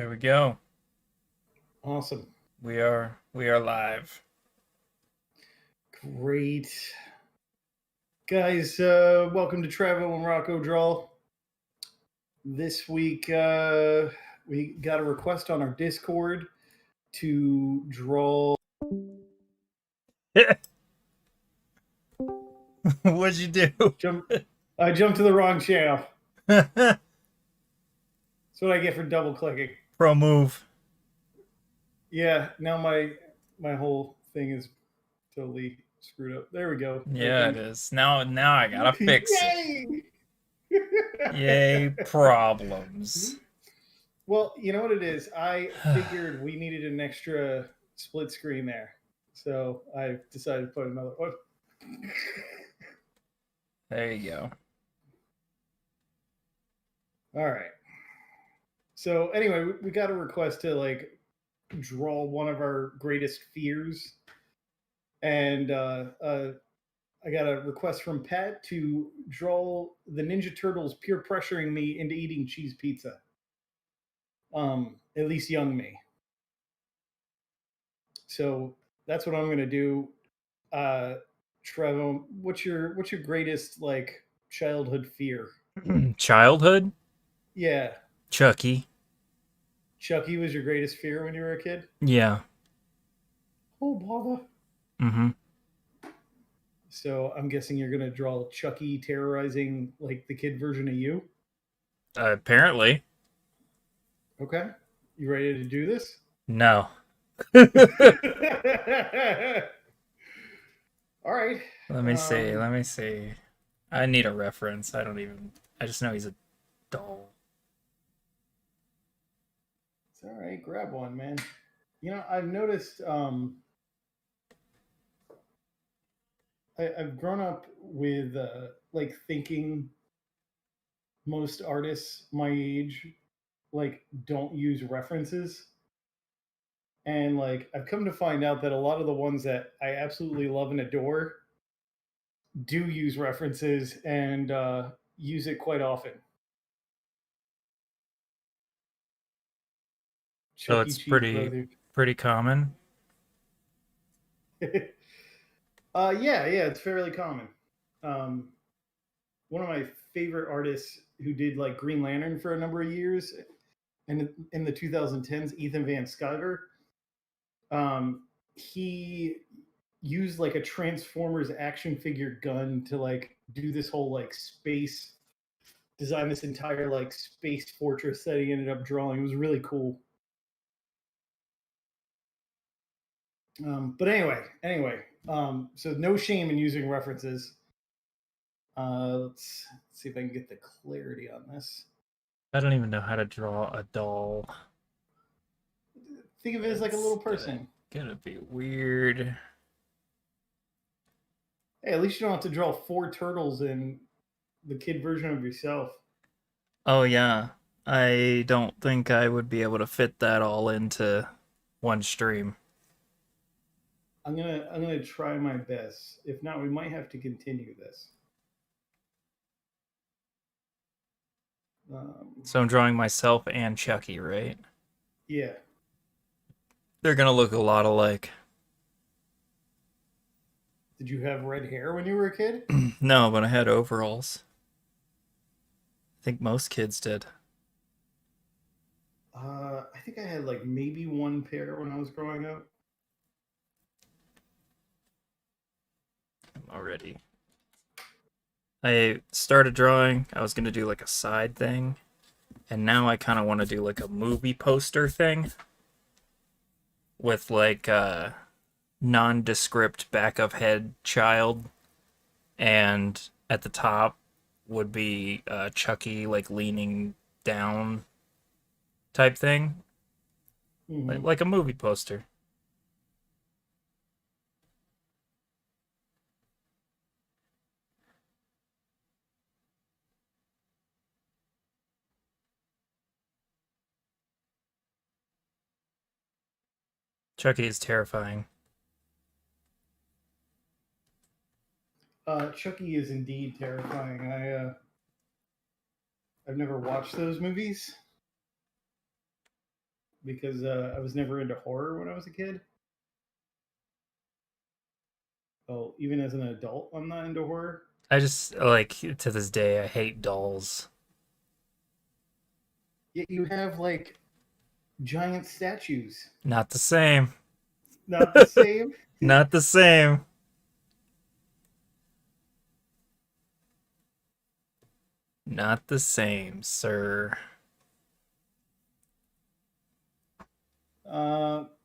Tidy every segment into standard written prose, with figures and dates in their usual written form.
There we go. Awesome. We are live. Great. Guys, welcome to Travel and Rocco Draw. This week, we got a request on our Discord to draw. What'd you do? I jumped to the wrong channel. That's what I get for double clicking. Pro move. Yeah, now my whole thing is totally screwed up. There we go. Yeah, it is. Now I gotta fix Yay! it. Yay, problems. Well, you know what it is? I figured we needed an extra split screen there. So I decided to put another one. There you go. All right. So anyway, we got a request to draw one of our greatest fears. And I got a request from Pat to draw the Ninja Turtles peer pressuring me into eating cheese pizza. At least young me. So that's what I'm gonna do. Trevor, what's your greatest childhood fear? Childhood? Yeah, Chucky. Chucky was your greatest fear when you were a kid. Yeah. Oh bother. Mm-hmm. So I'm guessing you're gonna draw Chucky terrorizing like the kid version of you. Apparently. Okay, you ready to do this? No. All right. Let me see. I need a reference. I just know he's a doll. It's all right. Grab one, man. You know, I've noticed. I've grown up with thinking most artists my age don't use references, and I've come to find out that a lot of the ones that I absolutely love and adore do use references and use it quite often. So Chuck E. it's Cheese, pretty common. brother. Yeah, it's fairly common. One of my favorite artists who did Green Lantern for a number of years, and in the 2010s, Ethan Van Sciver. He used a Transformers action figure gun to do this whole space design, this entire space fortress that he ended up drawing. It was really cool. But anyway, so no shame in using references. Let's see if I can get the clarity on this. I don't even know how to draw a doll. Think of it as like a little person. Gonna be weird. Hey, at least you don't have to draw 4 turtles in the kid version of yourself. Oh yeah. I don't think I would be able to fit that all into one stream. I'm gonna try my best. If not, we might have to continue this. So I'm drawing myself and Chucky, right? Yeah. They're gonna look a lot alike. Did you have red hair when you were a kid? No, but I had overalls. I think most kids did. I think I had maybe one pair when I was growing up. I'm already. I started drawing. I was gonna do a side thing, and now I kind of want to do a movie poster thing with nondescript back of head child, and at the top would be Chucky leaning down type thing, like a movie poster. Chucky is terrifying. Chucky is indeed terrifying. I've never watched those movies. because I was never into horror when I was a kid. Oh, even as an adult, I'm not into horror. I just like to this day I hate dolls. Yet you have like giant statues. Not the same. Not the same. Not the same. Not the same, sir.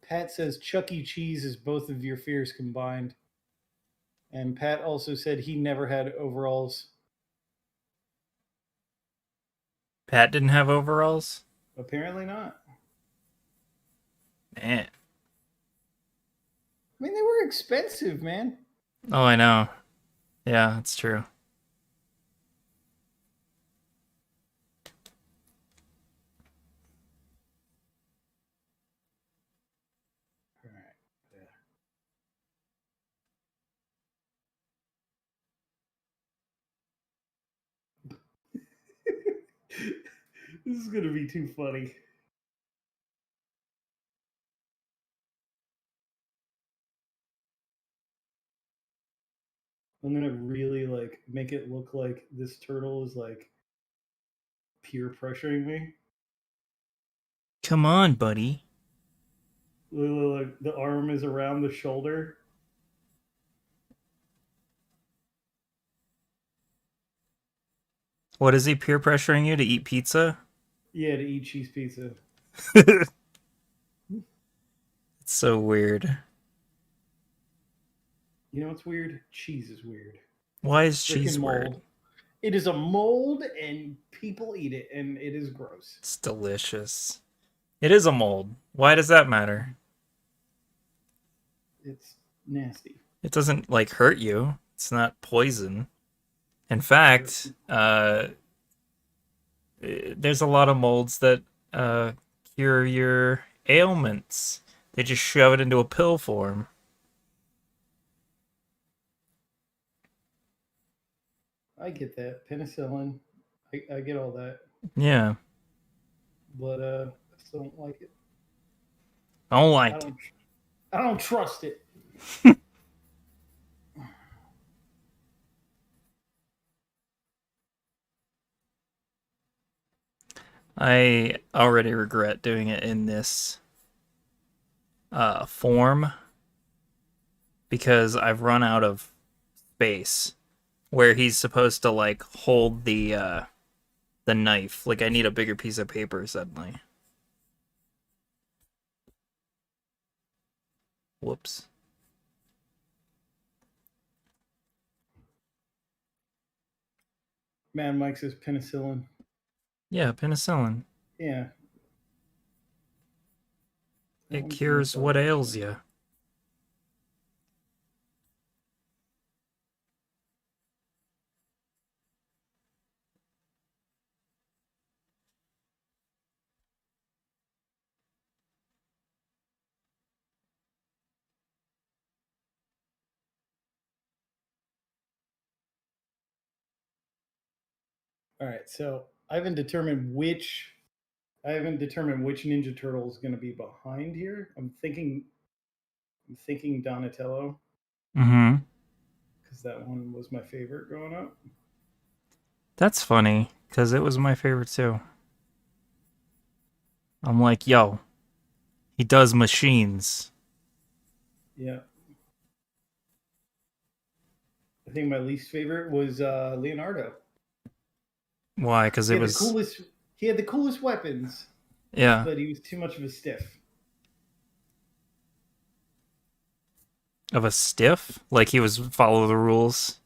Pat says Chuck E. Cheese is both of your fears combined. And Pat also said he never had overalls. Pat didn't have overalls? Apparently not. Man. I mean, they were expensive, man. Oh, I know. Yeah, that's true. All right. Yeah. This is gonna be too funny. I'm gonna really like make it look like this turtle is like peer pressuring me. Come on, buddy. Like the arm is around the shoulder. What is he peer pressuring you to eat pizza? Yeah, to eat cheese pizza. It's so weird. You know what's weird? Cheese is weird. Why is Freaking cheese weird? mold. It is a mold, and people eat it, and it is gross. It's delicious. It is a mold. Why does that matter? It's nasty. It doesn't like hurt you. It's not poison. In fact, there's a lot of molds that cure your ailments. They just shove it into a pill form. I get that. Penicillin. I get all that. Yeah, But I still don't like it. I don't I like it. don't I don't trust it. I already regret doing it in this form because I've run out of space where he's supposed to like hold the knife. Like I need a bigger piece of paper suddenly. Whoops. Man, Mike says penicillin. Yeah, penicillin. Yeah. That It one's cures most what obvious. ails you. All right, so I haven't determined which Ninja Turtle is going to be behind here. I'm thinking Donatello Mm-hmm. because that one was my favorite growing up. That's funny, because it was my favorite too. I'm like, yo, he does machines. Yeah. I think my least favorite was Leonardo. Why? Because He it had the was, coolest. He had the coolest weapons, yeah, but he was too much of a stiff. of a stiff. Like he was follow the rules.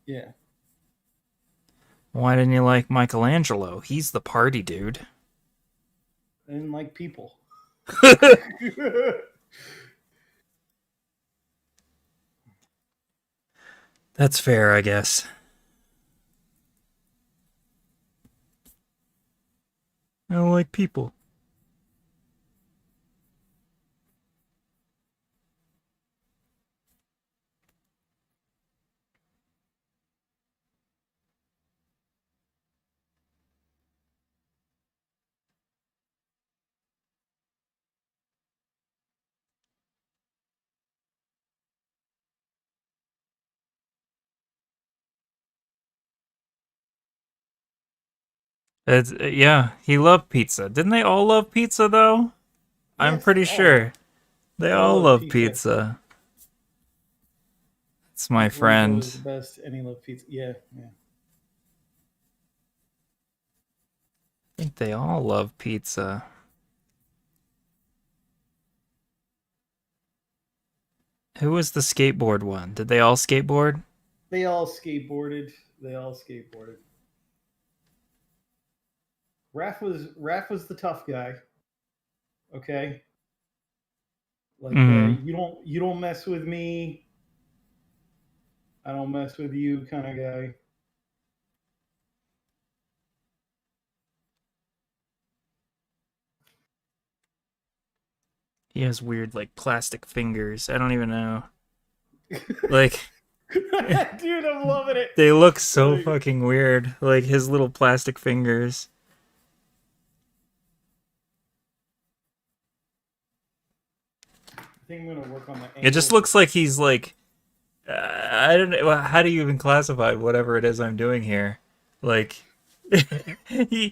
Yeah. Why didn't you like Michelangelo? He's the party dude. I didn't like people. That's fair, I guess. I don't like people. Yeah, he loved pizza. Didn't they all love pizza though? I'm Yes, pretty sure they they all all love love pizza. pizza. It's my Michelangelo is friend. the best, and he loved pizza. Yeah, yeah. I think they all love pizza. Who was the skateboard one? Did they all skateboard? They all skateboarded. They all skateboarded. Raph was the tough guy. Okay, like the Hmm. you don't mess with me, I don't mess with you kind of guy. He has weird like plastic fingers. I don't even know. Like Dude, I'm loving it. they look so Like, fucking weird. Like his little plastic fingers. I think I'm gonna work on the It just angles. looks like he's like I don't know. How do you even classify whatever it is I'm doing here? Like, I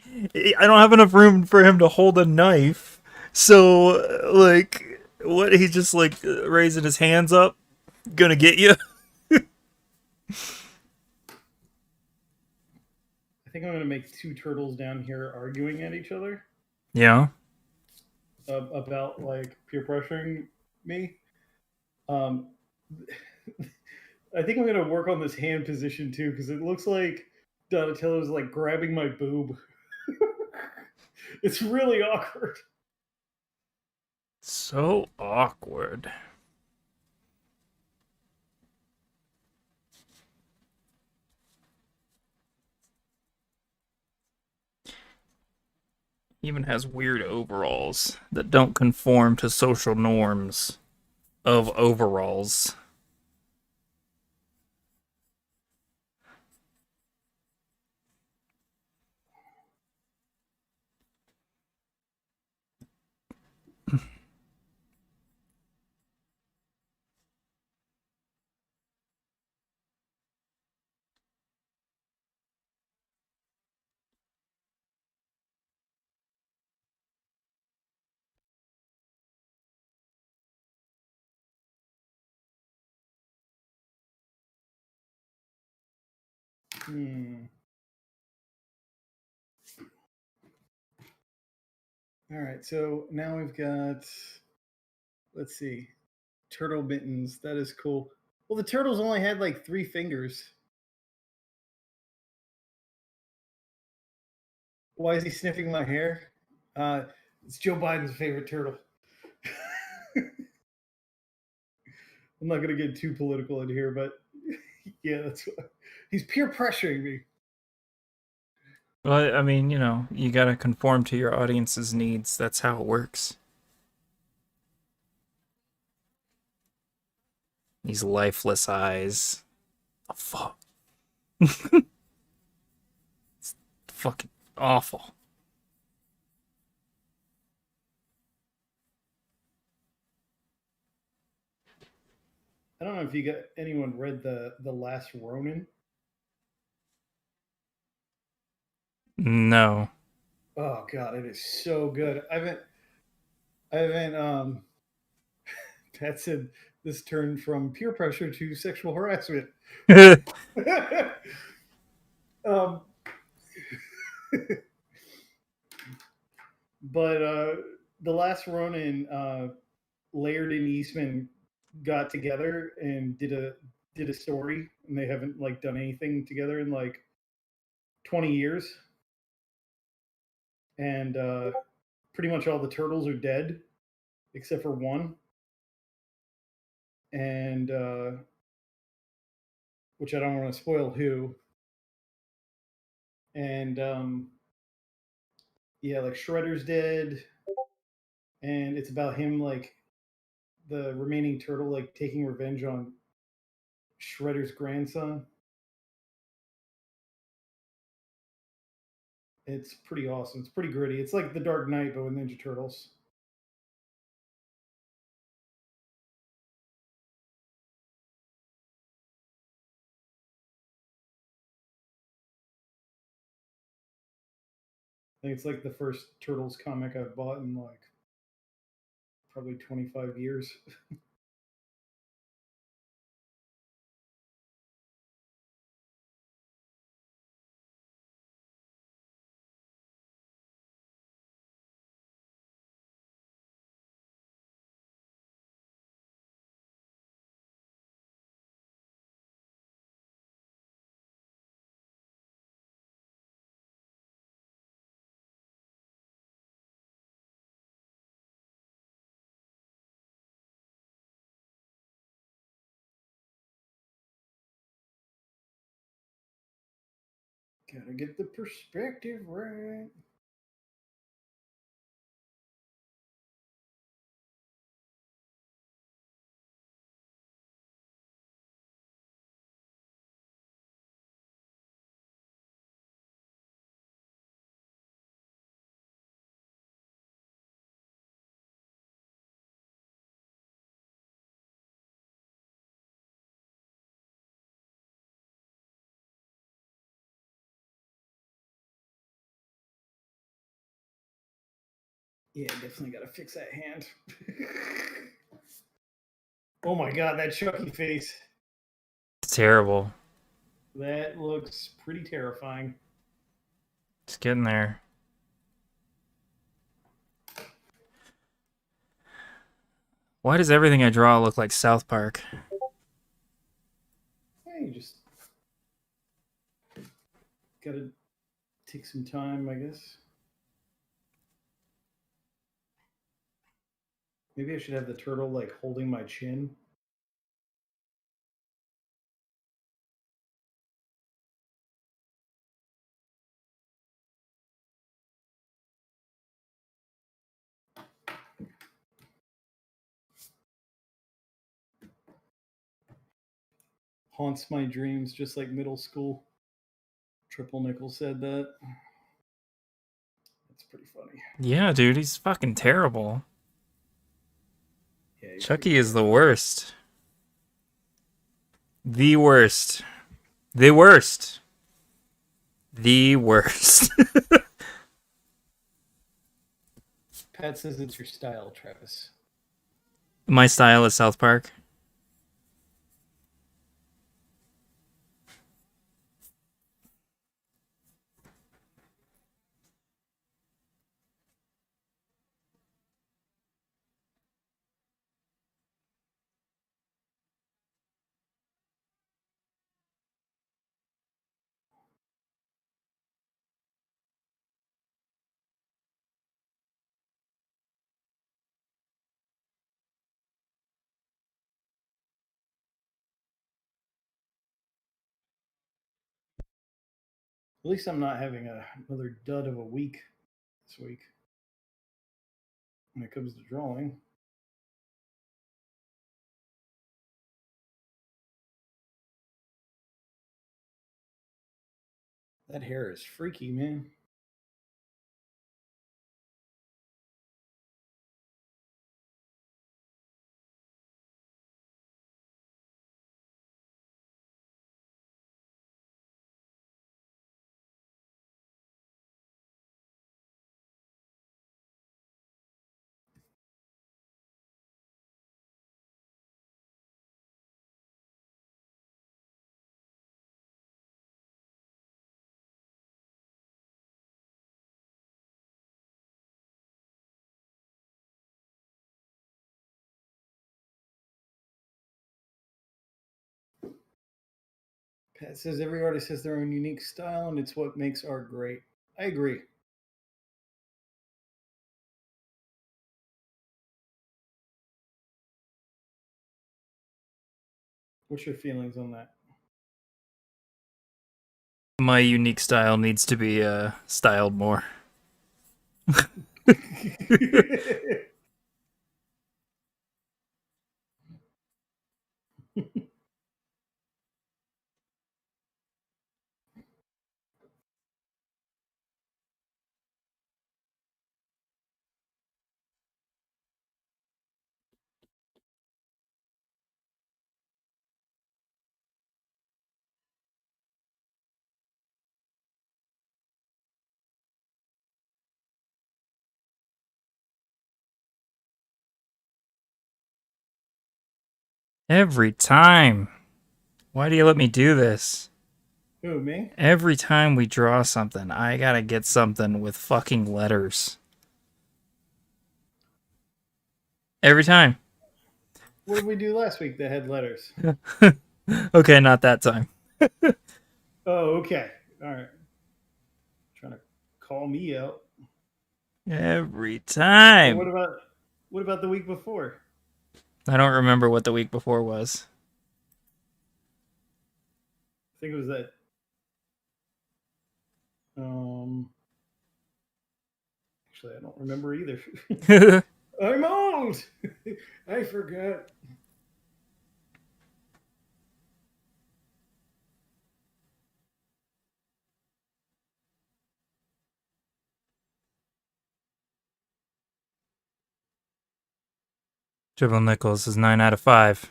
don't have enough room for him to hold a knife. So, like, what? He's just like raising his hands up, gonna get you. I think I'm gonna make two turtles down here arguing at each other Yeah. about like peer pressuring me. Um, I think I'm gonna work on this hand position too because it looks like Donatello's like grabbing my boob. It's really awkward. So awkward. He even has weird overalls that don't conform to social norms of overalls. Hmm. All right, so now we've got, let's see, turtle mittens. That is cool. Well, the turtles only had like 3 fingers. Why is he sniffing my hair? It's Joe Biden's favorite turtle. I'm not going to get too political in here, but yeah, that's what, he's peer pressuring me. Well, I mean, you gotta conform to your audience's needs. That's how it works. These lifeless eyes. Oh, fuck. Fucking awful. I don't know if you got anyone read the Last Ronin. No. Oh god, it is so good. I haven't Pat said this turned from peer pressure to sexual harassment. um, but the Last Ronin, Laird and Eastman got together and did a story, and they haven't like done anything together in like 20 years, and pretty much all the turtles are dead except for one, and which I don't want to spoil who, and yeah, like Shredder's dead, and it's about him like the remaining turtle like taking revenge on Shredder's grandson. It's pretty awesome. It's pretty gritty. It's like The Dark Knight, but with Ninja Turtles. think it's like the first Turtles comic I've bought in like probably 25 years. Gotta get the perspective right. Yeah, definitely gotta fix that hand. Oh my god, that Chucky face. It's terrible. That looks pretty terrifying. It's getting there. Why does everything I draw look like South Park? Hey, you just gotta take some time, I guess. Maybe I should have the turtle like holding my chin. Haunts my dreams just like middle school. Triple Nickel said that. That's pretty funny. Yeah, dude, he's fucking terrible. Yeah, he's pretty Chucky is the terrifying. worst. The worst. The worst. The worst. Pat says it's your style, Travis. My style is South Park. At least I'm not having another dud of a week this week when it comes to drawing. That hair is freaky, man. Pat says every artist has their own unique style, and it's what makes art great. I agree. What's your feelings on that? My unique style needs to be styled more. Every time. Why do you let me do this? Who, me? Every time we draw something, I gotta get something with fucking letters. Every time. What did we do last week that had letters? Okay, not that time. Oh, okay. All right. Trying to call me out. Every Or time. what about the week before? I don't remember what the week before was. I think it was that. Actually, I don't remember either. I'm old. I forgot. Triple Nichols is 9 out of 5.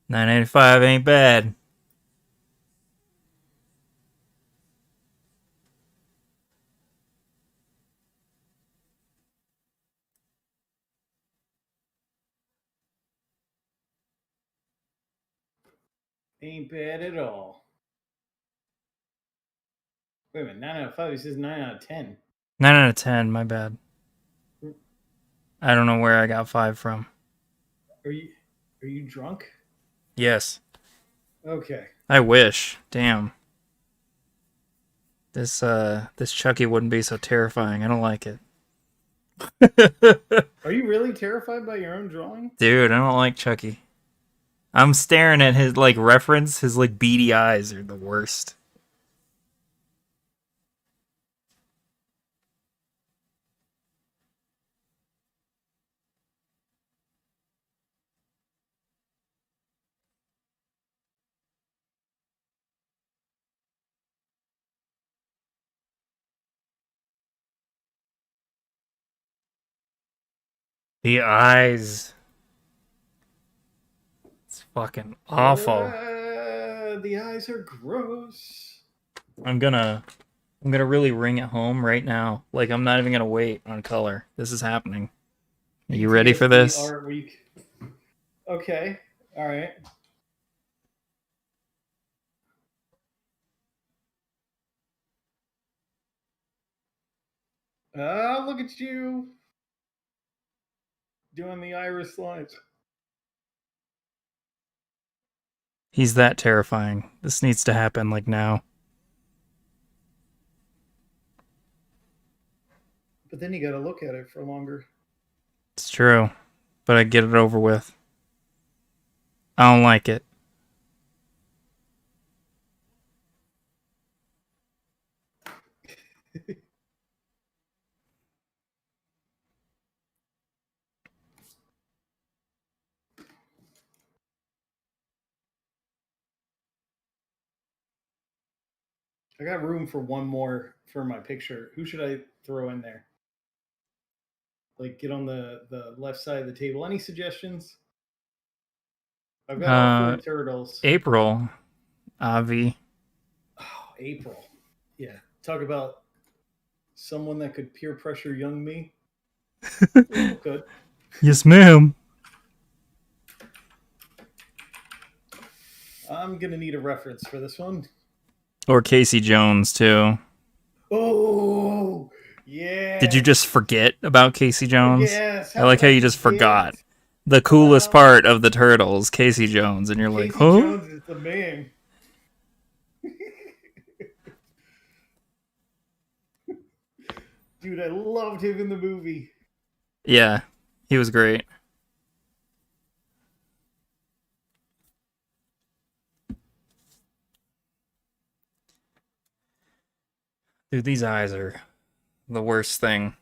985 ain't bad. Ain't bad at all. Wait a minute, 9 out of 5. He says 9 out of 10. 9 out of 10, my bad. I don't know where I got 5 from. Are you drunk? Yes. Okay. I wish. Damn. This Chucky wouldn't be so terrifying. I don't like it. Are you really terrified by your own drawing? Dude, I don't like Chucky. I'm staring at his like reference, his like beady eyes are the worst. The eyes. It's fucking awful. The eyes are gross. I'm gonna really ring it home right now. Like I'm not even gonna wait on color. This is happening. Are you ready for PTSD this? Art Week. Okay. All right. Ah, look at you doing the iris lines. He's that terrifying. This needs to happen like now. But then you got to look at it for longer. It's true. But I get it over with. I don't like it. I got room for one more for my picture. Who should I throw in there? Like get on the left side of the table. Any suggestions? I've got all four turtles. April. Avi. Oh, April. Yeah. Talk about someone that could peer pressure young me. Good. Yes, ma'am. I'm gonna need a reference for this one. Or Casey Jones too. Oh, yeah. Did you just forget about Casey Jones? Yes. I like how you just forgot the coolest part of the Turtles, Casey Jones, and you're like, Casey huh? Jones is the man. Dude, I loved him in the movie. Yeah, he was great. Dude, these eyes are the worst thing.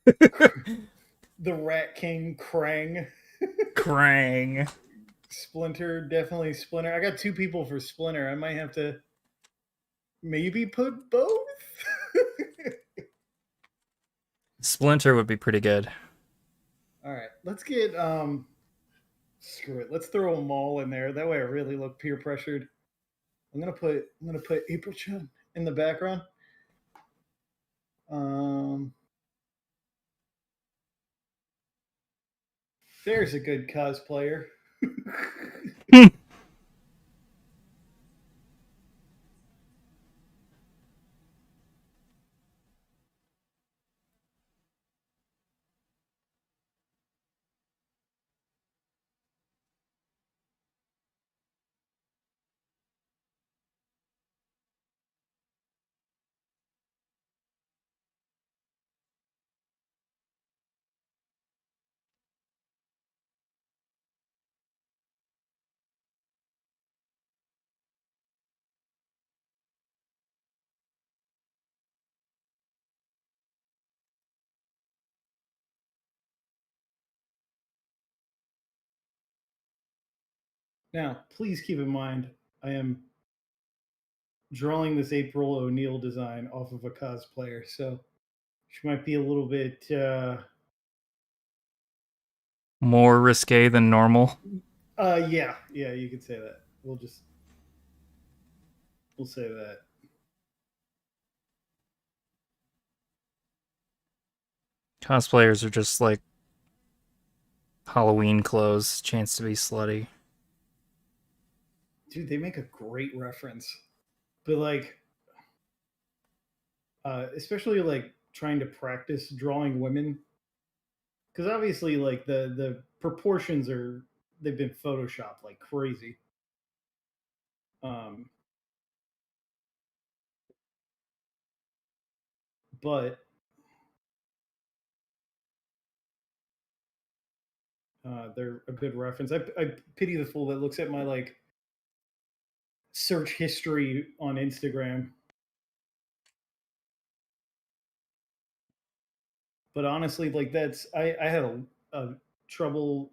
The Rat King Krang. Krang. Splinter, definitely Splinter. I got two people for Splinter. I might have to maybe put both. Splinter would be pretty good. All right, let's get screw it. Let's throw them all in there. That way I really look peer pressured. I'm gonna put April Chun in the background. There's a good cosplayer. Now, please keep in mind, I am drawing this April O'Neil design off of a cosplayer, so she might be a little bit. More risque than normal. Yeah, you could say that. We'll say that. Cosplayers are just like Halloween clothes, chance to be slutty. Dude, they make a great reference, but like, especially like trying to practice drawing women, because obviously, like the proportions are they've been photoshopped like crazy. Um, but they're a good reference. I pity the fool that looks at my like search history on Instagram. But honestly, like I had a trouble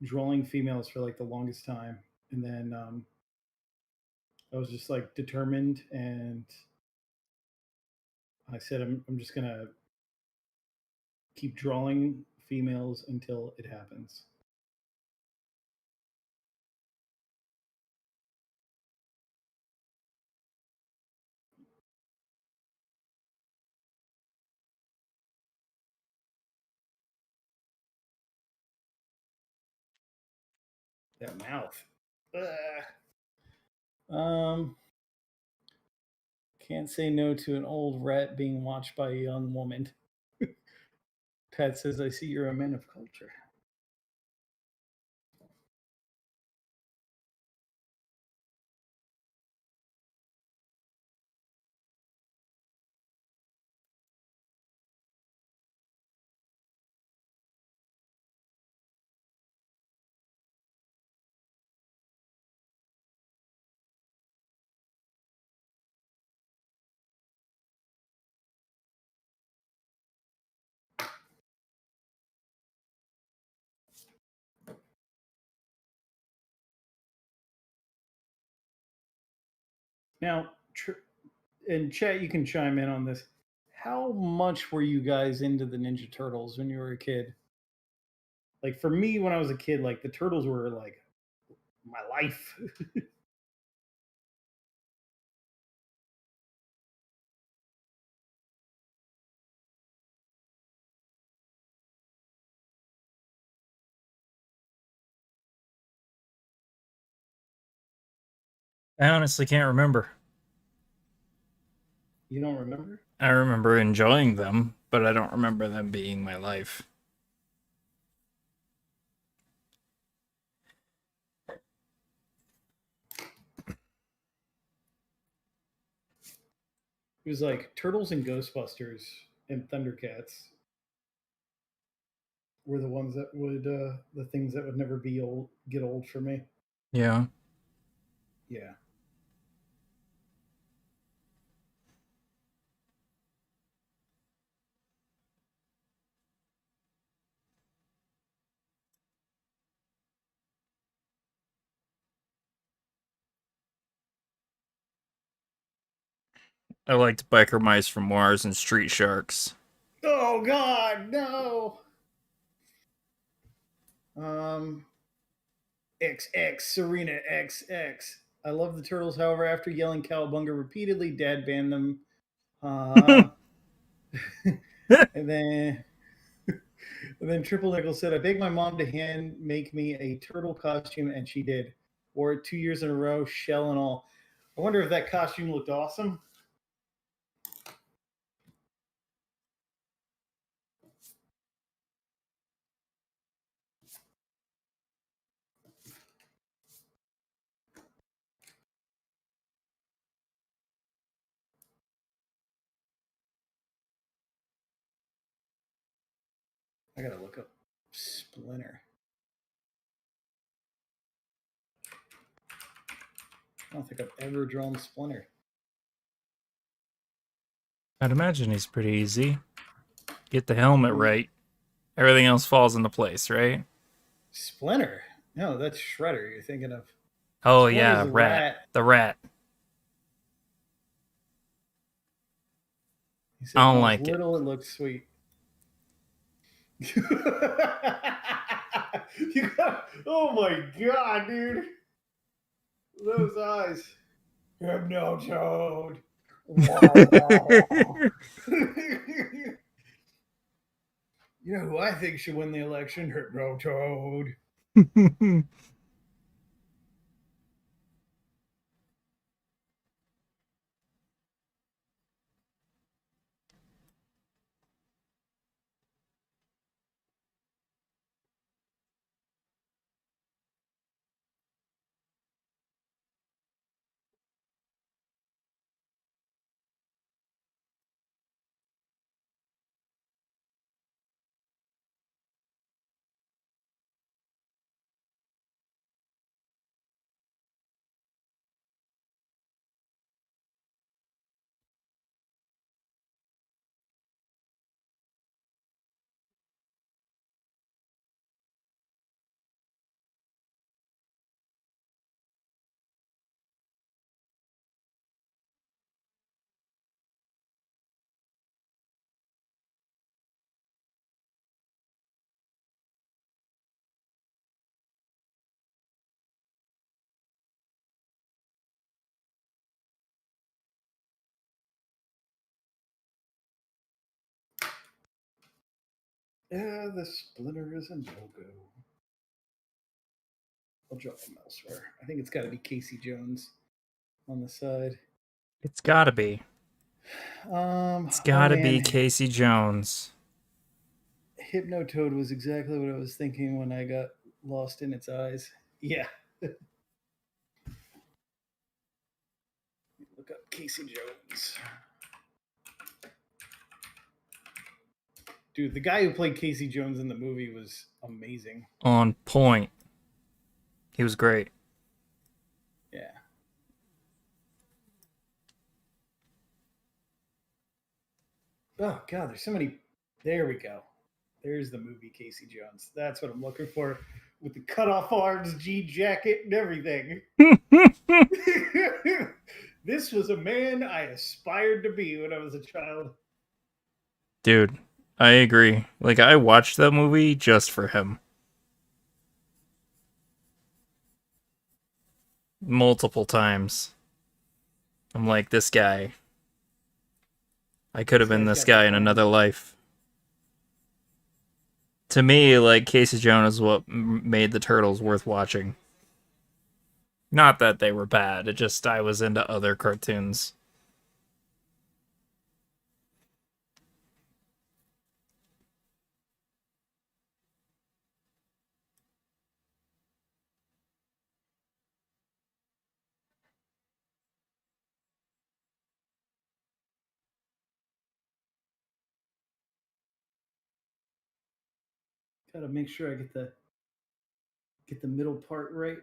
drawing females for like the longest time, and then I was just like determined, and I said I'm just gonna keep drawing females until it happens. That mouth. Um, can't say no to an old rat being watched by a young woman. Pat says, "I see you're a man of culture." Now, in chat, you can chime in on this. How much were you guys into the Ninja Turtles when you were a kid? Like for me, when I was a kid, like the Turtles were like my life. I honestly can't remember. You don't remember? I remember enjoying them, but I don't remember them being my life. It was like Turtles and Ghostbusters and Thundercats were the ones that would the things that would never be old get old for me. Yeah. Yeah. I liked Biker Mice from Mars and Street Sharks. Oh God, no. Um, XX Serena XX. I love the Turtles. However, after yelling "Cowabunga" repeatedly, Dad banned them. Uh, and then And then Triple Nickel said, I begged my mom to hand make me a turtle costume, and she did. Wore it 2 years in a row, shell and all. I wonder if that costume looked awesome. I gotta look up Splinter. I don't think I've ever drawn Splinter. I'd imagine he's pretty easy. Get the helmet right. Everything else falls into place, right? Splinter? No, that's Shredder you're thinking of. Oh Splinter's yeah, the rat. The rat. He said, I don't when like was it. little, it looked sweet. Oh my god, dude. Those eyes. Hypnotoad. You know who I think should win the election? Hypnotoad. Yeah, the Splinter is a no-go. I'll draw them elsewhere. I think it's got to be Casey Jones on the side. It's gotta be. It's gotta be man. Casey Jones. Hypnotoad was exactly what I was thinking when I got lost in its eyes. Yeah. Look up Casey Jones. Dude, the guy who played Casey Jones in the movie was amazing. On point. He was great. Yeah. Oh god, there's so many. There we go. There's the movie Casey Jones. That's what I'm looking for, with the cut off arms, jean jacket, and everything. This was a man I aspired to be when I was a child. Dude, I agree. Like, I watched that movie just for him. Multiple times. I'm like, this guy. I could have been this guy in another life. To me, like, Casey Jones is what made the Turtles worth watching. Not that they were bad, it just I was into other cartoons. Gotta make sure I get the middle part right.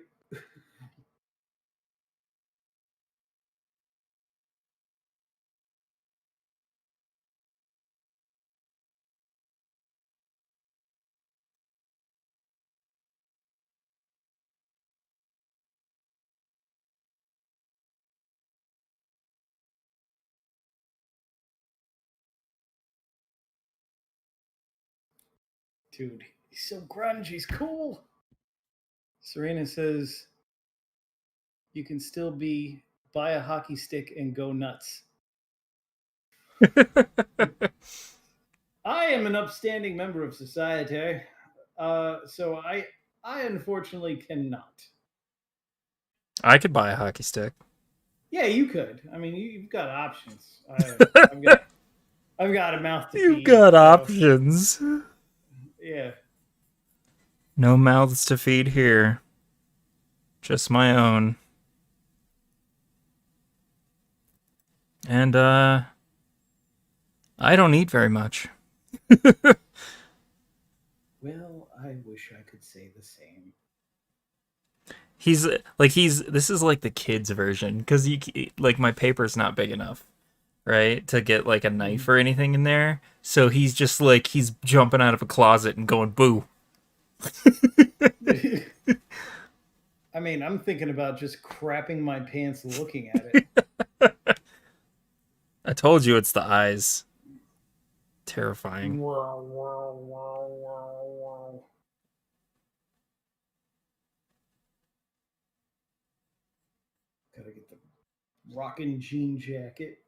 Dude, he's so grunge. He's cool. Serena says you can still buy a hockey stick and go nuts. I am an upstanding member of society, so I unfortunately cannot. I could buy a hockey stick. Yeah, you could. I mean, you've got options. I've got I've got a mouth to You've feed, got so options. yeah. No mouths to feed here. Just my own. And I don't eat very much. Well, I wish I could say the same. He's this is like the kids version cuz like my paper's not big enough, right? To get like a knife or anything in there. So he's just like he's jumping out of a closet and going boo. I mean, I'm thinking about just crapping my pants looking at it. I told you it's the eyes. Terrifying. Wow, wow, wow, wow, wow. Gotta get the rockin' jean jacket.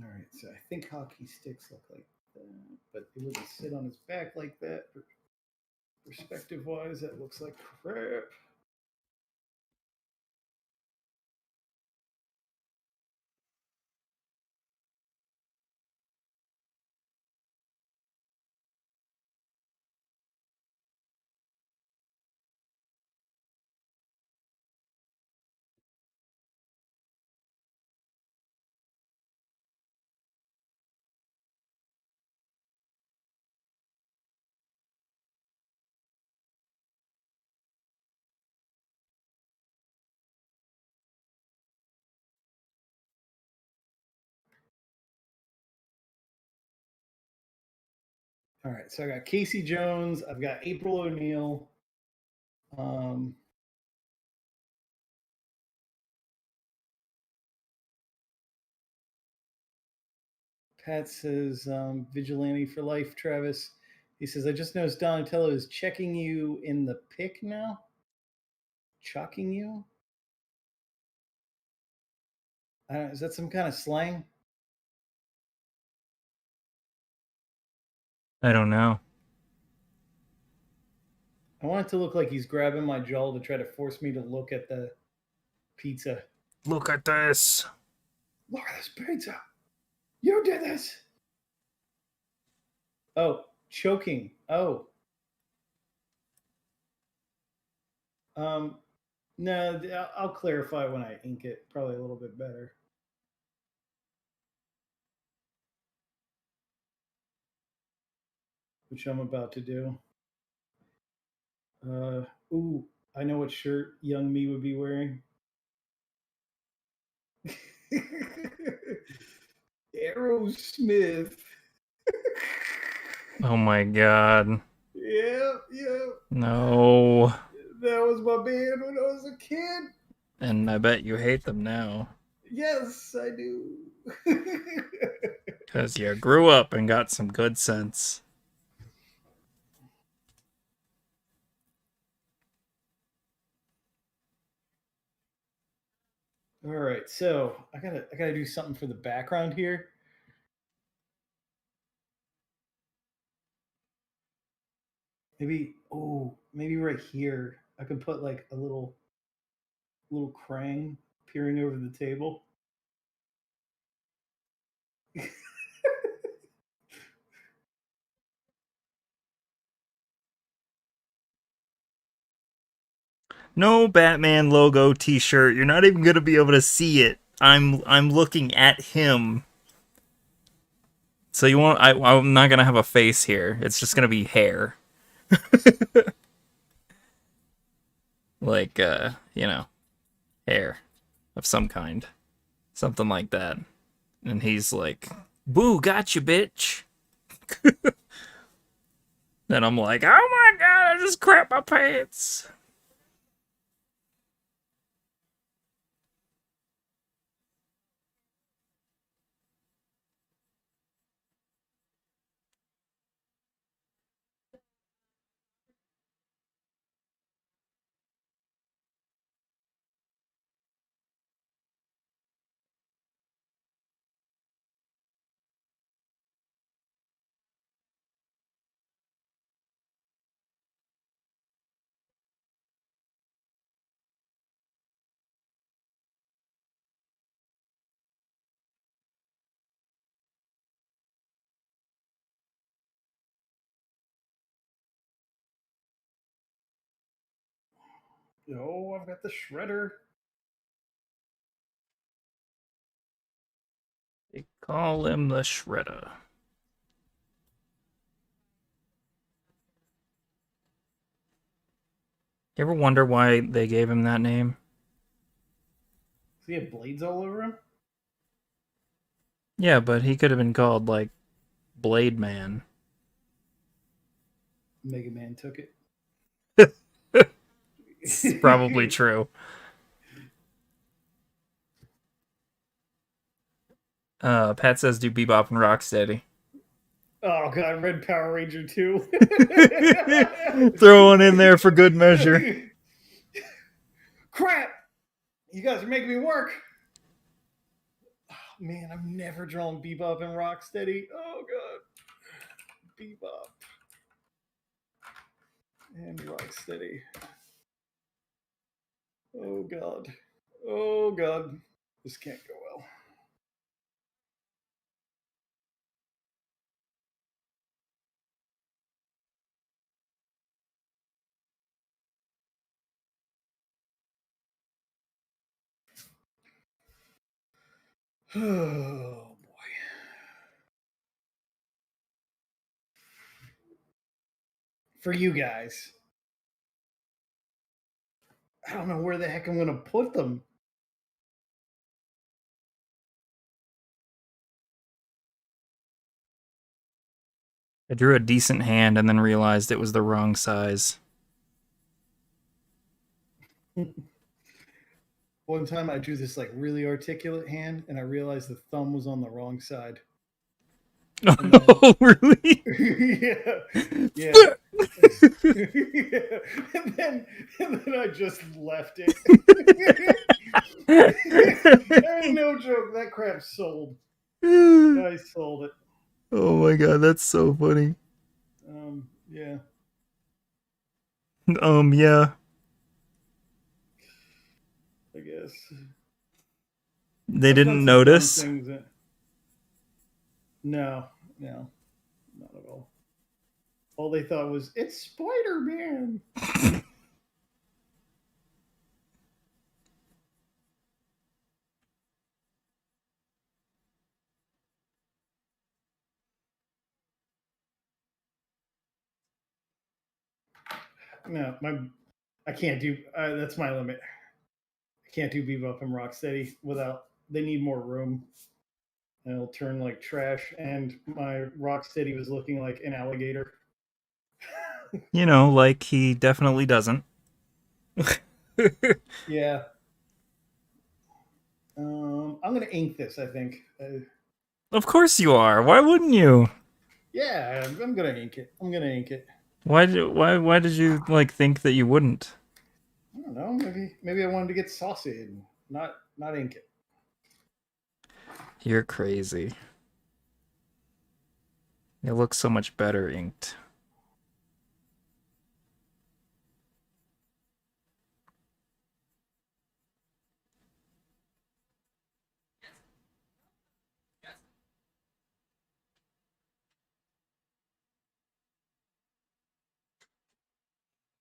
All right, so I think hockey sticks look like that, but it wouldn't sit on his back like that. Perspective wise, that looks like crap. All right, so I got Casey Jones, I've got April O'Neil. Um, Pat says vigilante for life. Travis, he says I just noticed Donatello is checking you in the pick now. Chalking you? Is that some kind of slang? I don't know. I want it to look like he's grabbing my jaw to try to force me to look at the pizza. Look at this. Look at this pizza. You did this. Oh, choking. Oh. Um, no, I'll clarify when I ink it. Probably a little bit better. Which I'm about to do. Ooh, I know what shirt young me would be wearing. Aerosmith. Oh my god. Yeah, yeah. No. That was my band when I was a kid. And I bet you hate them now. Yes, I do. Because you grew up and got some good sense. All right, so I gotta do something for the background here. Maybe right here I can put like a little Krang peering over the table. No Batman logo t-shirt. You're not even going to be able to see it. I'm looking at him. So you won't I'm not going to have a face here. It's just going to be hair. Like hair of some kind. Something like that. And he's like, "Boo, gotcha, bitch." Then I'm like, "Oh my god, I just crap my pants." Oh, I've got the shredder. They call him the Shredder. You ever wonder why they gave him that name? Does he have blades all over him? Yeah, but he could have been called, like, Blade Man. Mega Man took it. It's probably true. Pat says do Bebop and Rocksteady. Oh god, Red Power Ranger 2. Throw one in there for good measure. Crap! You guys are making me work. Oh, man, I've never drawn Bebop and Rocksteady. Oh god. Bebop and Rocksteady. Oh god. Oh god. This can't go well. Oh boy. For you guys, I don't know where the heck I'm going to put them. I drew a decent hand and then realized it was the wrong size. One time I drew this like really articulate hand and I realized the thumb was on the wrong side. Oh, really? Yeah. Yeah. Yeah. And then I just left it. Ain't no joke. That crap sold. I sold it. Oh my god, that's so funny. Yeah. Yeah. I guess. They I've done didn't some dumb notice. things. No, no, not at all. All they thought was, it's Spider Man. No, I can't do, that's my limit. I can't do Bebop and Rocksteady without, they need more room. And it'll turn like trash. And my Rocksteady was looking like an alligator. You know, like he definitely doesn't. Yeah. I'm going to ink this, I think. Of course you are. Why wouldn't you? Yeah, I'm going to ink it. I'm going to ink it. Why did you like think that you wouldn't? I don't know. Maybe I wanted to get saucy and not ink it. You're crazy. It looks so much better inked.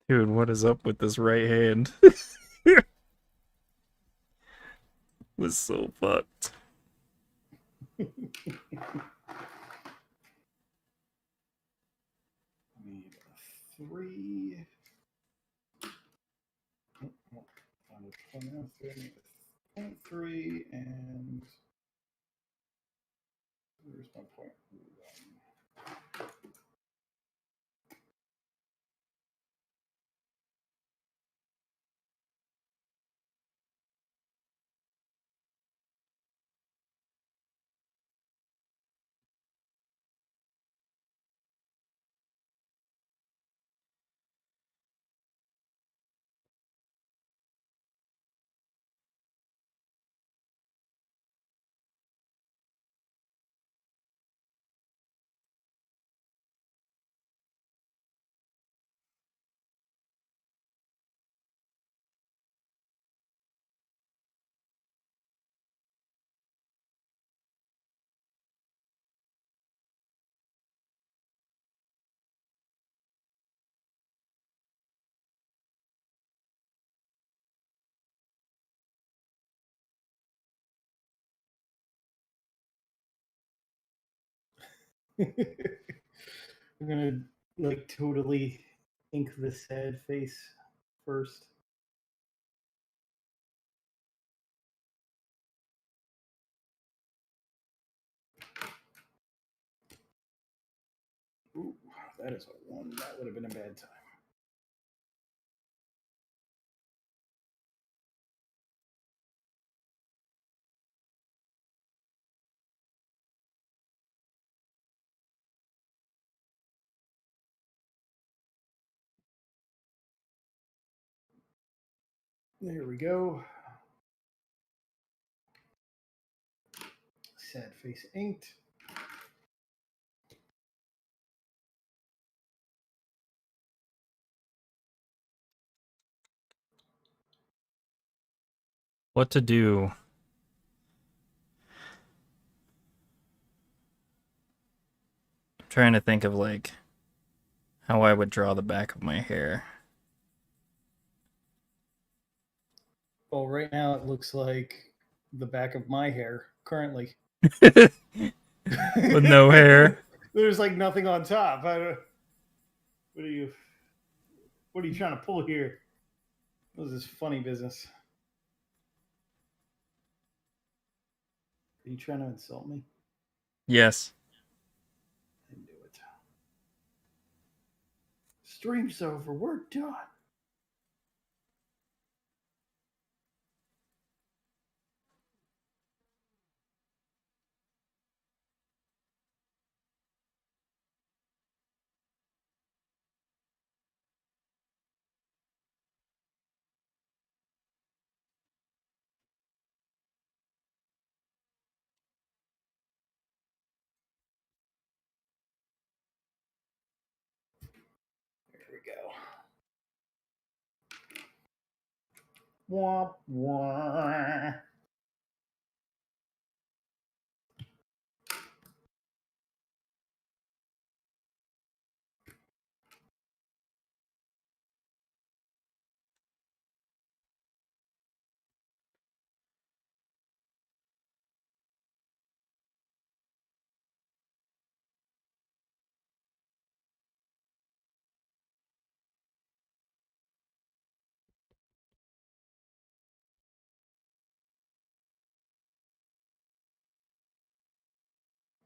Dude, what is up with this right hand? Was so fucked. Need a 3. Find a 0.3 and where's my point? I'm gonna like totally ink the sad face first. Ooh, that is a one. That would have been a bad time. There we go. Sad face inked. What to do? I'm trying to think of like how I would draw the back of my hair. Well, right now it looks like the back of my hair currently. With no hair. There's like nothing on top. I don't, what are you? What are you trying to pull here? What is this funny business? Are you trying to insult me? Yes. I knew it. Stream's over. We're done. There we go. Wah, wah.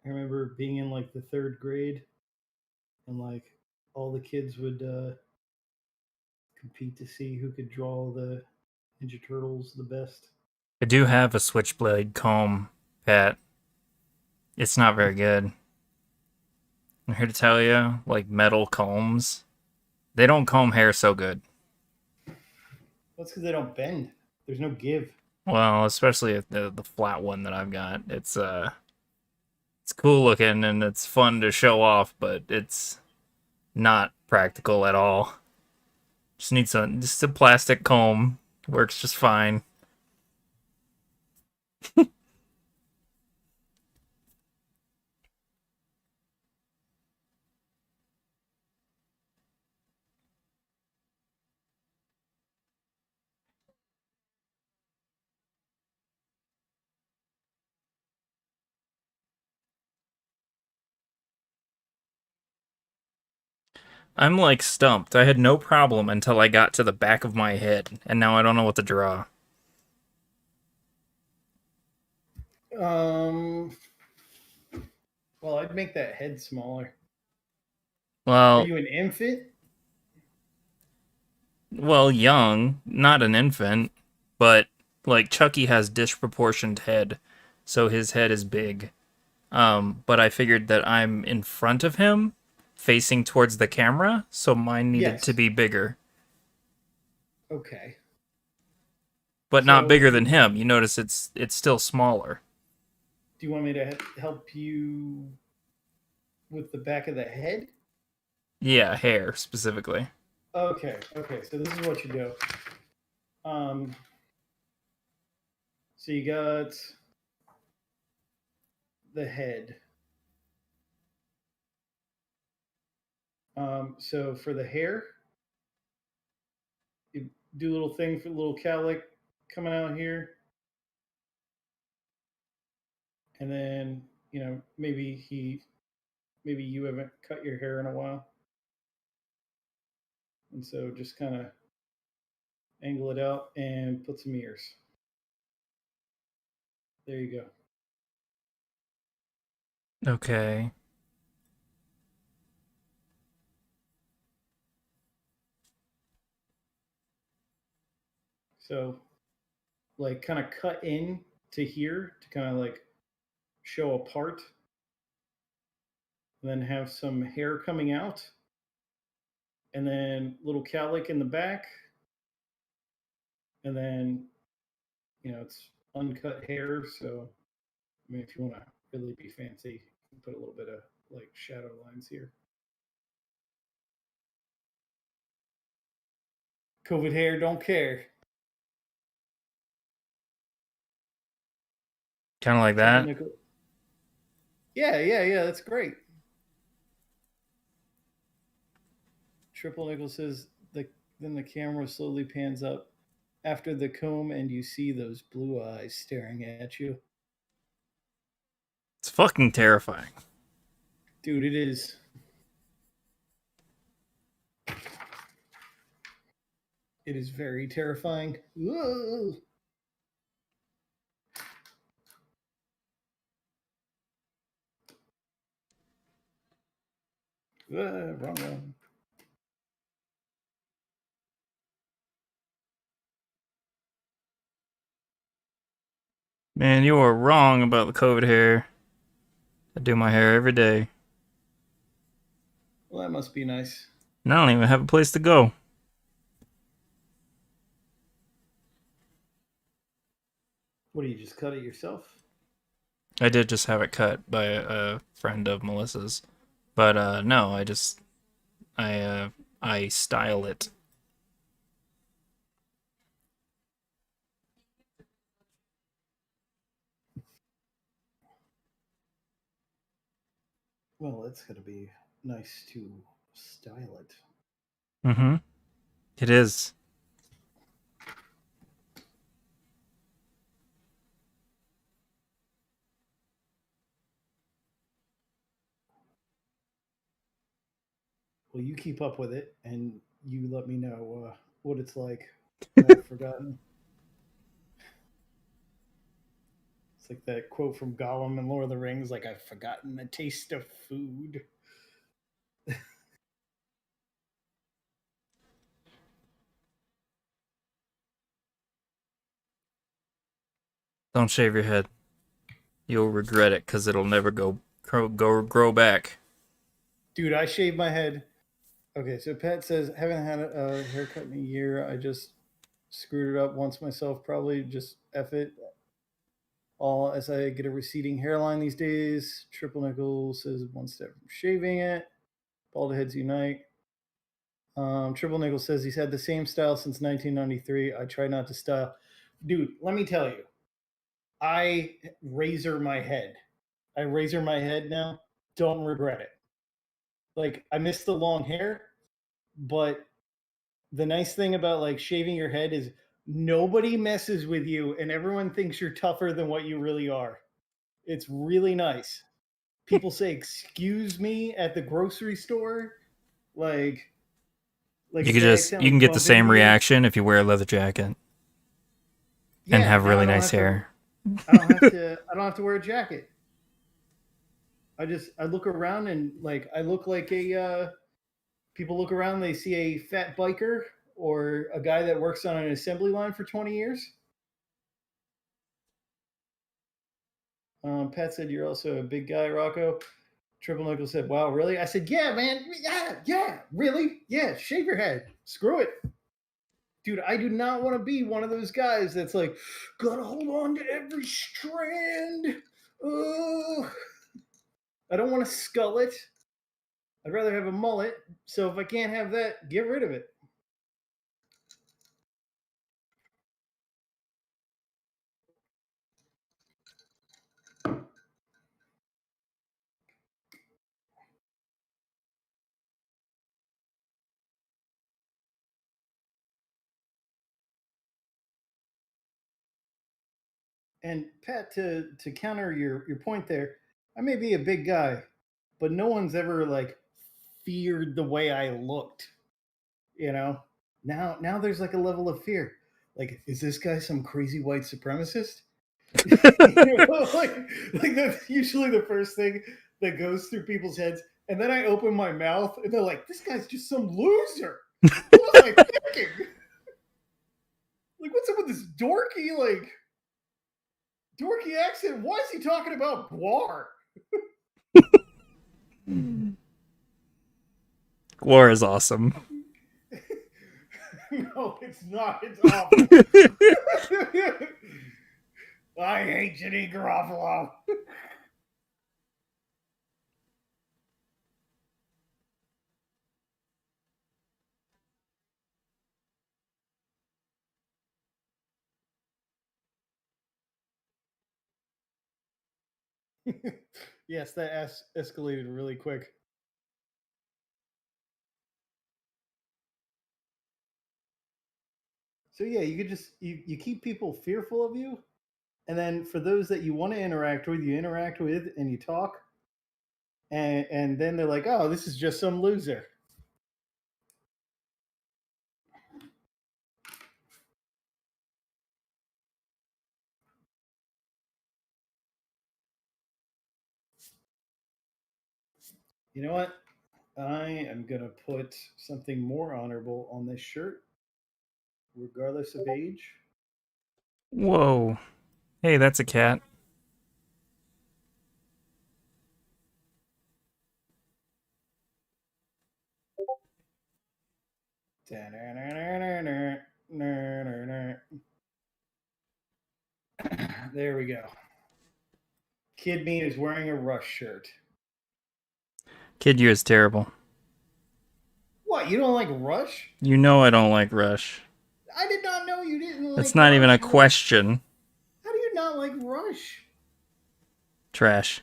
I remember being in like the third grade, and like all the kids would compete to see who could draw the Ninja Turtles the best. I do have a switchblade comb, Pat. It's not very good. I'm here to tell you, like metal combs, they don't comb hair so good. That's because they don't bend. There's no give. Well, especially if the flat one that I've got. It's cool looking and it's fun to show off, but it's not practical at all. Just a plastic comb works just fine. I'm like stumped. I had no problem until I got to the back of my head, and now I don't know what to draw. Um. Well, I'd make that head smaller. Are Well, you an infant? young, not an infant, but like Chucky has disproportioned head, so his head is big. But I figured that I'm in front of him, facing towards the camera, so mine needed to Yes. be bigger, Okay. but not So, bigger than him. You notice it's still smaller. do you want me to help you with the back of the head? Yeah, hair specifically. Okay. Okay. So this is what you do. Um. So you got the head. So for the hair, you do a little thing for the little cowlick coming out here, and then maybe he maybe you haven't cut your hair in a while. And so just kind of angle it out and put some ears. There you go. Okay. So, like, kind of cut in to here to kind of like show a part, and then have some hair coming out, and then little cowlick in the back, and then it's uncut hair. So, I mean, if you want to really be fancy, you can put a little bit of like shadow lines here. COVID hair don't care. Kind of like that. Yeah. That's great. Triple Nickel says then the camera slowly pans up after the comb, and you see those blue eyes staring at you. It's fucking terrifying. Dude, it is. It is very terrifying. Whoa. Wrong one. Man, you are wrong about the COVID hair. I do my hair every day. Well, that must be nice. And I don't even have a place to go. What do you just cut it yourself? I did just have it cut by a friend of Melissa's. But no, I style it. Well, it's going to be nice to style it. Mm-hmm. It is. Well, you keep up with it, and you let me know what it's like. I've forgotten. It's like that quote from Gollum in Lord of the Rings, like, I've forgotten the taste of food. Don't shave your head. You'll regret it because it'll never grow back. Dude, I shave my head. Okay, so Pat says, haven't had a haircut in a year. I just screwed it up once myself, probably just F it. All as I get a receding hairline these days. Triple Nickel says one step from shaving it. Bald heads unite. Triple Nickel says he's had the same style since 1993. I try not to style. Dude, let me tell you, I razor my head. I razor my head now. Don't regret it. Like, I miss the long hair, but the nice thing about like shaving your head is nobody messes with you and everyone thinks you're tougher than what you really are. It's really nice. People say excuse me at the grocery store, like if they You accidentally can get the bump into same you. reaction if you wear a leather jacket and have Now really nice hair. I don't have to wear a jacket. I look around and like I look like a people look around, they see a fat biker or a guy that works on an assembly line for 20 years. Pat said, you're also a big guy, Rocco. Triple Nickel said, wow, really? I said, yeah, man. Yeah, really? Yeah, shave your head. Screw it. Dude, I do not want to be one of those guys that's like, gotta hold on to every strand. Oh, I don't want to skull it. I'd rather have a mullet. So if I can't have that, get rid of it. And Pat, to counter your point there, I may be a big guy, but no one's ever like feared the way I looked. You know, now there's like a level of fear. Like, is this guy some crazy white supremacist? Like that's usually the first thing that goes through people's heads. And then I open my mouth, and they're like, "This guy's just some loser." What was I thinking? Like, what's up with this dorky accent? Why is he talking about Guar? War is awesome. No, it's not. It's awful. I hate Jimmy Garoppolo. Yes, that escalated really quick. So yeah, you could just you keep people fearful of you, and then for those that you want to interact with, you interact with and you talk, and then they're like, "Oh, this is just some loser." You know what? I am gonna put something more honorable on this shirt, regardless of age. Whoa. Hey, that's a cat. There we go. Kid Me is wearing a Rush shirt. Kid You is terrible. What? You don't like Rush? You know I don't like Rush. I did not know you didn't That's like not even a Rush. question. How do you not like Rush? Trash.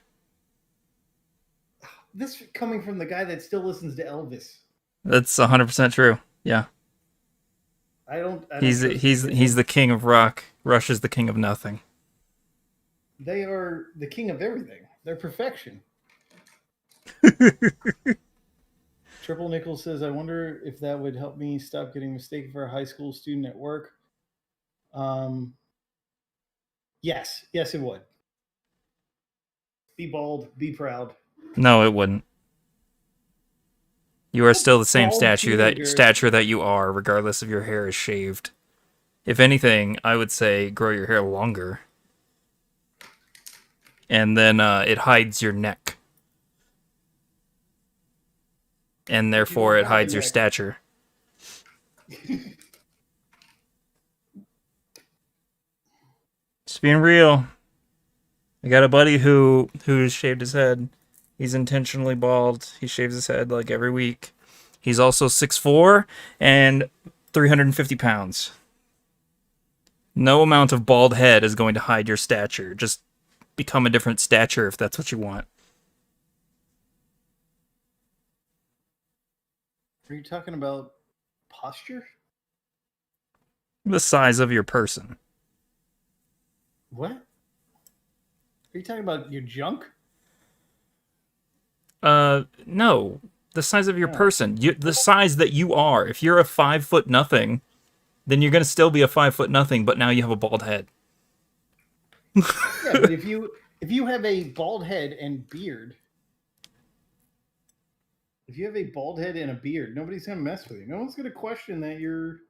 This coming from the guy that still listens to Elvis. That's 100% true. Yeah. I don't He's trust he's his he's opinion. the king of rock. Rush is the king of nothing. They are the king of everything. They're perfection. Triple Nickel says, I wonder if that would help me stop getting mistaken for a high school student at work. Um, yes, it would. Be bold, be proud. No, it wouldn't. You are still the same Bald stature that you are, regardless if your hair is shaved. If anything, I would say grow your hair longer, and then it hides your neck, and You don't therefore it have a hides your neck. stature. Just being real. I got a buddy who's shaved his head. He's intentionally bald. He shaves his head like every week. He's also 6'4" and 350 pounds. No amount of bald head is going to hide your stature. Just become a different stature if that's what you want. Are you talking about posture? The size of your person. What? Are you talking about your junk? No. The size of your Oh. person. The size that you are. If you're a 5 foot nothing, then you're gonna still be a 5 foot nothing, but now you have a bald head. Yeah, but if you have a bald head and beard, if you have a bald head and a beard, nobody's gonna mess with you. No one's gonna question that you're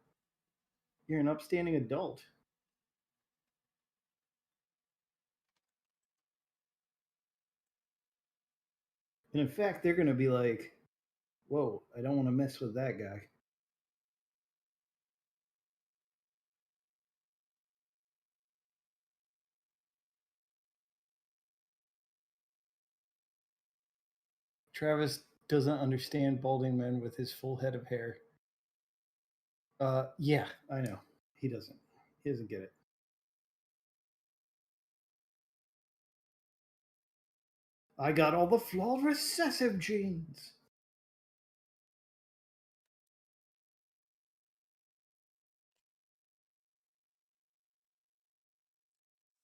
an upstanding adult. And in fact, they're gonna be like, "Whoa, I don't want to mess with that guy." Travis doesn't understand balding men with his full head of hair. Yeah, I know. He doesn't. He doesn't get it. I got all the flawed recessive genes.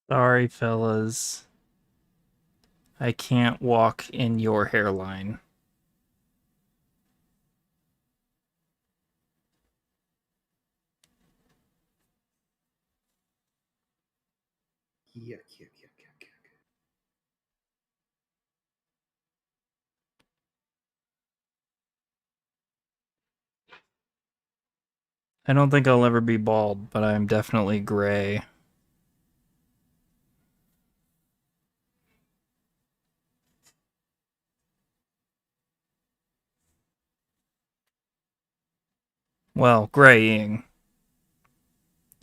Sorry, fellas. I can't walk in your hairline. Yuck, yuck, yuck, yuck, yuck. I don't think I'll ever be bald, but I'm definitely gray. Well, graying.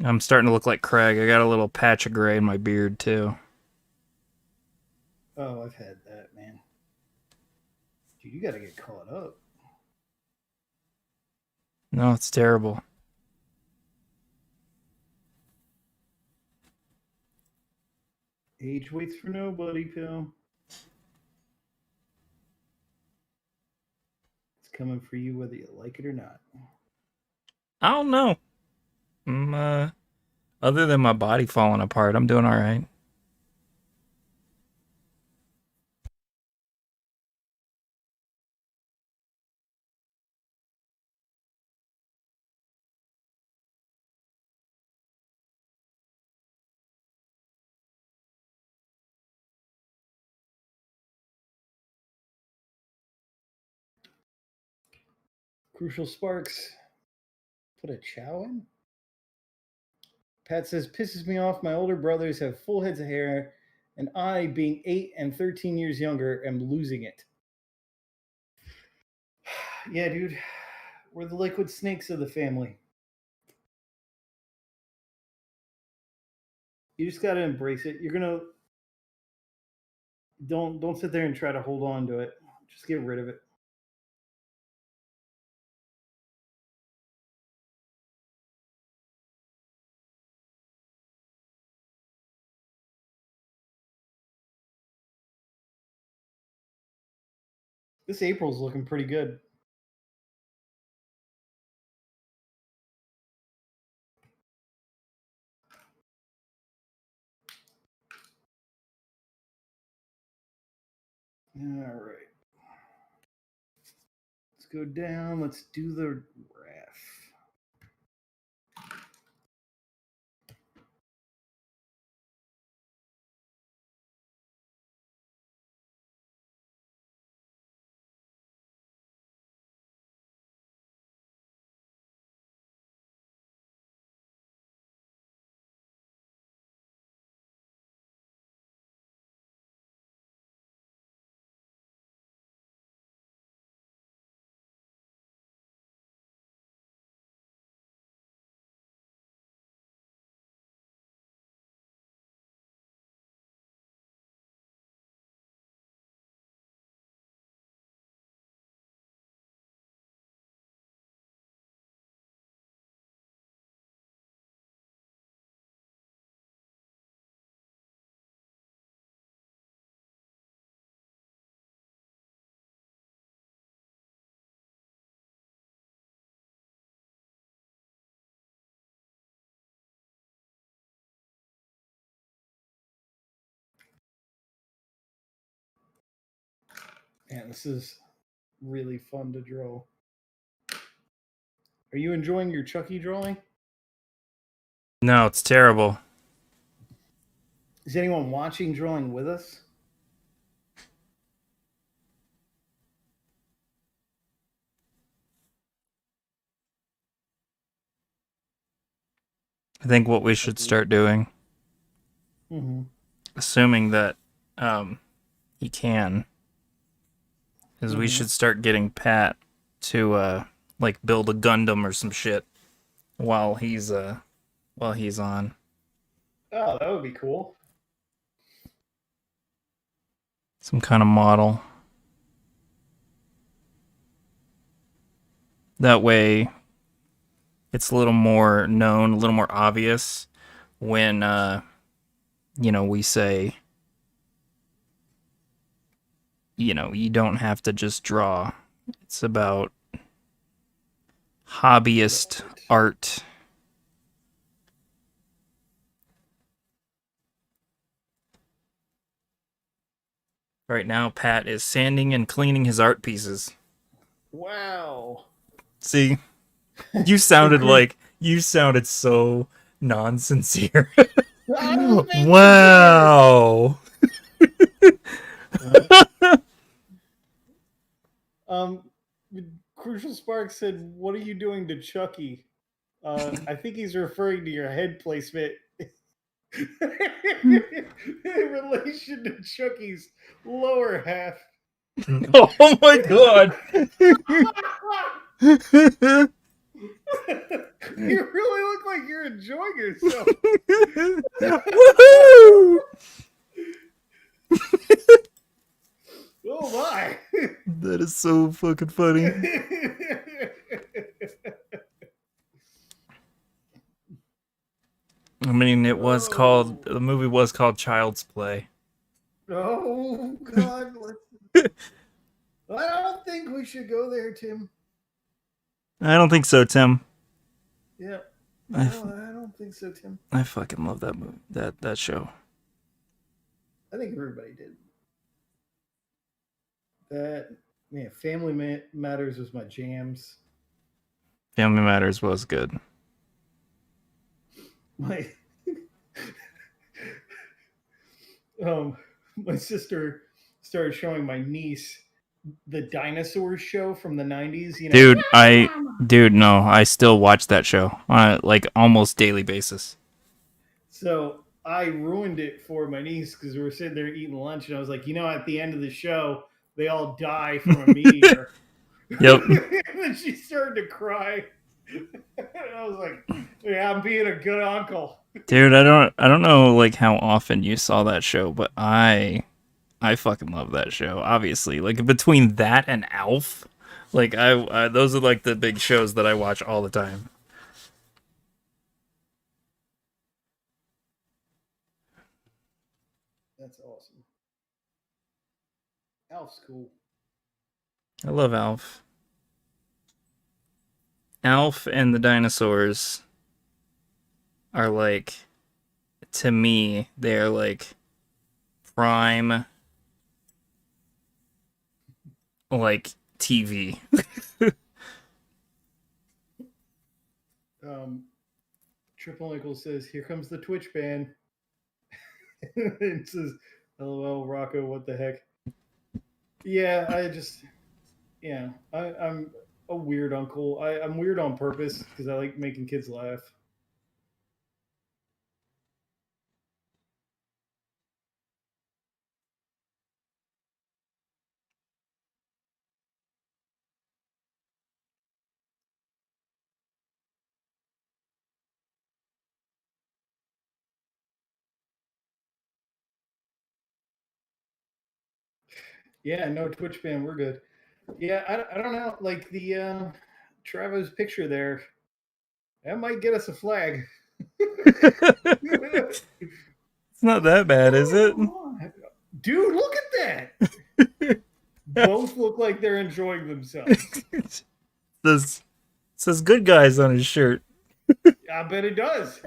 I'm starting to look like Craig. I got a little patch of gray in my beard, too. Oh, I've had that, man. Dude, you gotta get caught up. No, it's terrible. Age waits for nobody, Phil. It's coming for you whether you like it or not. I don't know. Other than my body falling apart, I'm doing all right. Crucial Sparks. Put a chow in? Pat says, pisses me off. My older brothers have full heads of hair, and I, being 8 and 13 years younger, am losing it. Yeah, dude. We're the liquid snakes of the family. You just gotta embrace it. You're gonna don't sit there and try to hold on to it. Just get rid of it. This April's looking pretty good. All right. Let's go down. Let's do the graph. Man, this is really fun to draw. Are you enjoying your Chucky drawing? No, it's terrible. Is anyone watching drawing with us? I think what we should start doing, Mm-hmm. assuming that he can, is we should start getting Pat to like build a Gundam or some shit while he's on. Oh, that would be cool. Some kind of model. That way it's a little more known, a little more obvious when we say, you don't have to just draw. It's about hobbyist art. Right now, Pat is sanding and cleaning his art pieces. Wow. See, So you sounded so non-sincere. I was being sincere. Wow. Um, Crucial Spark said, "What are you doing to Chucky?" I think he's referring to your head placement in relation to Chucky's lower half. Oh my god. You really look like you're enjoying yourself. Woohoo! Oh my. That is so fucking funny. I mean, Oh. the movie was called Child's Play. Oh God. I don't think we should go there, Tim. I don't think so, Tim. Yeah. I, I don't think so, Tim. I fucking love that movie, that show. I think everybody did. That man, Matters was my jams. Family Matters was good. My my sister started showing my niece the dinosaurs show from the 90s, you know. Dude, no, I still watch that show on a, like almost daily basis. So I ruined it for my niece because we were sitting there eating lunch, and I was like, you know, at the end of the show, they all die from a meteor. Yep. And then she started to cry. And I was like, yeah, I'm being a good uncle. Dude, I don't know like how often you saw that show, but I fucking love that show. Obviously, like between that and Alf, like I those are like the big shows that I watch all the time. That's awesome. Alf's cool. I love Alf. Alf and the dinosaurs are like, to me, they're like prime like TV. Triple Nickel says, "Here comes the Twitch ban." It says, "LOL, Rocco, what the heck?" Yeah, I'm a weird uncle. I'm weird on purpose because I like making kids laugh. Yeah, no Twitch ban, we're good. Yeah, I don't know. Like the Travis picture there, that might get us a flag. It's not that bad, is it? Dude, look at that. Both look like they're enjoying themselves. Says says good guys on his shirt. I bet it does.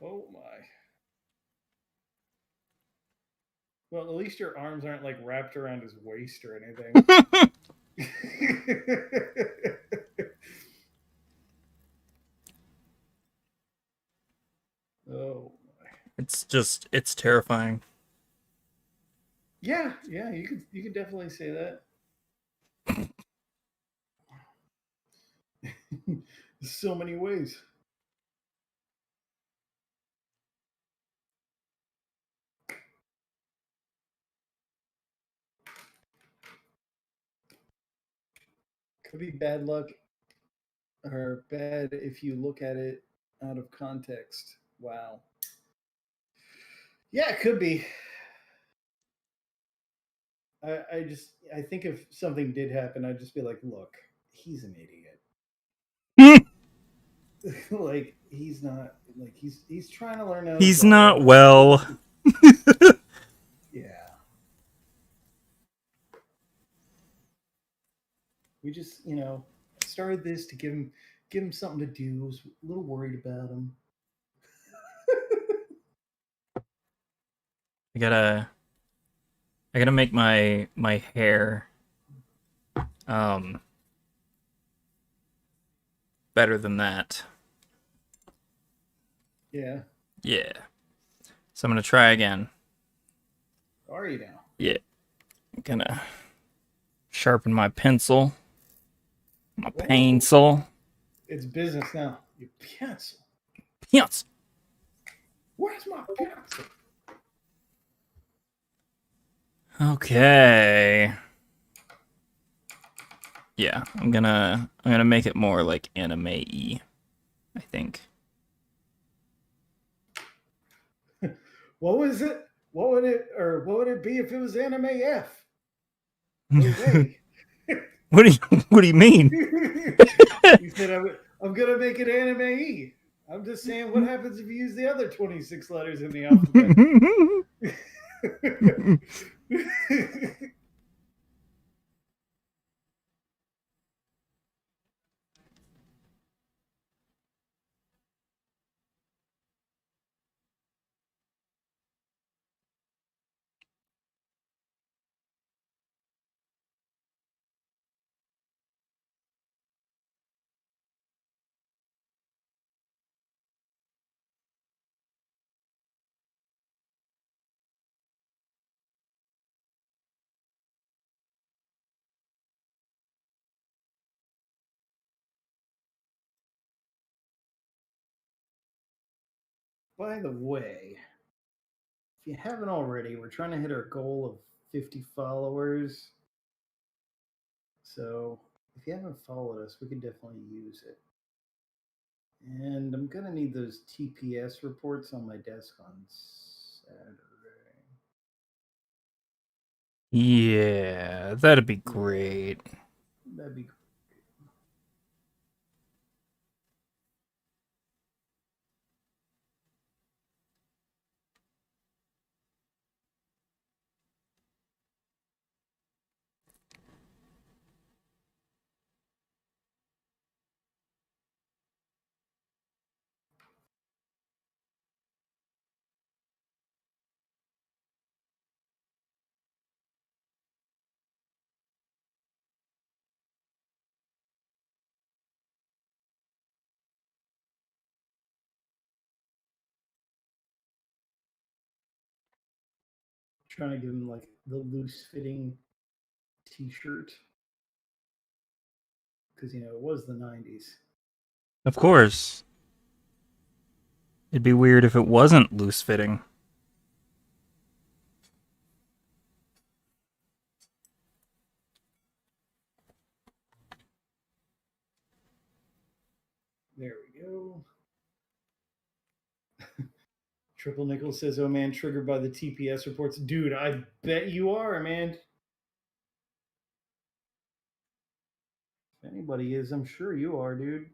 Oh my. Well, at least your arms aren't like wrapped around his waist or anything. Oh my. It's terrifying. Yeah, yeah, you could definitely say that. So many ways. Could be bad luck or bad if you look at it out of context. Wow. Yeah, it could be. I think if something did happen, I'd just be like, look, he's an idiot. Like he's not like he's trying to learn how to He's not draw. well. Yeah. We just started this to give him something to do. I was a little worried about him. I gotta make my hair um better than that. Yeah. Yeah. So I'm gonna try again. Are you now? Yeah. I'm gonna sharpen my pencil, my Whoa. pencil, It's business now. Your pencil. pencil. Where's my pencil? Okay. Yeah, I'm gonna make it more like anime-y, I think. What was it? What would it be if it was anime F? Jose. What do you mean? He said, I'm going to make it anime E. I'm just saying, what happens if you use the other 26 letters in the alphabet? By the way, if you haven't already, we're trying to hit our goal of 50 followers. So if you haven't followed us, we can definitely use it. And I'm going to need those TPS reports on my desk on Saturday. Yeah, that'd be Yeah, great. that'd be great. Trying to give him like the loose fitting t-shirt because it was the 90s. Of course. It'd be weird if it wasn't loose fitting. There we go. Triple Nickel says, "Oh man, triggered by the TPS reports, dude. I bet you are, man. If anybody is, I'm sure you are, dude."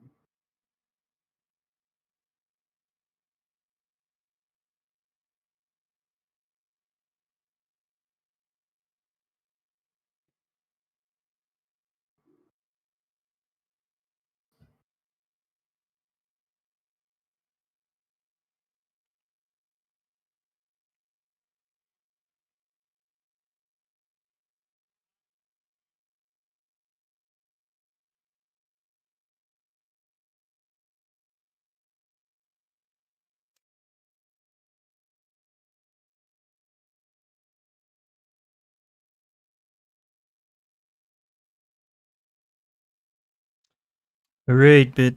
Alright, but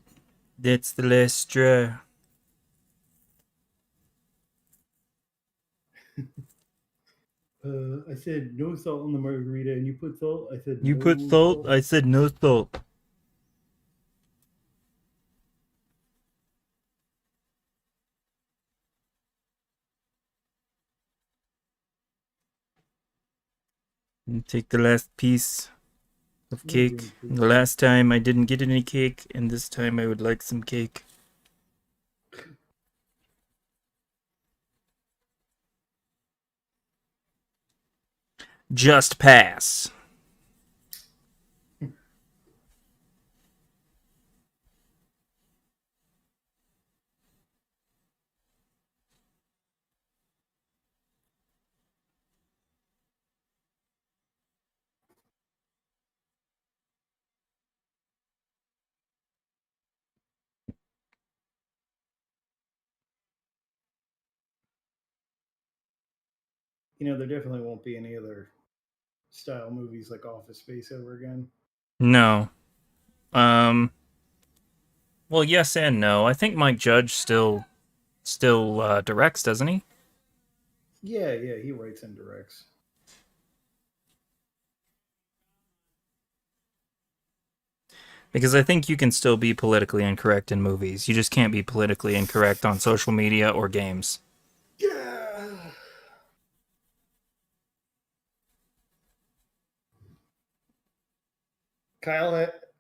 that's the last straw. I said no salt on the margarita, and you put salt. I said You put no salt? salt. I said no salt. You take the last piece of No cake. green food. The last time I didn't get any cake, and this time I would like some cake. Just pass. there definitely won't be any other style movies like Office Space ever again. No. Um. Well, yes and no. I think Mike Judge still directs, doesn't he? Yeah, yeah, he writes and directs. Because I think you can still be politically incorrect in movies. You just can't be politically incorrect on social media or games. Yeah. Kyle,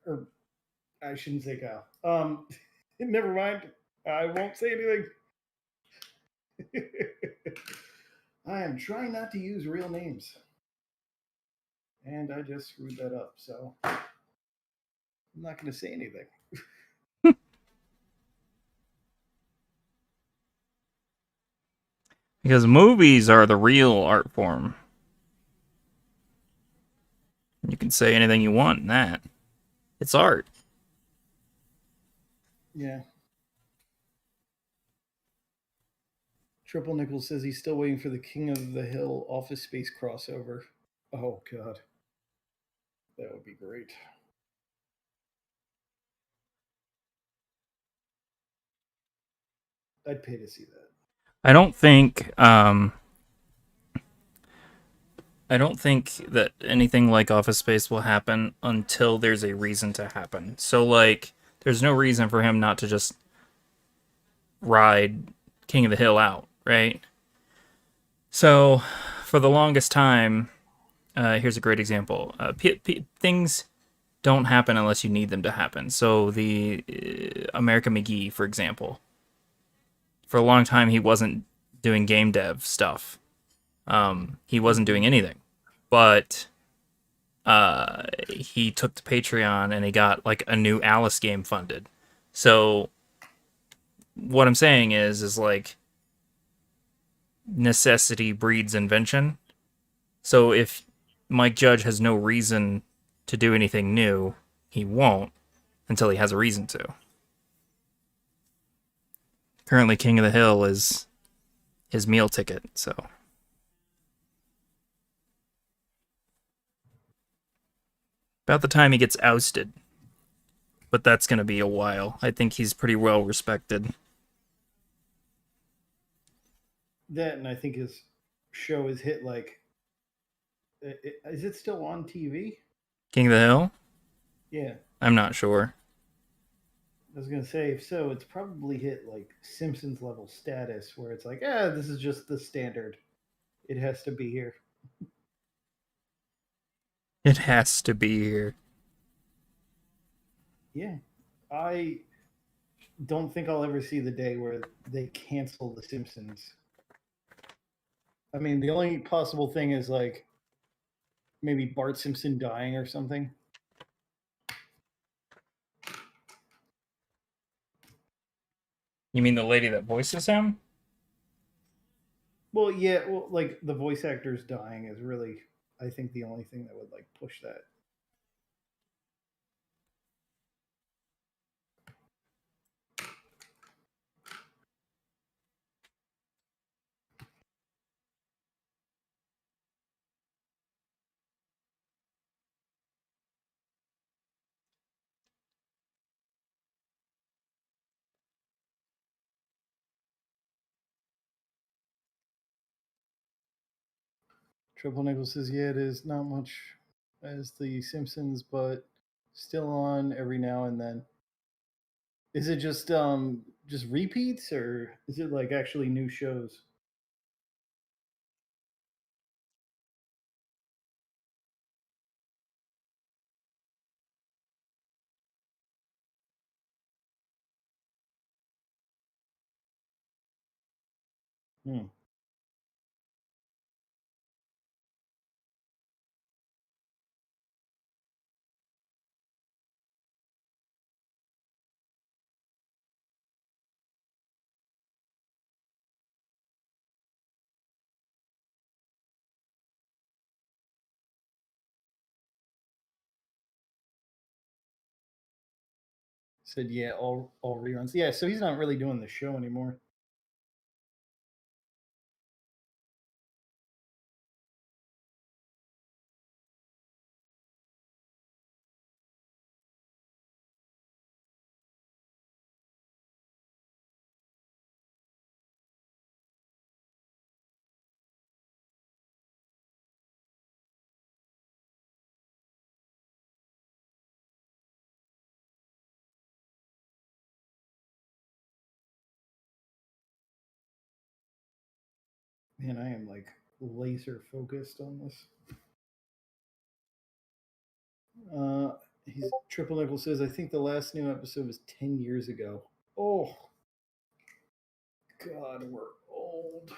or I shouldn't say Kyle. Never mind. I won't say anything. I am trying not to use real names, and I just screwed that up. So I'm not going to say anything. Because movies are the real art form. You can say anything you want in that. It's art. Yeah. Triple Nickel says he's still waiting for the King of the Hill Office Space crossover. Oh God, that would be great. I'd pay to see that. I don't think I don't think that anything like Office Space will happen until there's a reason to happen. So like there's no reason for him not to just ride King of the Hill out, right? So for the longest time, here's a great example. Things don't happen unless you need them to happen. So the American McGee, for example, for a long time he wasn't doing game dev stuff. He wasn't doing anything, but he took to Patreon and he got like a new Alice game funded. So what I'm saying is like necessity breeds invention. So if Mike Judge has no reason to do anything new, he won't until he has a reason to. Currently, King of the Hill is his meal ticket, so about the time he gets ousted. But that's going to be a while. I think he's pretty well respected. That, and I think his show has hit like. Is it still on TV? King of the Hill? Yeah, I'm not sure. I was gonna say if so, it's probably hit like Simpsons level status where it's like, this is just the standard. It has to be here. It has to be here. Yeah, I don't think I'll ever see the day where they cancel The Simpsons. I mean, the only possible thing is like maybe Bart Simpson dying or something. You mean the lady that voices him? Well, yeah, well, like the voice actors dying is really, I think, the only thing that would like push that. Triple Nickel says, yeah, it is not much as The Simpsons, but still on every now and then. Is it just repeats or is it like actually new shows? Hmm. Said yeah, all reruns. Yeah, so he's not really doing the show anymore. Man, I am like laser focused on this. He's Triple Nickel says, I think the last new episode was 10 years ago. Oh, God, we're old.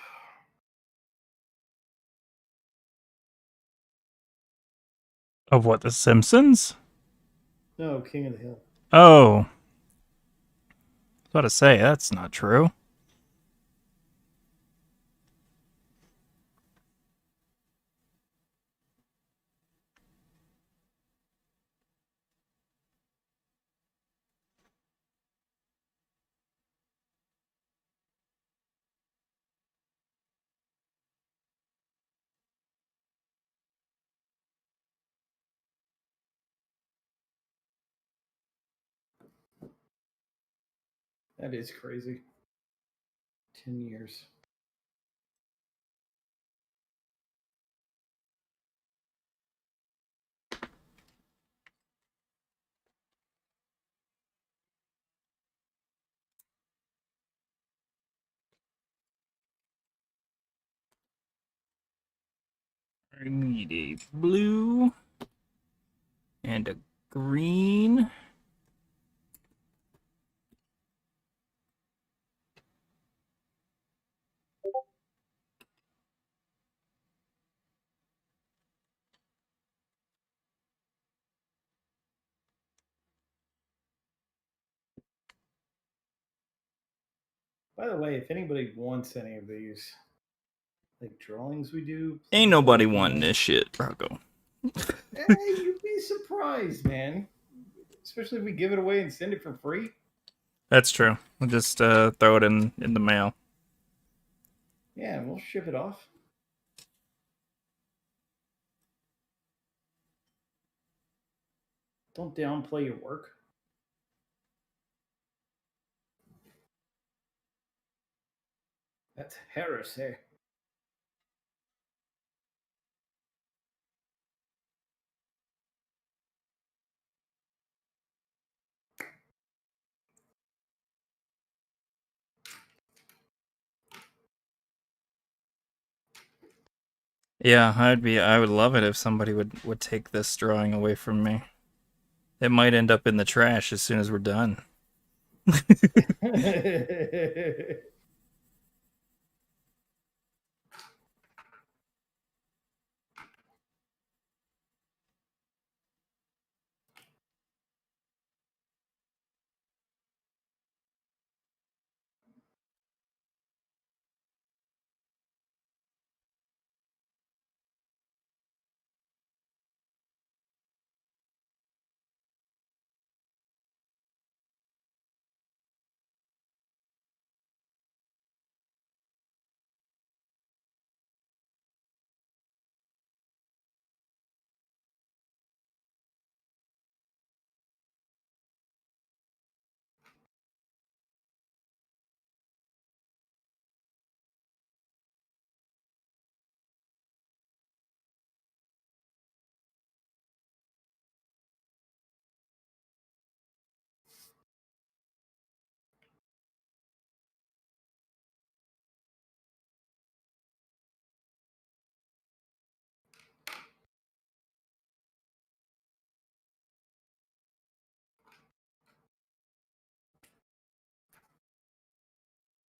Of what, The Simpsons? No, King of the Hill. Oh, I was about to say, that's not true. That is crazy. 10 years. I need a blue and a green. By the way, if anybody wants any of these like drawings we do, Ain't please nobody let me wanting know. this shit, Rocco. Hey, you'd be surprised, man. Especially if we give it away and send it for free. That's true. We'll just throw it in the mail. Yeah, we'll ship it off. Don't downplay your work. That's heresy. Yeah, I would love it if somebody would take this drawing away from me. It might end up in the trash as soon as we're done.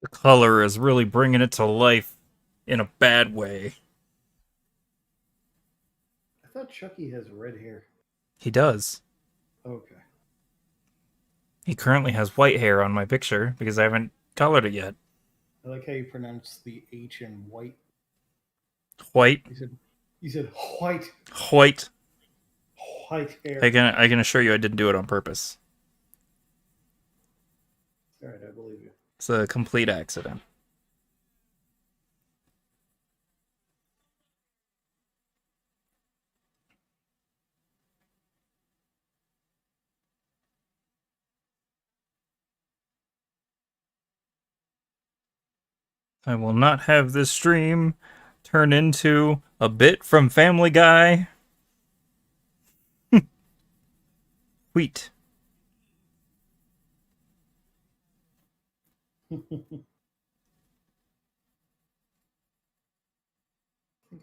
The color is really bringing it to life in a bad way. I thought Chucky has red hair. He does. Okay. He currently has white hair on my picture because I haven't colored it yet. I like how you pronounce the H in white. White, You said white white. white hair. I can assure you I didn't do it on purpose. All right, I believe you. It's a complete accident. I will not have this stream turn into a bit from Family Guy. Wheat.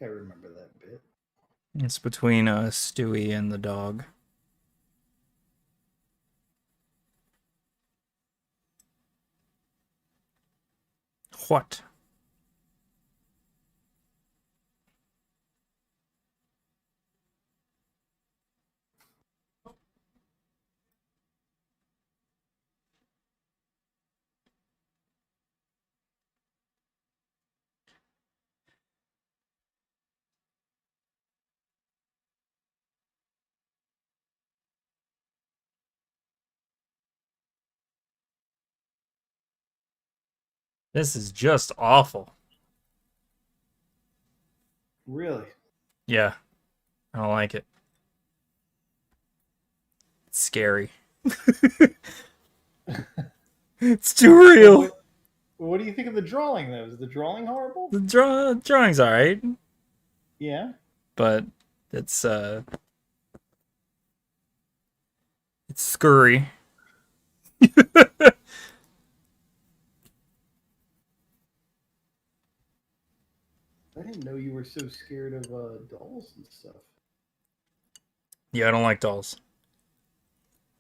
think I remember that bit. It's between Stewie and the dog. What? This is just awful. Really? Yeah, I don't like it. It's scary. It's too Well, real. what do you think of the drawing, though? Is the drawing horrible? The drawing's alright, Yeah. but it's it's scurry. I didn't know you were so scared of dolls and stuff. Yeah, I don't like dolls.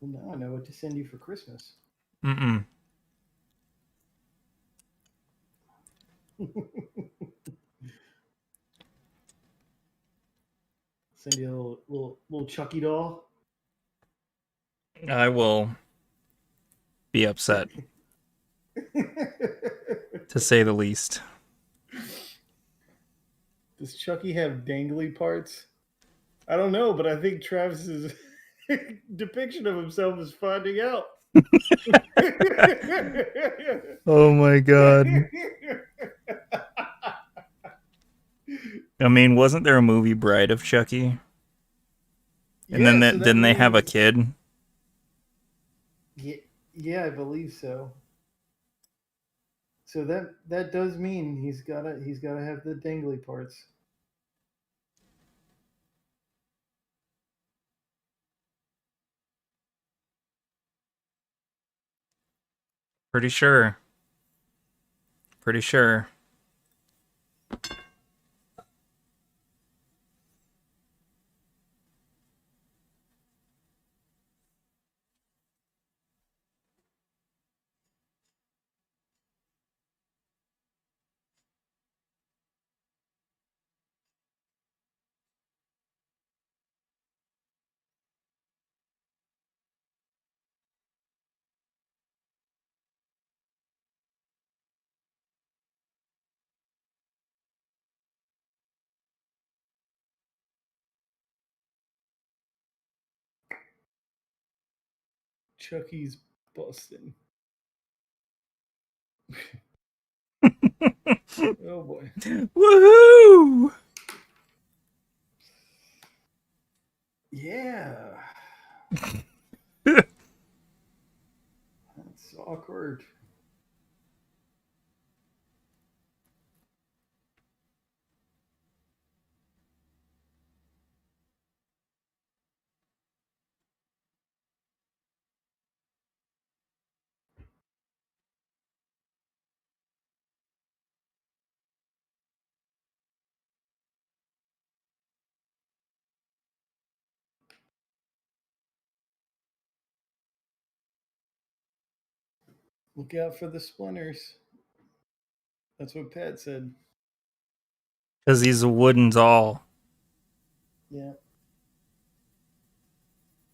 Well, now I know what to send you for Christmas. Mm-mm. Send you a little Chucky doll. I will be upset, to say the least. Does Chucky have dangly parts? I don't know, but I think Travis's depiction of himself is finding out. Oh my god. I mean, wasn't there a movie Bride of Chucky? And then Yeah, so that didn't they have a means kid? yeah, yeah, I believe so. So that does mean he's gotta have the dangly parts. Pretty sure. Pretty sure. Chucky's busting. Oh boy. Woohoo! Yeah. That's awkward. Look out for the splinters. That's what Pat said. Because he's a wooden doll. Yeah.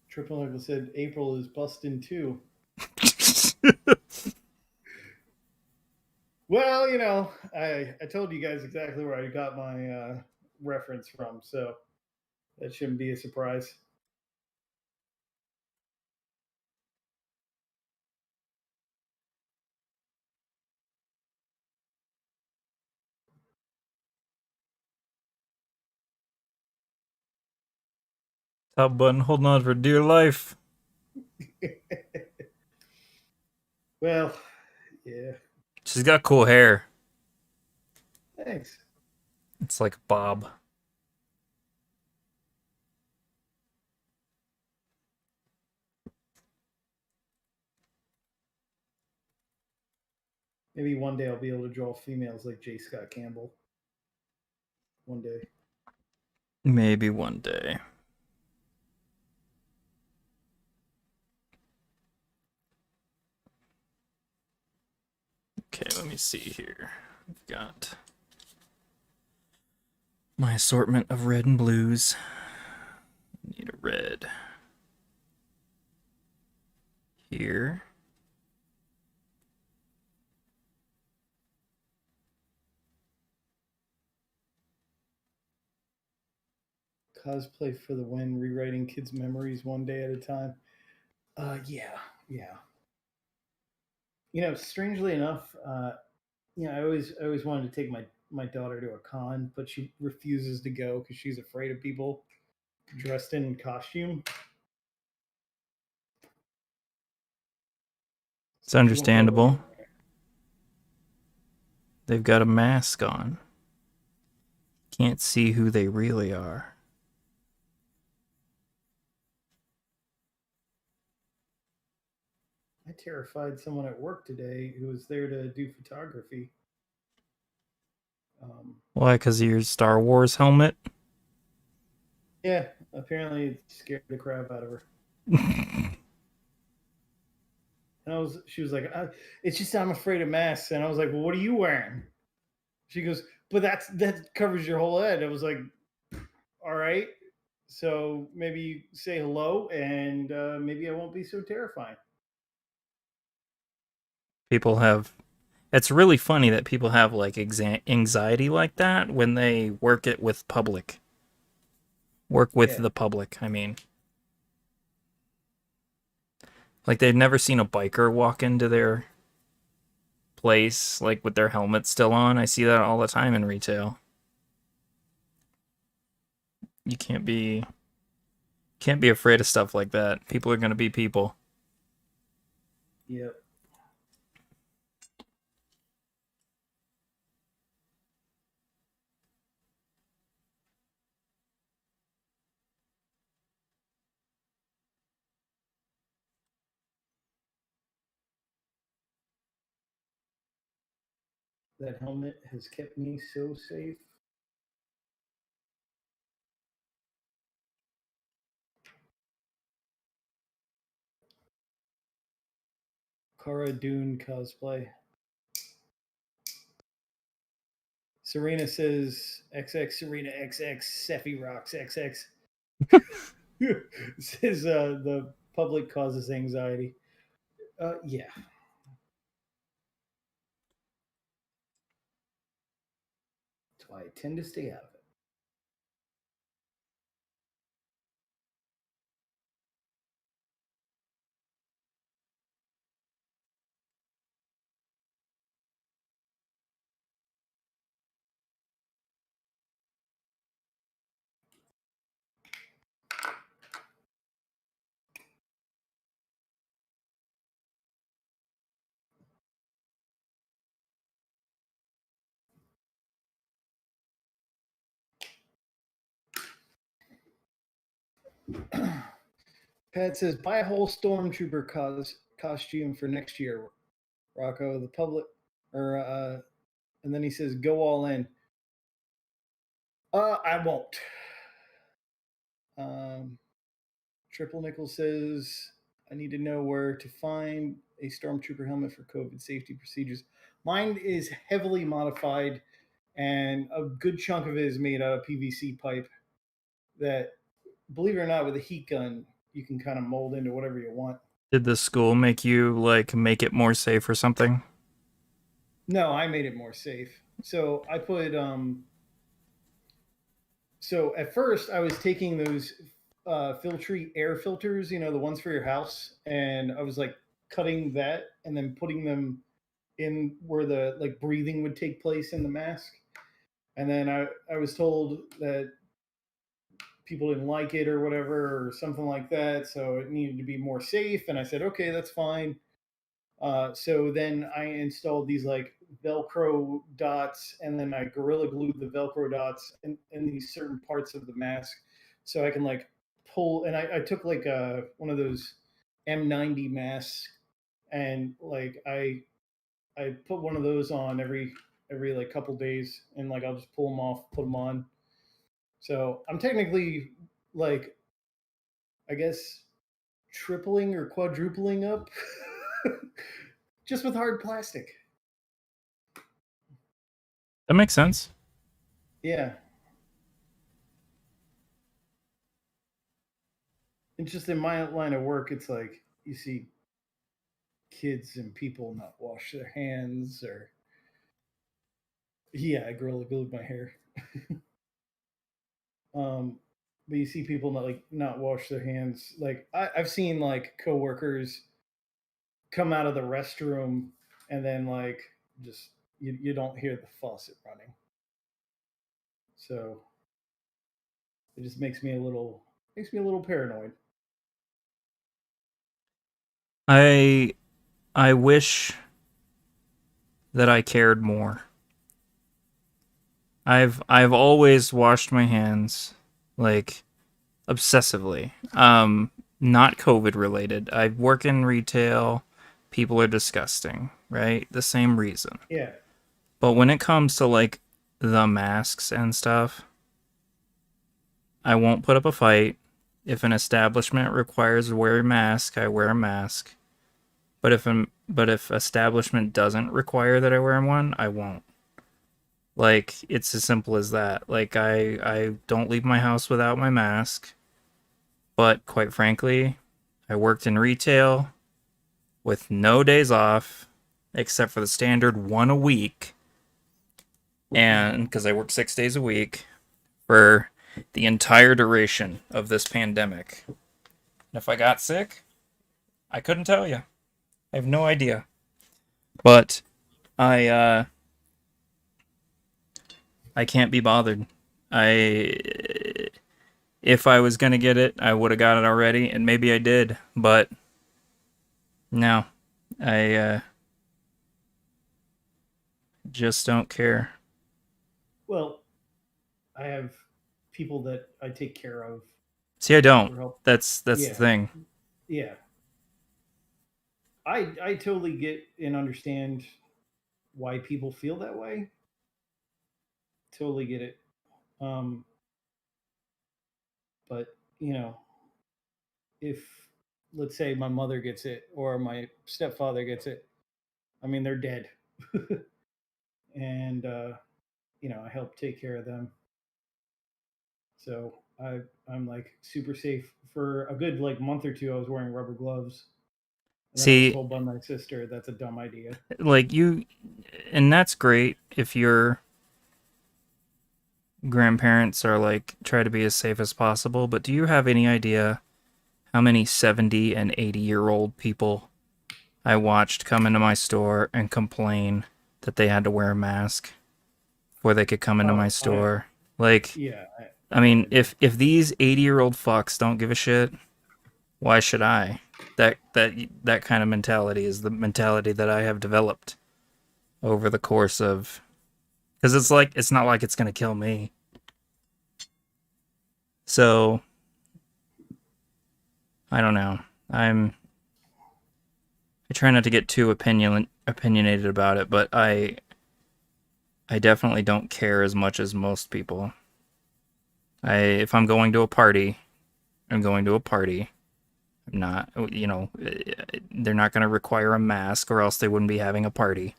Triple Nickel said April is busting too. Well, I told you guys exactly where I got my reference from, so that shouldn't be a surprise. Top button holding on for dear life. Well, yeah. She's got cool hair. Thanks. It's like Bob. Maybe one day I'll be able to draw females like J. Scott Campbell. One day. Maybe one day. Okay, let me see here. I've got my assortment of red and blues. Need a red here. Cosplay for the win, rewriting kids' memories one day at a time. Yeah. You know, strangely enough, I always wanted to take my daughter to a con, but she refuses to go because she's afraid of people dressed in costume. It's So she won't go understandable. anywhere. They've got a mask on. Can't see who they really are. I terrified someone at work today who was there to do photography. Why? Because of your Star Wars helmet? Yeah, apparently it scared the crap out of her. And she was like, "It's just I'm afraid of masks." And I was like, "Well, what are you wearing?" She goes, "But that covers your whole head." I was like, "All right, so maybe you say hello, and maybe I won't be so terrifying." People have. It's really funny that people have like anxiety like that when they work it with public. Work with Yeah, the public, I mean. Like they've never seen a biker walk into their place like with their helmet still on. I see that all the time in retail. You can't be afraid of stuff like that. People are going to be people. yep. That helmet has kept me so safe. Cara Dune cosplay. Serena says XX Serena XX Seffi rocks XX. Says the public causes anxiety. Yeah. That's why I tend to stay out of it. Pat says buy a whole stormtrooper costume for next year. Rocco, the public, or and then he says go all in. I won't. Um, Triple Nickel says I need to know where to find a stormtrooper helmet for COVID safety procedures. Mine is heavily modified, and a good chunk of it is made out of PVC pipe. That, believe it or not, with a heat gun, you can kind of mold into whatever you want. Did the school make you like make it more safe or something? No, I made it more safe. So I put so at first I was taking those Filtree air filters, you know, the ones for your house, and I was like cutting that and then putting them in where the like breathing would take place in the mask. And then I was told that people didn't like it or whatever or something like that, so it needed to be more safe. And I said, okay, that's fine. So then I installed these like Velcro dots, and then I Gorilla Glued the Velcro dots in these certain parts of the mask, so I can like pull. And I took like one of those M90 masks, and like I put one of those on every like couple days, and like I'll just pull them off, put them on. So I'm technically like, I guess, tripling or quadrupling up just with hard plastic. That makes sense. Yeah. And just in my line of work, it's like you see kids and people not wash their hands or, yeah, I grow like my hair. um but you see people not wash their hands. Like I've seen like coworkers come out of the restroom and then like just you don't hear the faucet running. So it just makes me a little paranoid. I I wish that I cared more. I've always washed my hands like obsessively. Not COVID related. I work in retail. People are disgusting, right? The same reason. Yeah. But when it comes to like the masks and stuff, I won't put up a fight. If an establishment requires to wear a mask, I wear a mask. But if establishment doesn't require that I wear one, I won't. Like it's as simple as that. Like I don't leave my house without my mask. But quite frankly, I worked in retail with no days off except for the standard one a week, and because I work 6 days a week for the entire duration of this pandemic. And if I got sick, I couldn't tell you. I have no idea. But I I can't be bothered. I If I was gonna get it, I would have got it already, and maybe I did, but no, I just don't care. Well, I have people that I take care of See, I don't. for help. That's the Yeah. thing. Yeah. I totally get and understand why people feel that way. Totally get it. Um, but if let's say my mother gets it or my stepfather gets it, I mean they're dead, and I help take care of them. So I'm like super safe for a good like month or two. I was wearing rubber gloves, and then I was See, told by my sister that's a dumb idea. like you, and that's great if your grandparents are like try to be as safe as possible, but do you have any idea how many 70 and 80-year-old people I watched come into my store and complain that they had to wear a mask before they could come into my Oh, store? Like, yeah, I I mean, had if these 80-year-old fucks don't give a shit, why should I? That kind of mentality is the mentality that I have developed over the course of, because it's not like it's gonna kill me. So I don't know. I try not to get too opinionated about it, but I definitely don't care as much as most people. If I'm going to a party, I'm going to a party. I'm not, they're not going to require a mask or else they wouldn't be having a party.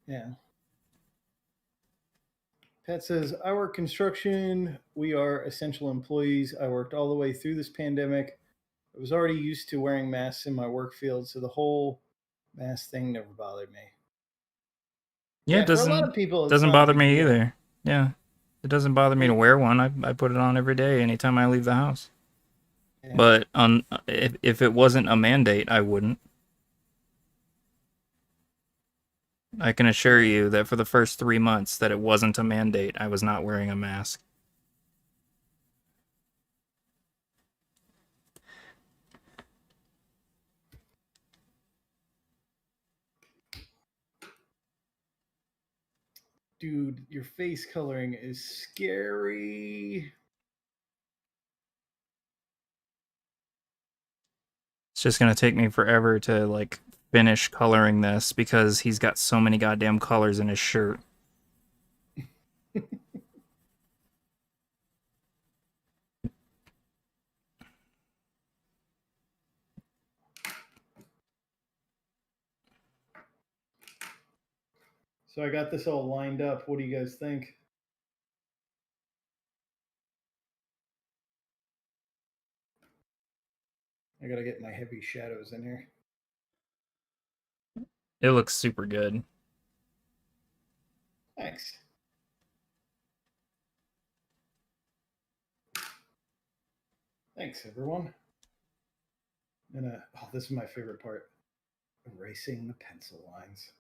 yeah. Pat says, I work construction. We are essential employees. I worked all the way through this pandemic. I was already used to wearing masks in my work field, so the whole mask thing never bothered me. Yeah, it Yeah, for a lot of people, it's doesn't not a bother big me deal. either. Yeah, it doesn't bother me to It, wear one. I put it on every day, anytime I leave the house. yeah. But on if it wasn't a mandate, I wouldn't. I can assure you that for the first 3 months that it wasn't a mandate, I was not wearing a mask. Dude, your face coloring is scary. It's just gonna take me forever to like finish coloring this because he's got so many goddamn colors in his shirt. So I got this all lined up. What do you guys think? I gotta get my heavy shadows in here. It looks super good. Thanks. Thanks, everyone. And oh, this is my favorite part: erasing the pencil lines.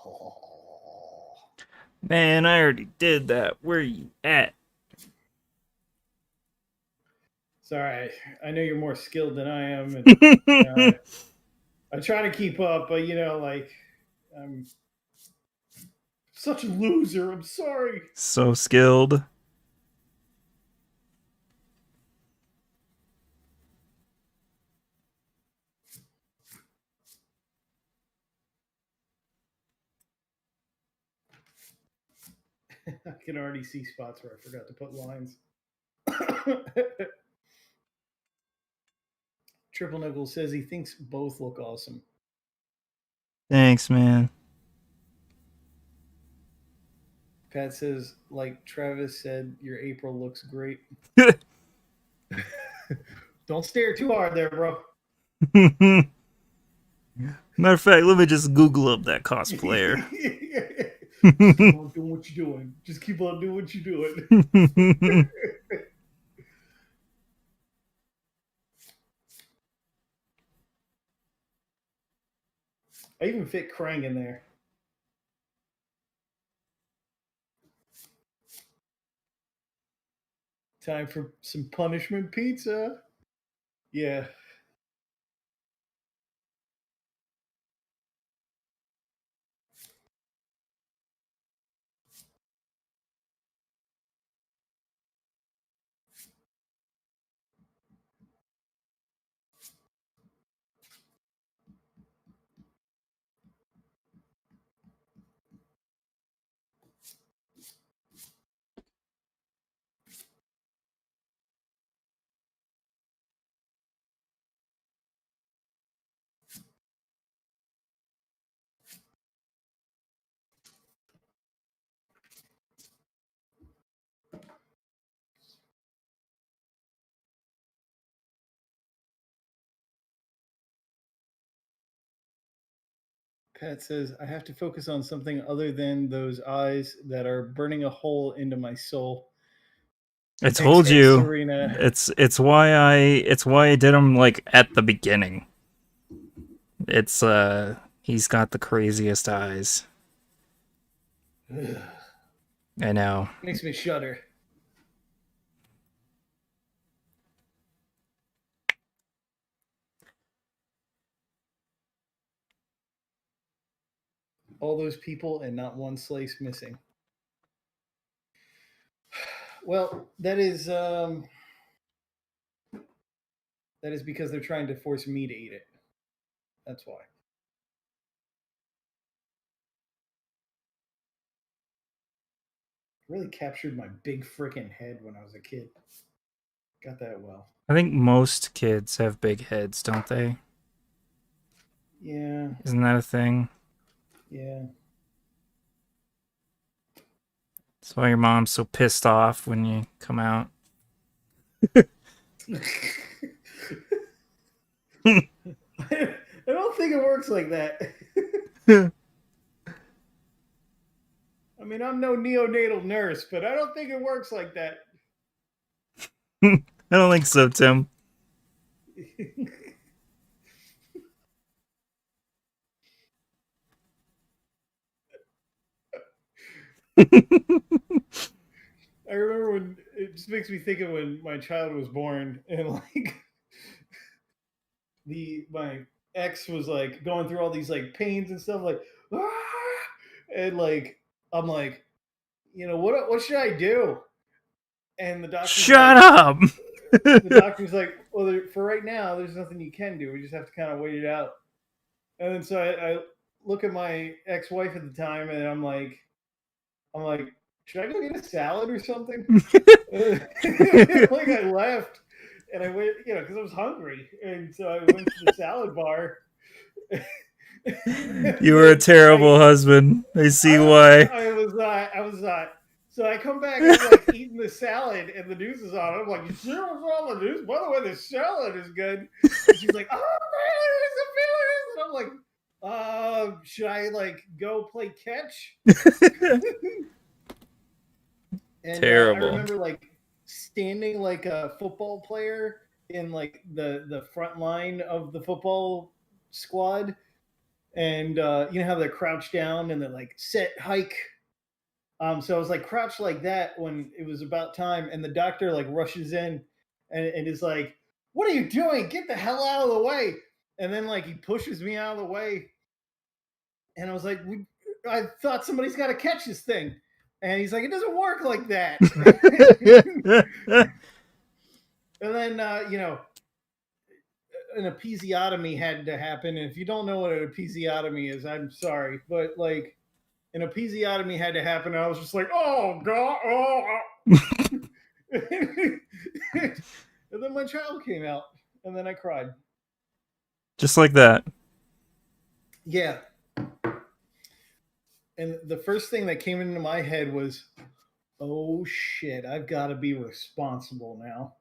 Oh. Man, I already did that. Where you at? Sorry, I know you're more skilled than I am, and I try to keep up, but like I'm such a loser. I'm sorry. So skilled. I can already see spots where I forgot to put lines. Triple Knuckle says he thinks both look awesome. Thanks, man. Pat says, like Travis said, your April looks great. Don't stare too hard there, bro. Matter of fact, let me just Google up that cosplayer. Just keep on doing what you're doing. Just keep on doing what you're doing. I even fit Krang in there. Time for some punishment pizza. Yeah. Pat says, I have to focus on something other than those eyes that are burning a hole into my soul. I told you. Serena. It's why I did him like at the beginning. It's he's got the craziest eyes. Ugh. I know. Makes me shudder. All those people and not one slice missing. Well, that is because they're trying to force me to eat it. That's why. Really captured my big freaking head when I was a kid. Got that well. I think most kids have big heads, don't they? Yeah. Isn't that a thing? Yeah. That's why your mom's so pissed off when you come out. I don't think it works like that. I mean, I'm no neonatal nurse, but I don't think it works like that. I don't think so, Tim. I remember when it just makes me think of when my child was born and like my ex was like going through all these like pains and stuff like ah! And like I'm like, what should I do? And the doctor's Shut like, up. the doctor's like, well, for right now, there's nothing you can do. We just have to kind of wait it out. And then so I look at my ex-wife at the time, and I'm like, should I go get a salad or something? Like I left, and I went, because I was hungry, and so I went to the salad bar, You were a terrible I, husband. I see I, why. I was not. I was not. So I come back and I'm like eating the salad and the news is on. I'm like, you sure what's on the news? By the way, the salad is good. And she's like, oh man, it's a feeling. And I'm like, should I like go play catch? And I Terrible. remember like standing like a football player in like the front line of the football squad, and you know how they're crouched down and they're like set hike. So I was like crouched like that when it was about time, and the doctor like rushes in and is like, "What are you doing? Get the hell out of the way!" And then like he pushes me out of the way, and I was like, "I thought somebody's got to catch this thing," and he's like, "It doesn't work like that." And then you know, an episiotomy had to happen. And if you don't know what an episiotomy is, I'm sorry, but like an episiotomy had to happen. And I was just like, oh god, oh. And then my child came out, and then I cried. Just like that. Yeah, and the first thing that came into my head was, oh shit, I've got to be responsible now.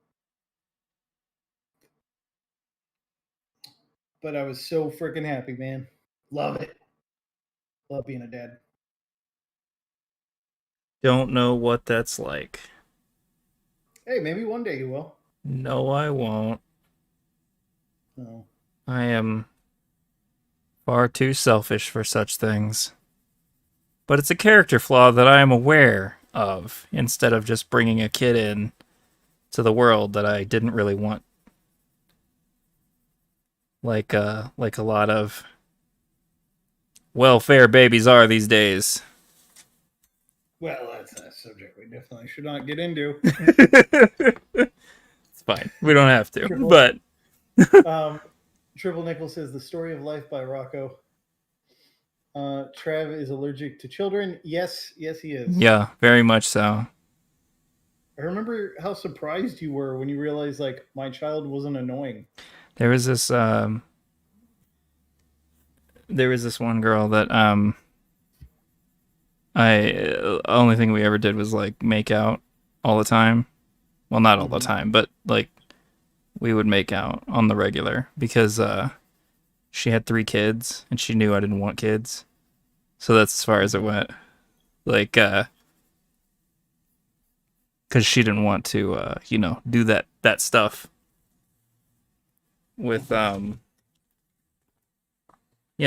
But I was so freaking happy, man. Love it. Love being a dad. Don't know what that's like. Hey, maybe one day you will. No, I won't. Oh. I am far too selfish for such things. But it's a character flaw that I am aware of, instead of just bringing a kid in to the world that I didn't really want. Like a lot of welfare babies are these days. Well, that's a subject we definitely should not get into. It's fine. We don't have to. Triple, But um, Triple Nickel says the story of life by Rocco. Trav is allergic to children. Yes, yes, he is. yeah, very much so. I remember how surprised you were when you realized like my child wasn't annoying. There was this one girl that I only thing we ever did was like make out all the time. Well, not all the time, but like we would make out on the regular because she had 3 kids and she knew I didn't want kids. So that's as far as it went. Like cuz she didn't want to do that stuff with yeah,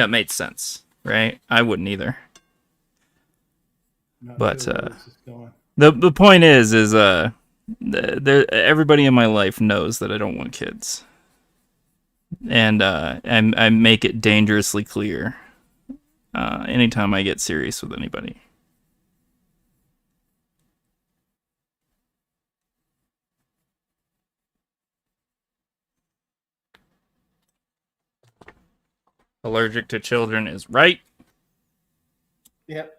it made sense, right? I wouldn't either. Not But sure where this is going. the point is everybody in my life knows that I don't want kids. And I make it dangerously clear anytime I get serious with anybody. Allergic to children is right. Yep.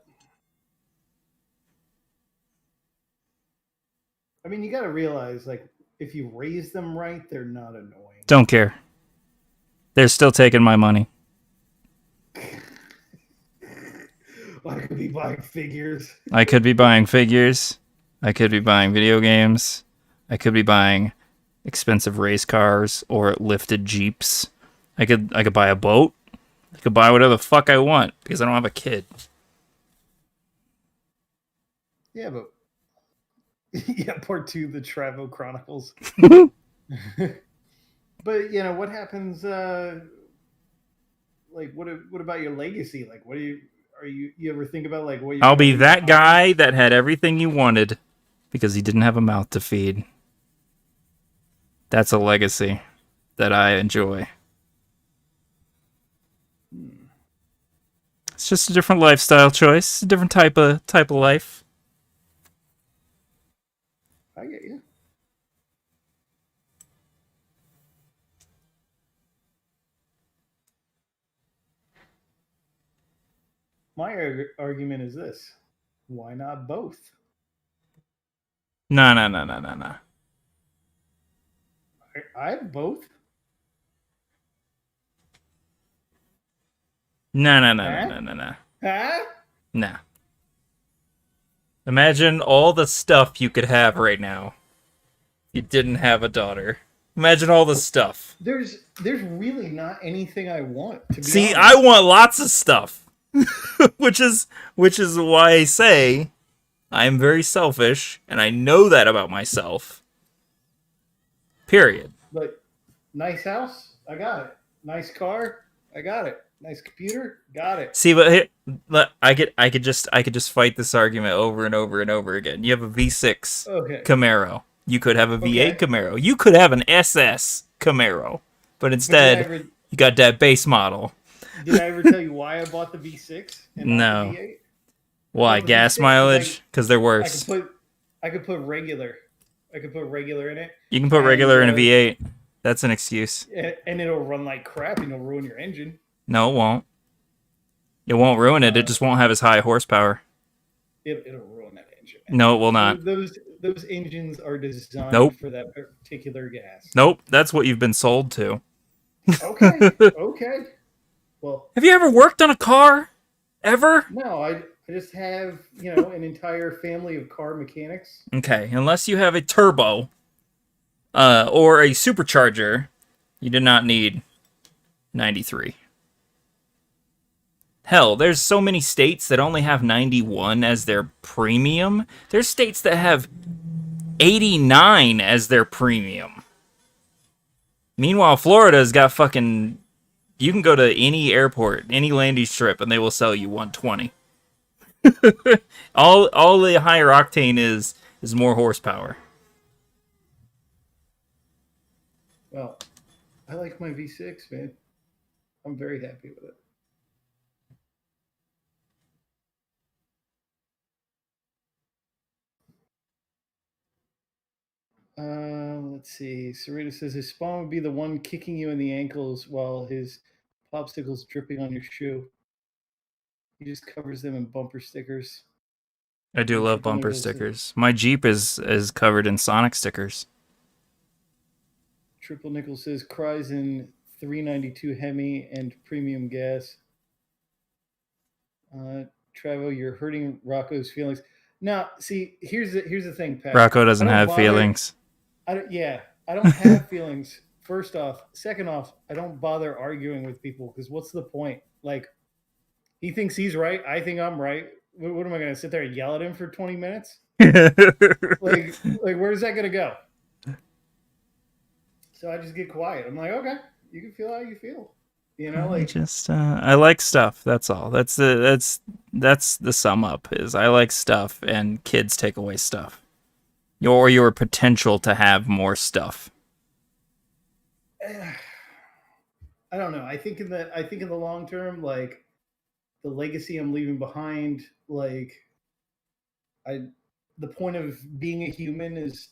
I mean, you got to realize, like, if you raise them right, they're not annoying. Don't care. They're still taking my money. I could be buying figures. I could be buying figures. I could be buying video games. I could be buying expensive race cars or lifted jeeps. I could buy a boat. I could buy whatever the fuck I want because I don't have a kid. Yeah, but yeah, part 2, the Travo Chronicles. But you know what happens? Like, what about your legacy? Like, what do you ever think about like what you're I'll gonna be leave that behind? guy that had everything you wanted because he didn't have a mouth to feed. That's a legacy that I enjoy. It's just a different lifestyle choice, a different type of life. I get you. My argument is this: why not both? No, no, no, no, no, no. I have both. No, no, no, no, Huh? no, no, no. Huh? No. Imagine all the stuff you could have right now if you didn't have a daughter. Imagine all the stuff. There's really not anything I want, to be See, I honest. want lots of stuff. which is why I say I am very selfish and I know that about myself. Period. Like, nice house, I got it. Nice car, I got it. Nice computer, got it. See, but I could just fight this argument over and over and over again. You have a V6 Okay, Camaro. You could have a V8 okay. Camaro. You could have an SS Camaro. But But instead, you got that base model. did I ever tell you why I bought the V6 and not the No. V8? I Why? bought the Gas V6 because mileage? Because they're I could worse. put I could put regular. I could put regular in it, You can put and regular in a V8. That's an excuse. and it'll run like crap, and it'll ruin your engine. No, it won't. It won't ruin it. It Uh, just won't have as high horsepower. it'll ruin that engine. Man. No, it will not. Those engines are designed Nope. for that particular gas. Nope. That's what you've been sold to. Okay, okay. Well, Have you ever worked on a car? Ever? no, I just have an entire family of car mechanics. Okay, unless you have a turbo or a supercharger, you do not need 93. Hell, there's so many states that only have 91 as their premium. There's states that have 89 as their premium. Meanwhile, Florida's got fucking. You can go to any airport, any landing strip, and they will sell you 120. all the higher octane is more horsepower. Well, I like my V6, man. I'm very happy with it. Let's see. Sarita says his spawn would be the one kicking you in the ankles while his popsicle's dripping on your shoe. He just covers them in bumper stickers. I do And love Triple bumper Nichols says, stickers. My Jeep is covered in Sonic stickers. Triple Nickel says cries in 392 Hemi and premium gas. Travo, you're hurting Rocco's feelings. Now, see, here's the thing, Pat. Rocco doesn't I don't have bother- feelings. I don't have feelings. First off, second off, I don't bother arguing with people because what's the point? Like, he thinks he's right. I think I'm right. What am I going to sit there and yell at him for 20 minutes? Like where's that going to go? So I just get quiet. I'm like, okay, you can feel how you feel. I like stuff. That's all. That's the sum up. Is I like stuff, and kids take away stuff. Your potential to have more stuff. I don't know. I think in the long term, like the legacy I'm leaving behind, like the point of being a human is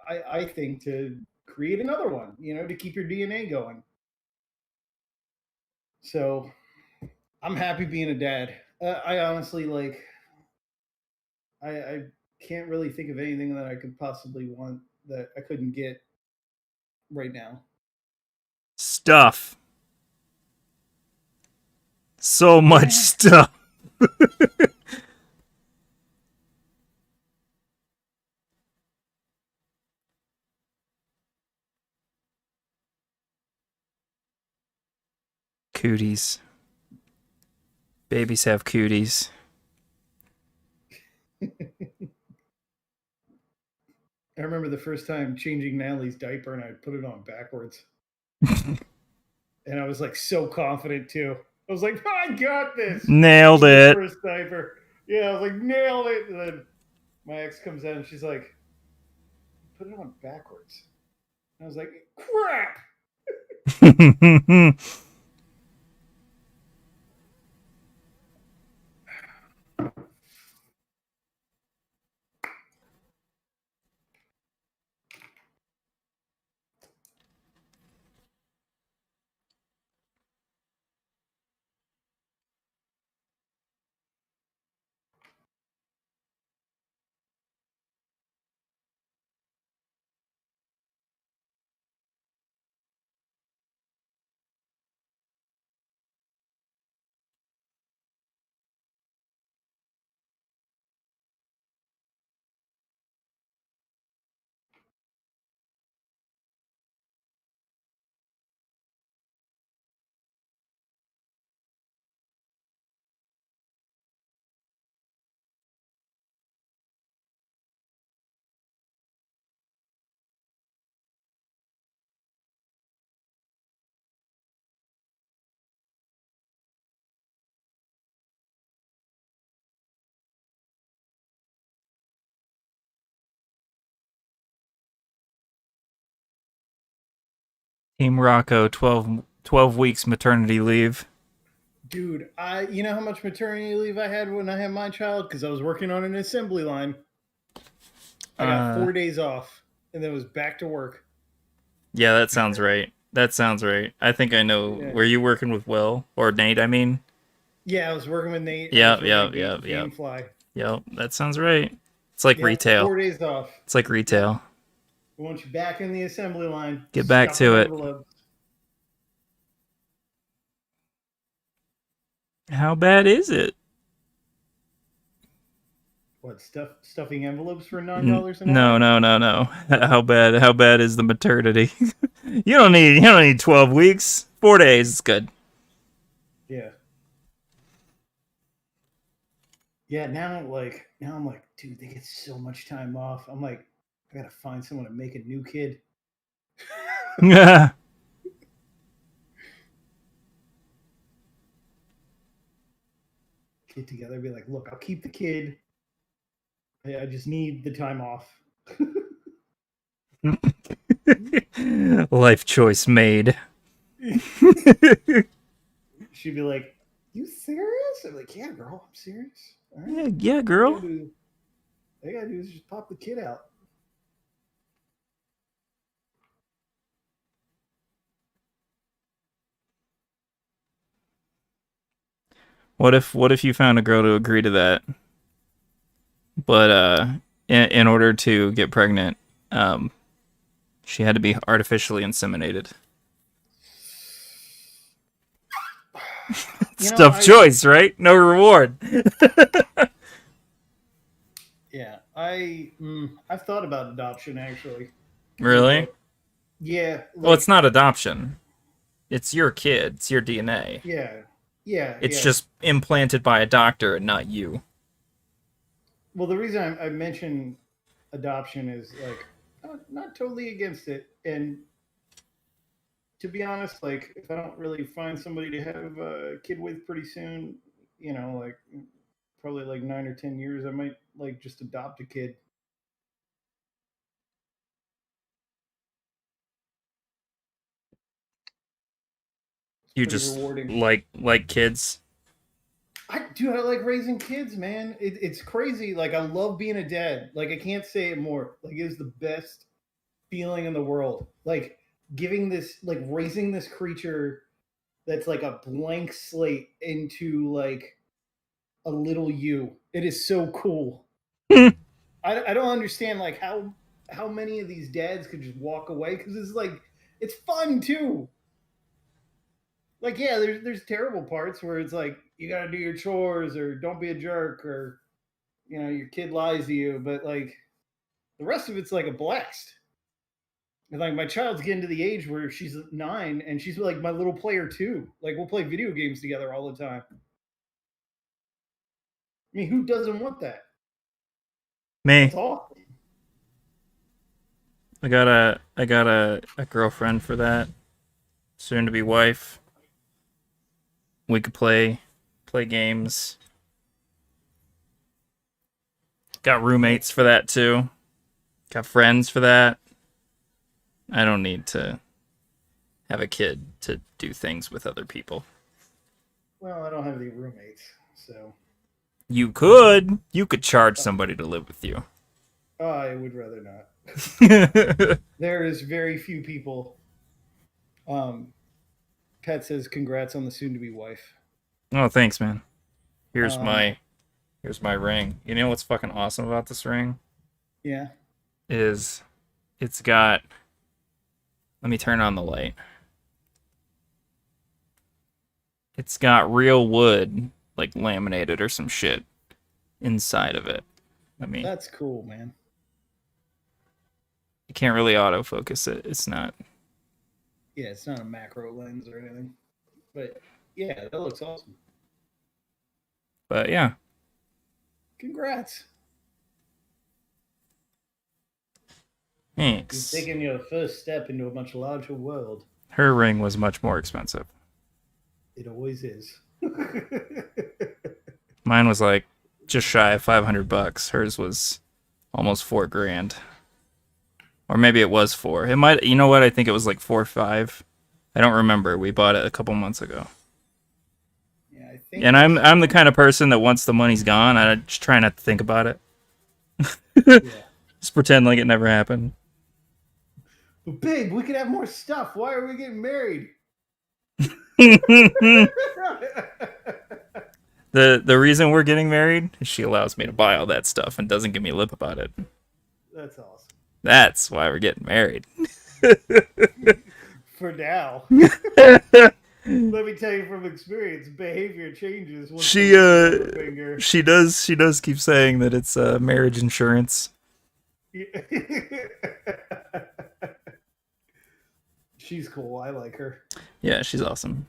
I think to create another one, to keep your DNA going. So I'm happy being a dad. I honestly I can't really think of anything that I could possibly want that I couldn't get right now. Stuff. So much stuff. Cooties. Babies have cooties. I remember the first time changing Natalie's diaper and I put it on backwards. And I was like so confident too. I was like, I got this. Nailed it. First diaper. Yeah, I was like, nailed it. And then my ex comes in and she's like, put it on backwards. And I was like, crap. Team Rocco, 12 weeks maternity leave. Dude, you know how much maternity leave I had when I had my child? Because I was working on an assembly line. I got 4 days off, and then was back to work. Yeah, that sounds right. That sounds right. I think I know. Yeah. Were you working with Will or Nate? I mean. Yeah, I was working with Nate. Yeah, Gamefly. Yep, that sounds right. It's like Yeah, retail. 4 days off. It's like retail. We want you back in the assembly line. Get back to it. Envelopes. How bad is it? What, stuffing envelopes for $9 an hour? No. How bad is the maternity? you don't need 12 weeks. 4 days is good. Yeah. Yeah, now I'm like, dude, they get so much time off. I'm like, I gotta find someone to make a new kid. Yeah. Get together, be like, look, I'll keep the kid. I just need the time off. Life choice made. She'd be like, you serious? I'm like, yeah, girl, I'm serious. All right. Yeah, girl. All I gotta do is just pop the kid out. What if you found a girl to agree to that? But in order to get pregnant, she had to be artificially inseminated. Tough choice, right? No reward. Yeah, I've thought about adoption actually. Really? Yeah. Well, it's not adoption. It's your kid. It's your DNA. Yeah. It's just implanted by a doctor and not you. Well, the reason I mention adoption is like not totally against it, and to be honest, like if I don't really find somebody to have a kid with pretty soon, like probably like 9 or 10 years, I might like just adopt a kid. You Pretty just rewarding. like kids. I like raising kids, man. It's crazy. Like I love being a dad. Like I can't say it more. Like it is the best feeling in the world. Like raising this creature that's like a blank slate into like a little you. It is so cool. I don't understand like how many of these dads could just walk away because it's like it's fun too. Like yeah, there's terrible parts where it's like you got to do your chores or don't be a jerk or your kid lies to you, but like the rest of it's like a blast. And like my child's getting to the age where she's 9 and she's like my little player too. Like we'll play video games together all the time. I mean, who doesn't want that? Me. That's awesome. I got a girlfriend for that. Soon to be wife. We could play games. Got roommates for that too. Got friends for that. I don't need to have a kid to do things with other people. Well, I don't have any roommates, so. You could charge somebody to live with you. I would rather not. There is very few people. Pat says, "Congrats on the soon-to-be wife." Oh, thanks, man. Here's my ring. You know what's fucking awesome about this ring? Yeah. It's got. Let me turn on the light. It's got real wood, like laminated or some shit, inside of it. That's cool, man. You can't really autofocus it. It's not. Yeah, it's not a macro lens or anything. But yeah, that looks awesome. But yeah. Congrats. Thanks. You're taking your first step into a much larger world. Her ring was much more expensive. It always is. Mine was like just shy of $500. Hers was almost $4,000. Or maybe it was 4. It might. You know what? I think it was like 4 or 5. I don't remember. We bought it a couple months ago. Yeah, I think And I I'm the saw. kind of person that once the money's gone, I just try not to think about it. Yeah. Just pretend like it never happened. But babe, we could have more stuff. Why are we getting married? The reason we're getting married is she allows me to buy all that stuff and doesn't give me a lip about it. That's awesome. That's why we're getting married. For now. Let me tell you from experience, behavior changes once the she ring is on the finger. she does keep saying that it's marriage insurance. She's cool. I like her. Yeah, she's awesome.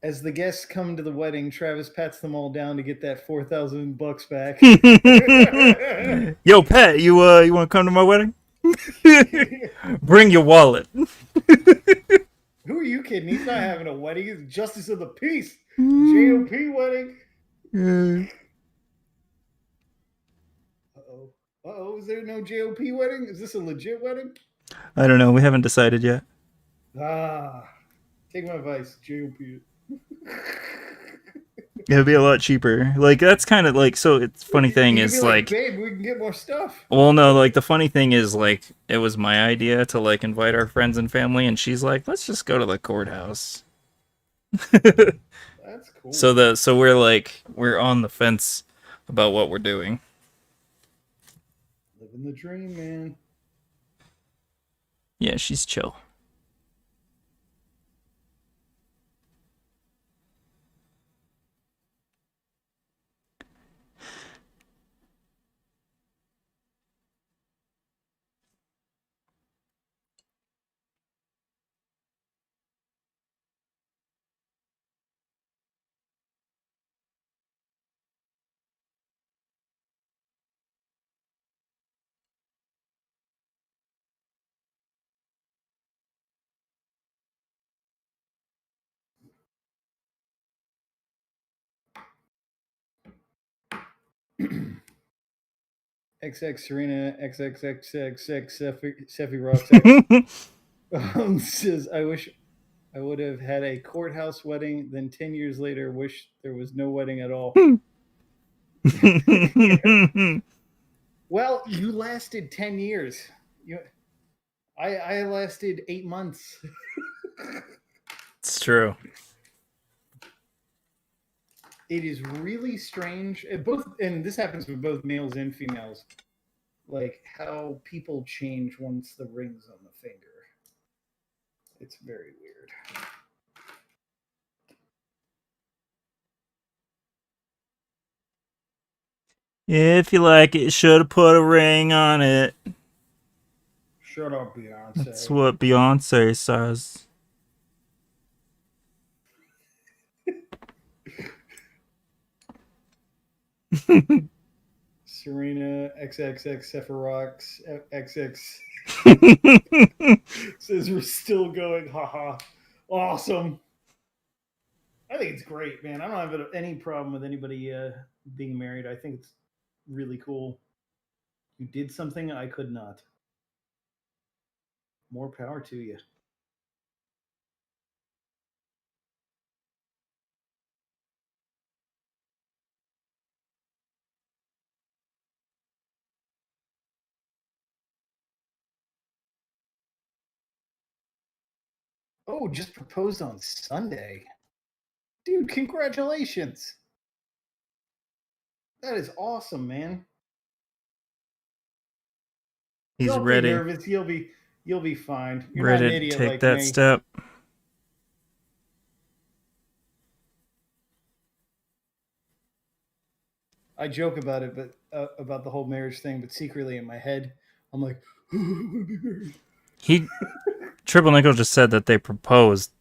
As the guests come to the wedding, Travis pats them all down to get that $4,000 back. Yo, Pat, you want to come to my wedding? Bring your wallet. Who are you kidding? He's not having a wedding. It's Justice of the Peace. JOP wedding. Uh-oh. Uh-oh. Is there no JOP wedding? Is this a legit wedding? I don't know. We haven't decided yet. Ah. Take my advice. JOP. It'd be a lot cheaper. Like that's kind of like so. It's funny thing You can be is like, like, babe, we can get more stuff. well, no, like the funny thing is like it was my idea to like invite our friends and family, and she's like, let's just go to the courthouse. That's cool. So we're on the fence about what we're doing. Living the dream, man. Yeah, she's chill. XX Serena XXXXX Seffi Rocks X says, I wish I would have had a courthouse wedding, then 10 years later, wish there was no wedding at all. Well, you lasted 10 years. I lasted 8 months. It's true. It is really strange. And this happens with both males and females. Like how people change once the ring's on the finger. It's very weird. If you like it, should have put a ring on it. Shut up, Beyonce. That's what Beyonce says. Serena XXX Sephirox XX says we're still going. Haha. Awesome. I think it's great, man. I don't have any problem with anybody being married. I think it's really cool. You did something I could not. More power to you. Oh, just proposed on Sunday. Dude, congratulations. That is awesome, man. He's Don't ready. be nervous. You'll be fine. You're Ready not an to idiot take like that me. step. I joke about it, but about the whole marriage thing, but secretly in my head, I'm like, I want to be married. He Triple Nickel just said that they proposed.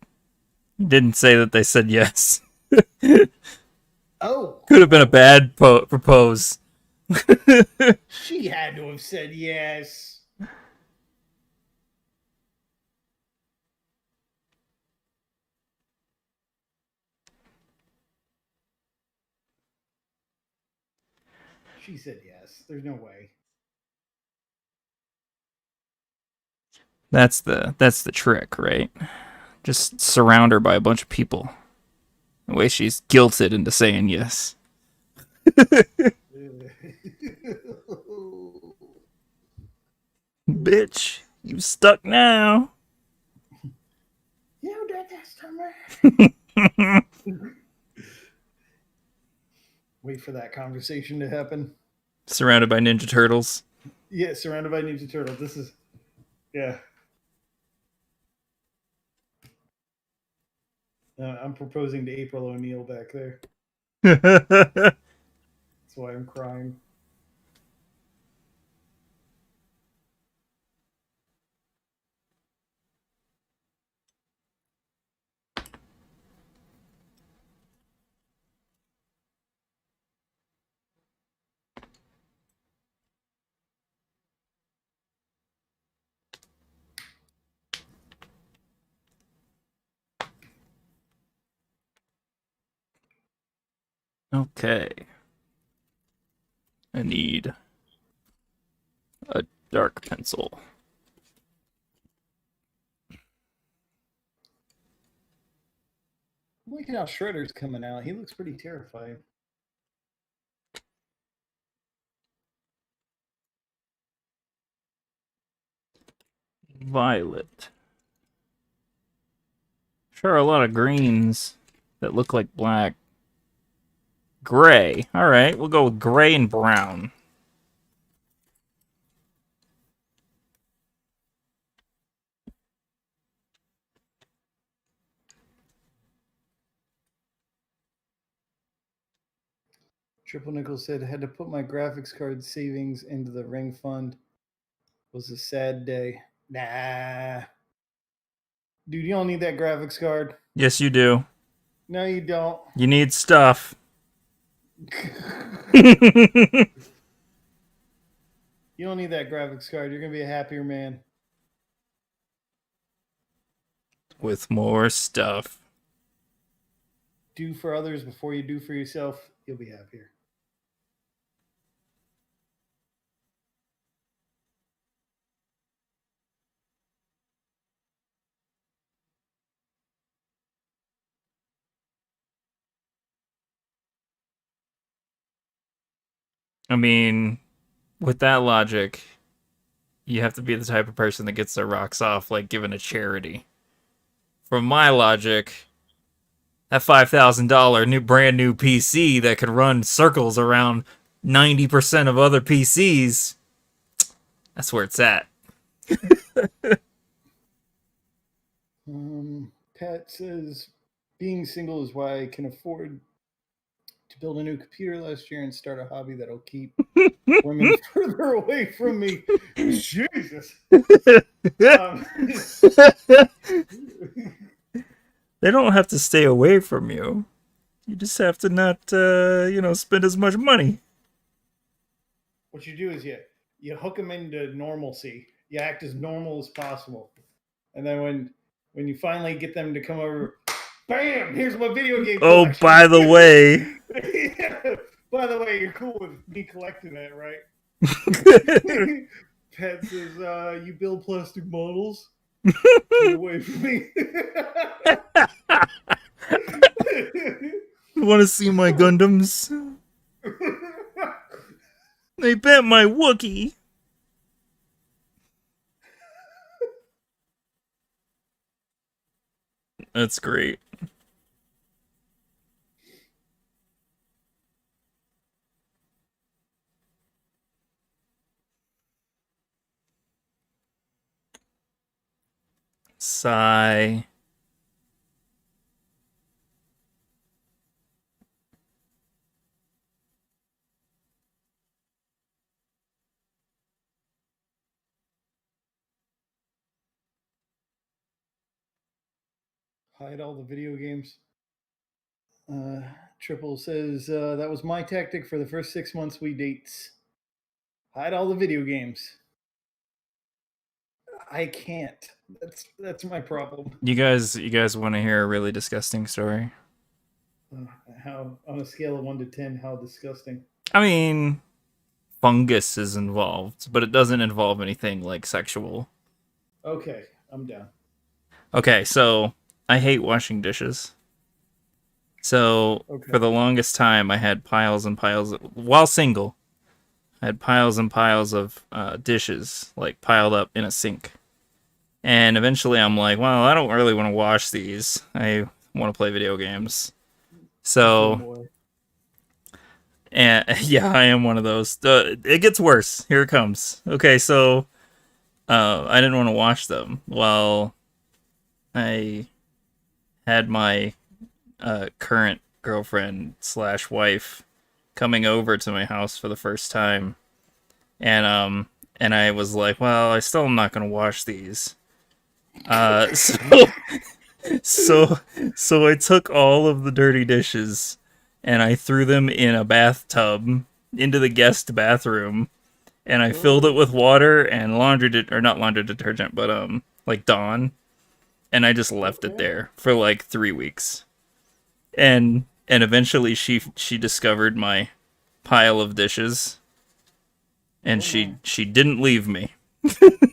He didn't say that they said yes. Oh, Could have been a bad propose. she had to have said yes. She said yes. There's no way. That's the trick, right? Just surround her by a bunch of people. The way she's guilted into saying yes. Bitch, you stuck now. You did this to me. Wait for that conversation to happen. Surrounded by Ninja Turtles. Yeah, surrounded by Ninja Turtles. This is, yeah. I'm proposing to April O'Neil back there. That's why I'm crying. Okay. I need a dark pencil. Look at how Shredder's coming out. He looks pretty terrifying. Violet. Sure, a lot of greens that look like black. Gray. Alright, we'll go with gray and brown. Triple Nickel said, had to put my graphics card savings into the ring fund. Was a sad day. Nah. Dude, you don't need that graphics card. Yes, you do. No, you don't. You need stuff. You don't need that graphics card. You're going to be a happier man. With more stuff. Do for others before you do for yourself. You'll be happier. I mean, with that logic, you have to be the type of person that gets their rocks off like giving a charity. From my logic, that $5,000 brand new PC that could run circles around 90% of other PCs, that's where it's at. Pat says, being single is why I can afford to build a new computer last year and start a hobby that'll keep women further away from me. Jesus. They don't have to stay away from you. You just have to not, spend as much money. What you do is you hook them into normalcy. You act as normal as possible, and then when you finally get them to come over, bam! Here's my video game collection. Oh, by the way. Yeah. By the way, you're cool with me collecting it, right? Pat says, you build plastic models? Get away from me. You want to see my Gundams? They bent my Wookiee. That's great. Sigh. Hide all the video games. Triple says, that was my tactic for the first 6 months we dates. Hide all the video games. I can't. That's my problem. You guys want to hear a really disgusting story? How, on a scale of 1 to 10, how disgusting? I mean, fungus is involved, but it doesn't involve anything like sexual. Okay. I'm down. Okay, so I hate washing dishes. So for Okay. the longest time, I had piles and piles, while single, I had piles and piles of dishes like piled up in a sink. And eventually I'm like, well, I don't really want to wash these. I want to play video games. The same So, way. and yeah, I am one of those. It gets worse. Here it comes. Okay, so I didn't want to wash them. Well, I had my current girlfriend slash wife coming over to my house for the first time, and I was like, well, I still am not gonna wash these. So so so I took all of the dirty dishes and I threw them in a bathtub into the guest bathroom, and I filled it Oh, with water and or not laundry detergent, but like Dawn, and I just left it okay. there for like 3 weeks. And eventually she discovered my pile of dishes, and Oh my. she didn't leave me.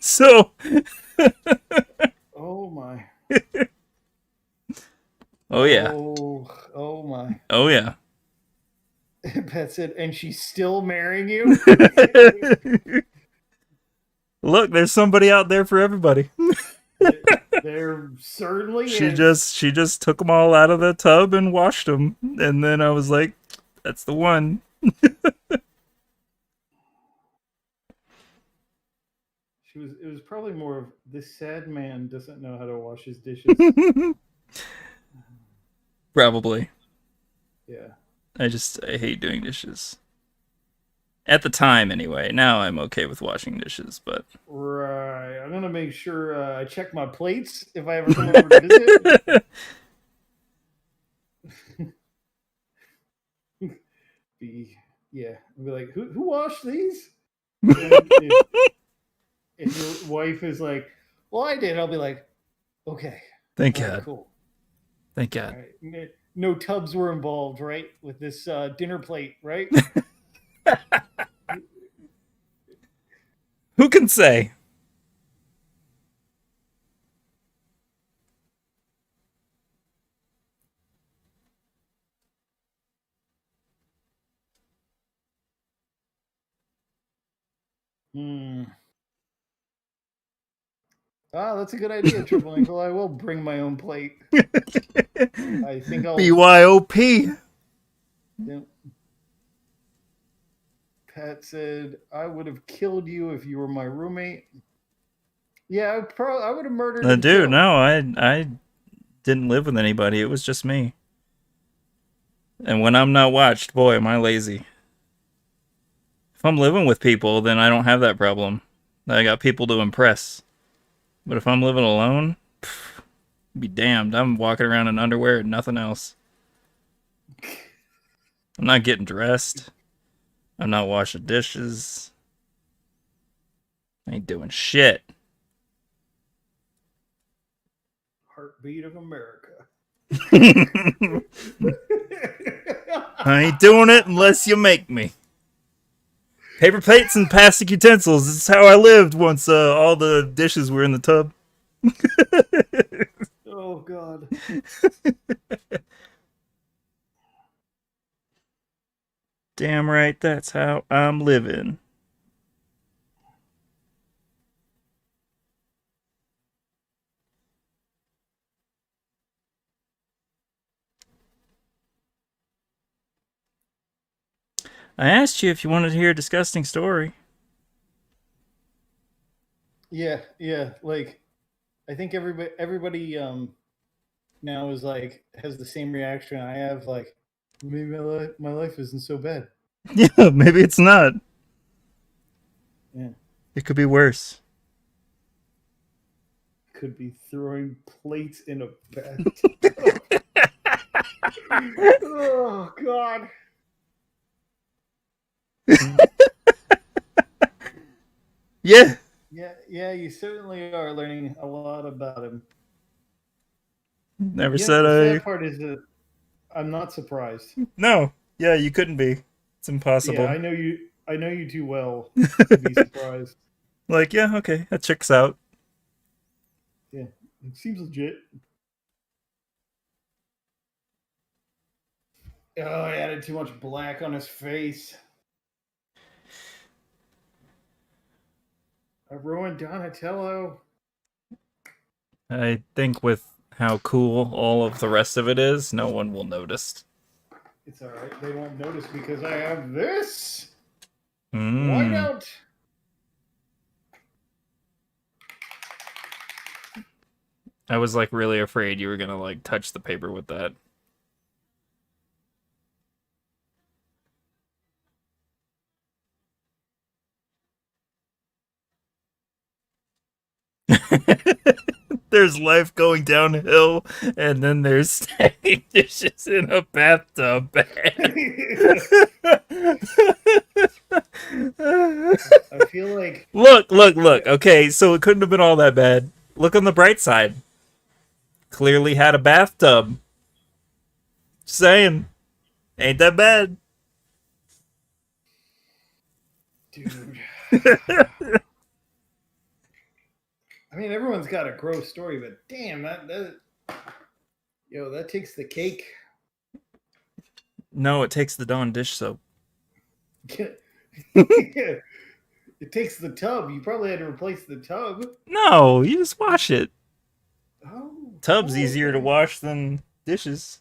So, Oh my. oh yeah. Oh my. Oh yeah. That's it. And she's still marrying you? Look, there's somebody out there for everybody. There certainly She is. just took them all out of the tub and washed them, and then I was like, that's the one. It was probably more of this sad man doesn't know how to wash his dishes. Probably. Yeah. I hate doing dishes. At the time anyway. Now I'm okay with washing dishes, but Right. I'm gonna make sure I check my plates if I ever come over to visit. Be yeah. I'll be like, who washed these? And if your wife is like, well, I did, I'll be like, okay, Thank all right, God. cool. Thank All God. right. No tubs were involved, right? With this dinner plate, right? Who can say? Hmm. Ah, that's a good idea, Triple Ankle. I will bring my own plate. I think I'll. BYOP. Yeah. Pat said, "I would have killed you if you were my roommate." Yeah, I would have murdered him Dude, too. no, I didn't live with anybody. It was just me. And when I'm not watched, boy, am I lazy. If I'm living with people, then I don't have that problem. I got people to impress. But if I'm living alone, be damned. I'm walking around in underwear and nothing else. I'm not getting dressed. I'm not washing dishes. I ain't doing shit. Heartbeat of America. I ain't doing it unless you make me. Paper plates and plastic utensils. This is how I lived once all the dishes were in the tub. Oh God. Damn right, that's how I'm living. I asked you if you wanted to hear a disgusting story. Yeah, yeah. Like I think everybody now is like has the same reaction I have. Like maybe my life isn't so bad. Yeah, maybe it's not. Yeah, It could be worse. could be throwing plates in a bathtub. Oh God. Yeah. Yeah, yeah. You certainly are learning a lot about him. Never You know, said the I. sad part is that I'm not surprised. No. Yeah, you couldn't be. It's Yeah, impossible. I know you. I know you too well to be surprised. Like, yeah, okay, that checks out. It seems legit. Oh, I added too much black on his face. I ruined Donatello. I think with how cool all of the rest of it is, no one will notice. It's alright. They won't notice because I have this Mm. whiteout. I was like really afraid you were gonna like touch the paper with that. There's life going downhill, and then there's stacking dishes in a bathtub. I feel like Look. Okay, so it couldn't have been all that bad. Look on the bright side. Clearly had a bathtub. Just saying, ain't that bad. dude. I mean, everyone's got a gross story, but damn, that takes the cake. No, it takes the Dawn dish soap. It takes the tub. You probably had to replace the tub. No, you just wash it. Oh, Tub's easier to wash than dishes.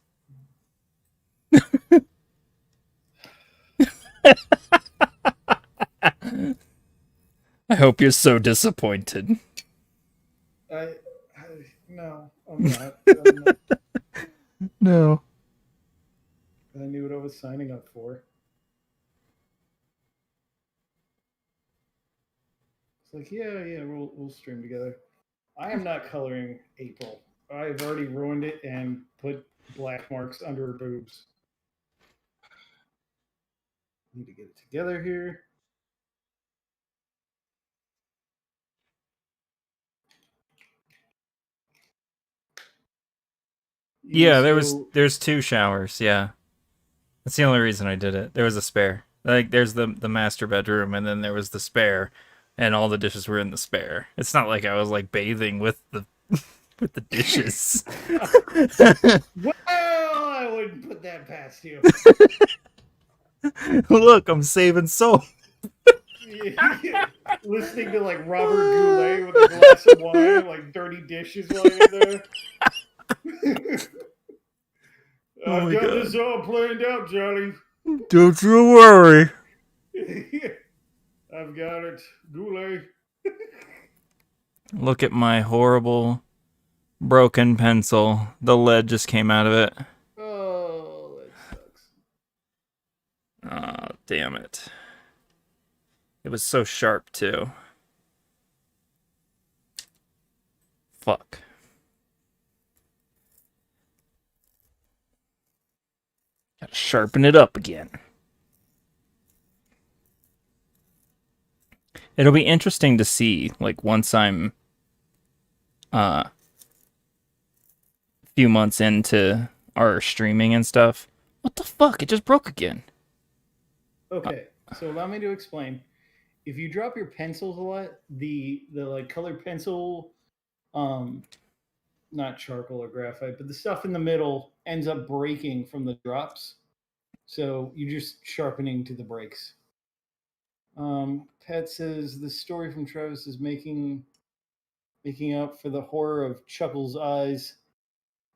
I hope you're so disappointed. I no, I'm not. I'm not. No. I knew what I was signing up for. It's like, yeah, we'll stream together. I am not coloring April. I've already ruined it and put black marks under her boobs. Need to get it together here. Yeah, So there's two showers, yeah. That's the only reason I did it. There was a spare. Like there's the master bedroom and then there was the spare and all the dishes were in the spare. It's not like I was like bathing with the with the dishes. well, I wouldn't put that past you. Look, I'm saving soap. Listening to like Robert Goulet with a glass of wine, like dirty dishes while you're there. Oh I've my got God. this all planned out, Johnny. Don't you worry. I've got it, Goulet. Look at my horrible broken pencil. The lead just came out of it. Oh, that sucks. Oh, damn it. It was so sharp, too. Fuck. Gotta sharpen it up again. It'll be interesting to see, like, once I'm a few months into our streaming and stuff. What the fuck? It just broke again. Okay, so allow me to explain. If you drop your pencils a lot, the like colored pencil, um, not charcoal or graphite, but the stuff in the middle ends up breaking from the drops. So you're just sharpening to the breaks. Pat says the story from Travis is making up for the horror of Chuckle's eyes.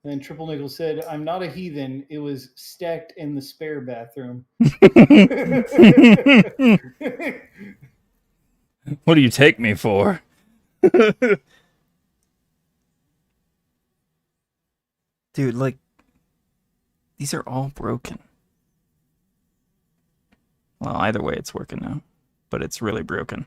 And then Triple Nickel said, "I'm not a heathen. It was stacked in the spare bathroom." What do you take me for? Dude, like, these are all broken. Well, either way, it's working now. But it's really broken.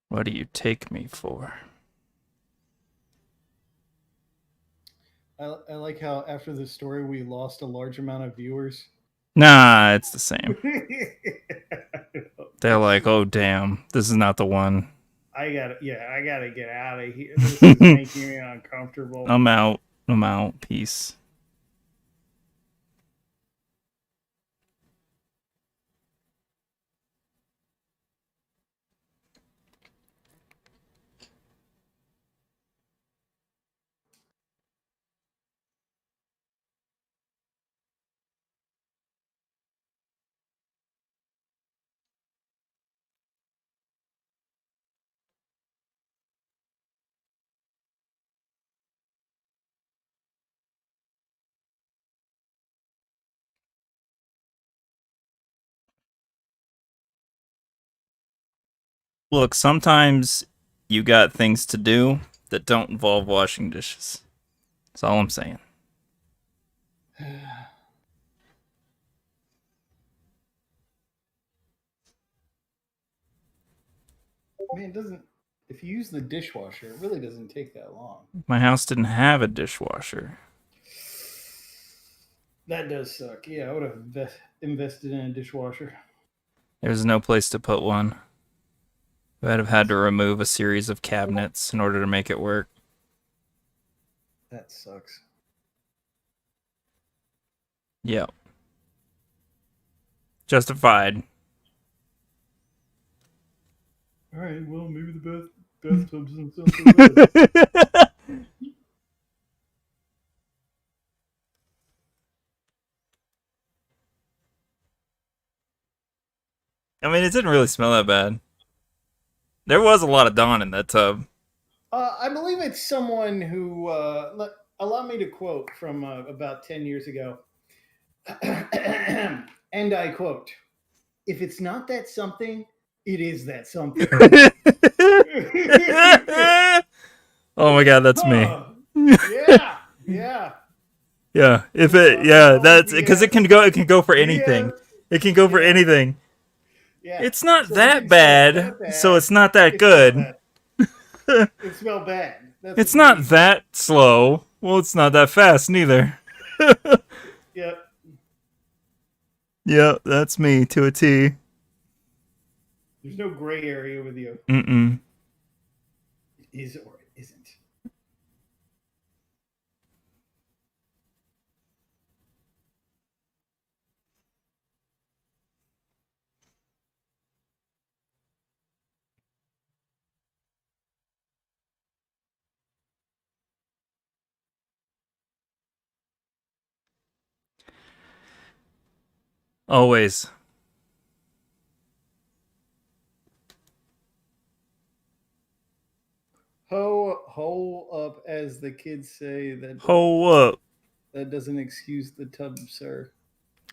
What do you take me for? I like how after the story we lost a large amount of viewers. Nah, it's the same. They're like, oh, damn, this is not the one. I gotta get out of here. This is making me uncomfortable. I'm out. amount piece. Look, sometimes you got things to do that don't involve washing dishes. That's all I'm saying. Man, it doesn't. If you use the dishwasher, it really doesn't take that long. My house didn't have a dishwasher. That does suck. Yeah, I would have invested in a dishwasher. There was no place to put one. I'd have had to remove a series of cabinets in order to make it work. That sucks. Yep. Justified. All right, well, maybe the bathtub doesn't sound so bad. I mean, it didn't really smell that bad. There was a lot of Dawn in that tub. I believe it's someone who, allow me to quote from about 10 years ago. And I quote, "If it's not that something, it is that something." Oh my god, that's me. Yeah, yeah. Yeah, if it, yeah, that's because it can go for anything. It can go for anything. Yeah. It's not So that bad, so it's not that good. It smelled bad. That's It's what not you mean. that slow. Well, it's not that fast neither. Yep. Yeah, that's me to a T. There's no gray area with you. Mm-mm. It is or it isn't. Always. Ho up, as the kids say. Ho up. That doesn't excuse the tub, sir.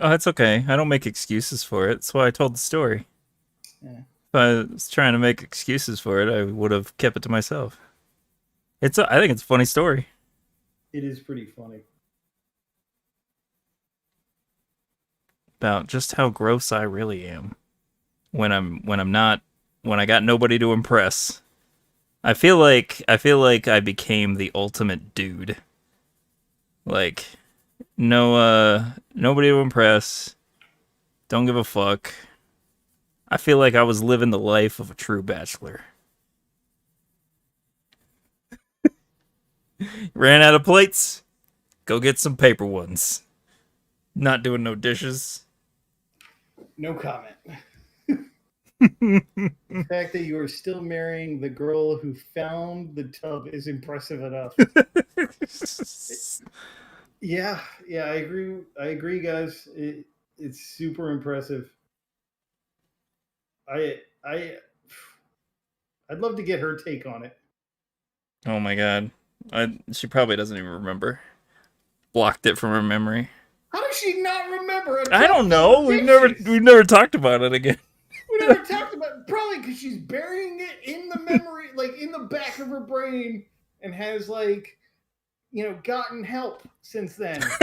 Oh, that's okay. I don't make excuses for it. That's why I told the story. Yeah. If I was trying to make excuses for it, I would have kept it to myself. I think it's a funny story It is pretty funny. about just how gross I really am when I'm not when I got nobody to impress. I feel like I became the ultimate dude. Like nobody to impress. Don't give a fuck. I feel like I was living the life of a true bachelor. Ran out of plates. Go get some paper ones. Not doing no dishes. No comment. The fact that you are still marrying the girl who found the tub is impressive enough. Yeah, yeah, I agree. I agree, guys. It's super impressive. I, I, I'd love to get her take on it. Oh my god. She probably doesn't even remember. Blocked it from her memory. How does she not remember a I tub don't full know. of We've never dishes? we've never talked about it again. We never talked about it. Probably because she's burying it in the memory, like in the back of her brain, and has gotten help since then.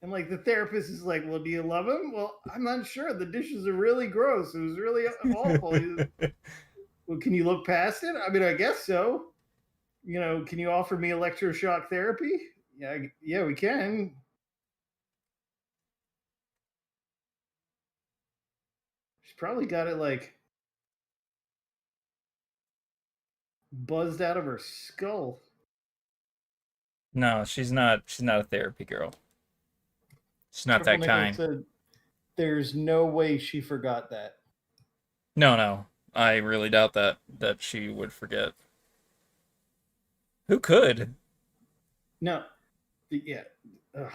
And like the therapist is like, "Well, do you love him?" Well, I'm not sure. The dishes are really gross. It was really awful. Well, can you look past it? I mean, I guess so. Can you offer me electroshock therapy? Yeah, yeah, we can. She's probably got it like buzzed out of her skull. No, she's not. She's not a therapy girl. She's not Triple that Nickel kind. said, "There's no way she forgot that." No, no. I really doubt that she would forget. Who could? No, yeah. Ugh.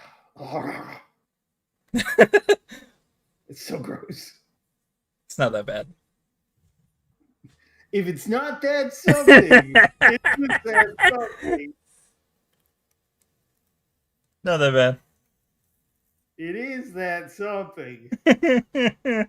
It's so gross. It's not that bad. If it's not that something, it's that something. Not that It is that something. bad.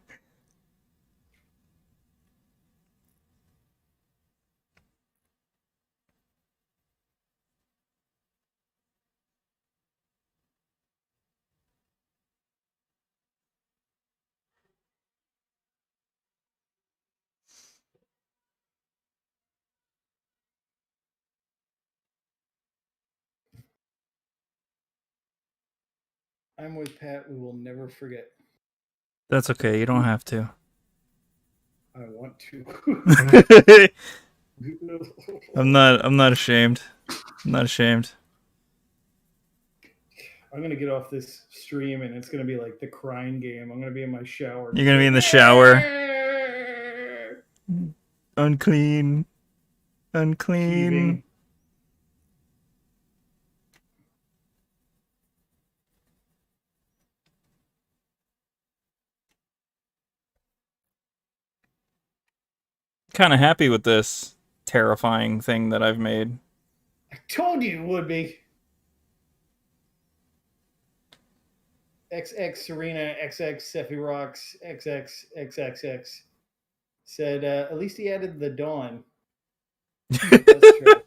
I'm with Pat. We will never forget. That's okay. You don't have to. I want to. I'm not ashamed. I'm not ashamed. I'm gonna get off this stream and it's gonna be like the crying game. I'm gonna be in my shower. You're gonna be in the shower. Unclean. Unclean. Heaving. Kind of happy with this terrifying thing that I've made. I told you it would be. XX Serena, XX Seffi Rocks, XX XXX said, at least he added the dawn. That's true.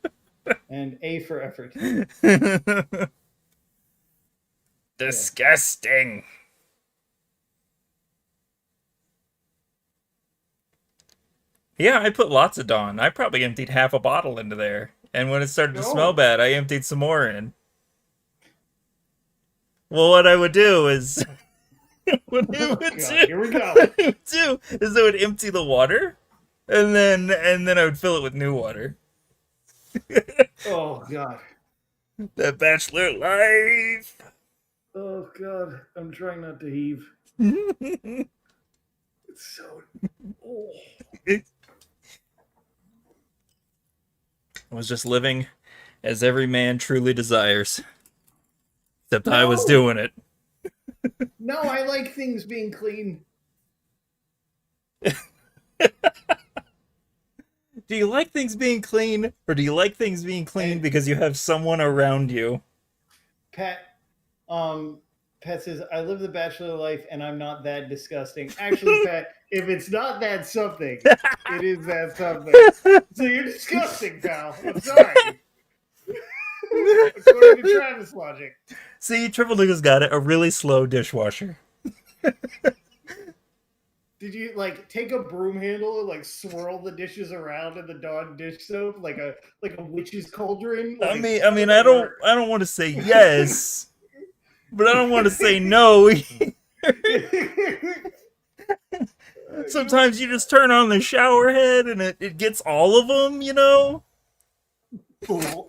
And A for effort. Disgusting. Yeah, I put lots of Dawn. I probably emptied half a bottle into there. And when it started to smell bad, I emptied some more in. Well, what I would do is what I would do, Here we go. what I would do is I would empty the water and then I would fill it with new water. Oh God. That bachelor life. Oh God. I'm trying not to heave. I It's so. Oh. was just living as every man truly desires. Except I was No! doing it. No, I like things being clean. Do you like things being clean, or do you like things being clean because you have someone around you? Pat, Pat says, I live the bachelor life and I'm not that disgusting. Actually, Pat, if it's not that something, it is that something. So you're disgusting, pal. I'm sorry. According to Travis logic. See, Triple Niggas got it. A really slow dishwasher. Did you like take a broom handle and like swirl the dishes around in the Dawn dish soap like a witch's cauldron? Like, I mean, I don't want to say yes, but I don't want to say no. Sometimes you just turn on the shower head and it gets all of them, you know? Oh.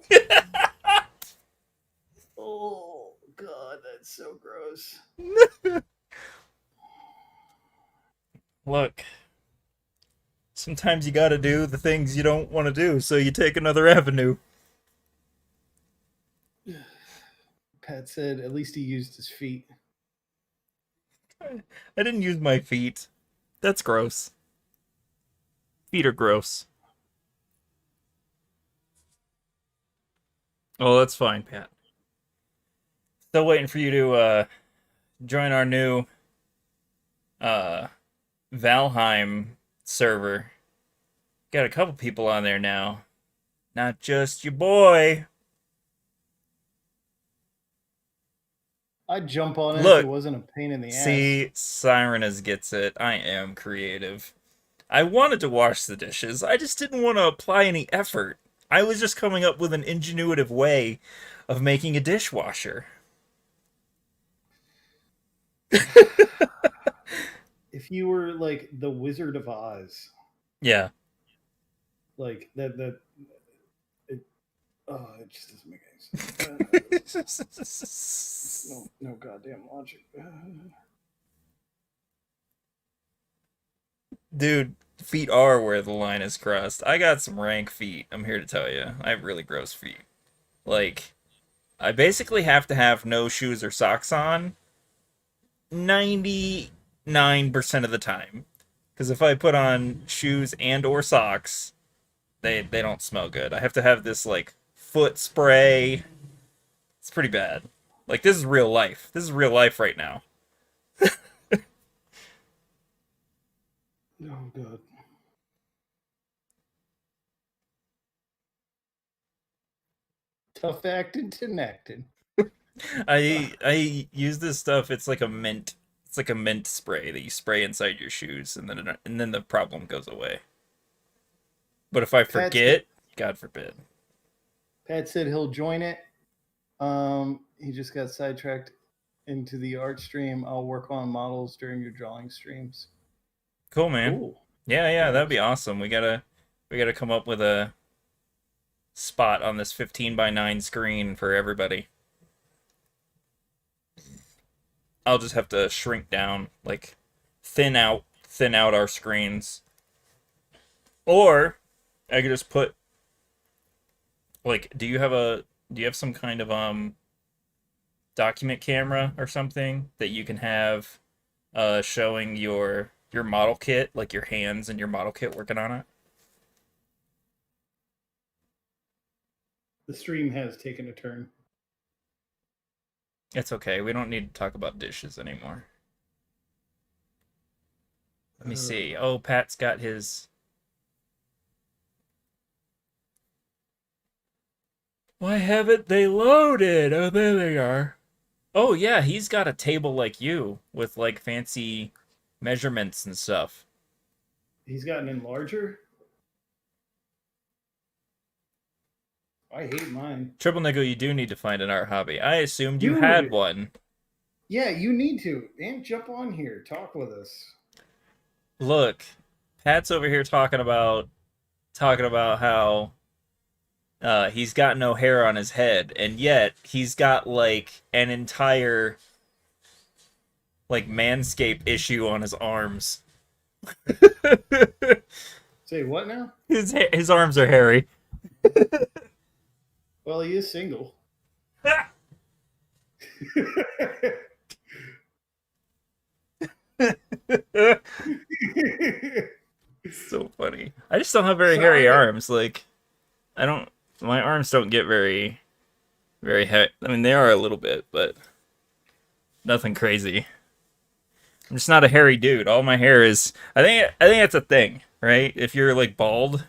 Oh, God, that's so gross. Look, sometimes you gotta do the things you don't want to do, so you take another avenue. Pat said at least he used his feet. I didn't use my feet. That's gross. Feet are gross. Oh, that's fine, Pat. Still waiting for you to join our new Valheim server. Got a couple people on there now. Not just your boy. I'd jump on it Look, if it wasn't a pain in the ass. See, Sirenas gets it. I am creative. I wanted to wash the dishes. I just didn't want to apply any effort. I was just coming up with an ingenuitive way of making a dishwasher. If you were like the Wizard of Oz, Yeah. like that Oh, it just doesn't make any sense. No goddamn logic. Dude, feet are where the line is crossed. I got some rank feet, I'm here to tell you. I have really gross feet. Like, I basically have to have no shoes or socks on 99% of the time. Because if I put on shoes and or socks, they don't smell good. I have to have this, like, foot spray. It's pretty bad. Like, this is real life. This is real life right now. Oh god. Tough acting to nectin. I use this stuff. It's like a mint. It's like a mint spray that you spray inside your shoes, and then the problem goes away. But if I forget, God forbid. Pat said he'll join it. He just got sidetracked into the art stream. I'll work on models during your drawing streams. Cool, man. Cool. Yeah, that'd be awesome. We gotta come up with a spot on this 15:9 screen for everybody. I'll just have to shrink down, like thin out our screens. Or I could just put like do you have some kind of document camera or something that you can have showing your model kit, like your hands and your model kit working on it? The stream has taken a turn. It's okay. We don't need to talk about dishes anymore. Let me see. Oh, Pat's got his. Why haven't they loaded? Oh, there they are. Oh, yeah, he's got a table like you with like fancy measurements and stuff. He's got an enlarger. I hate mine. Triple Nickel, you do need to find an art hobby. I assumed you Dude. had one. Yeah, you need to. And jump on here. Talk with us. Look, Pat's over here talking about how he's got no hair on his head, and yet he's got like an entire like Manscaped issue on his arms. Say what now? His arms are hairy. Well, he is single. It's so funny. I just don't have very hairy arms. Like, I don't. My arms don't get very, very hairy. I mean, they are a little bit, but nothing crazy. I'm just not a hairy dude. All my hair is. I think that's a thing, right? If you're like bald,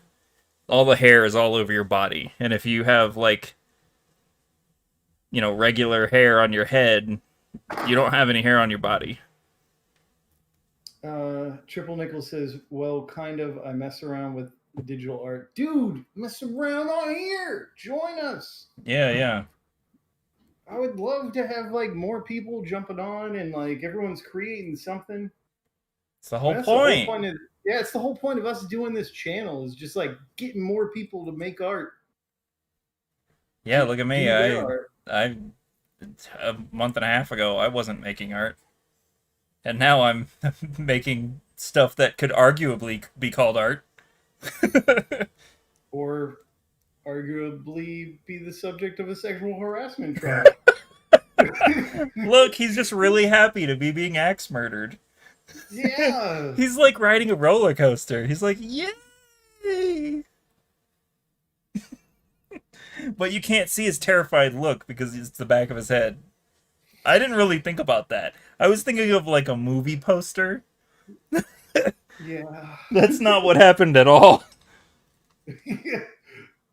all the hair is all over your body, and if you have like, you know, regular hair on your head, you don't have any hair on your body. Triple Nickel says, well, kind of. I mess around with digital art. Dude, mess around on here. Join us. Yeah. I would love to have like more people jumping on and like everyone's creating something. It's the whole That's point. The whole point of, yeah, it's the whole point of us doing this channel is just like getting more people to make art. Yeah, look at me. I a month and a half ago I wasn't making art. And now I'm making stuff that could arguably be called art. Or arguably be the subject of a sexual harassment trial. Look, he's just really happy to be being axe murdered. Yeah. He's like riding a roller coaster. He's like, yay! But you can't see his terrified look because it's the back of his head. I didn't really think about that. I was thinking of like a movie poster. Yeah. That's not what happened at all.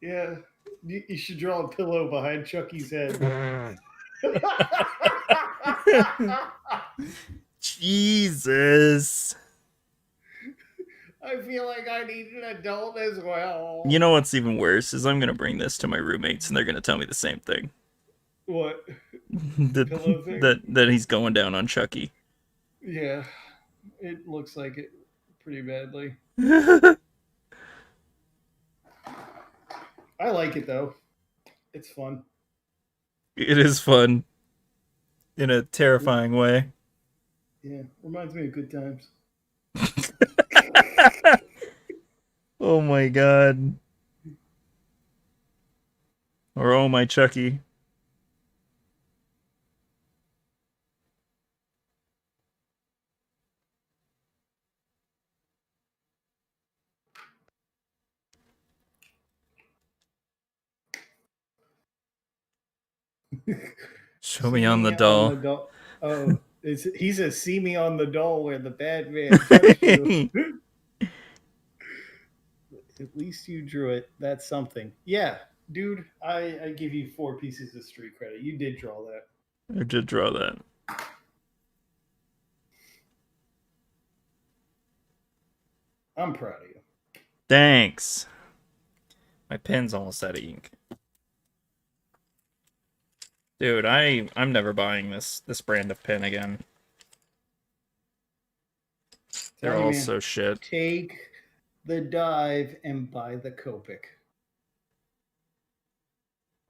Yeah. You should draw a pillow behind Chucky's head. Jesus. I feel like I need an adult as well. You know what's even worse is I'm gonna bring this to my roommates and they're gonna tell me the same thing. What? that he's going down on Chucky. Yeah, it looks like it pretty badly. I like it though. It's fun. It is fun in a terrifying way. Yeah, reminds me of good times. Oh my god. Or oh my Chucky. Show me See on the me on the doll. doll. Oh, he says, "See me on the doll where the bad man touched you." At least you drew it. That's something. Yeah, dude. I give you 4 pieces of street credit. You did draw that. I did draw that. I'm proud of you. Thanks. My pen's almost out of ink. Dude, I'm never buying this brand of pen again. They're Tell you, all man, so shit. take the dive and buy the Copic.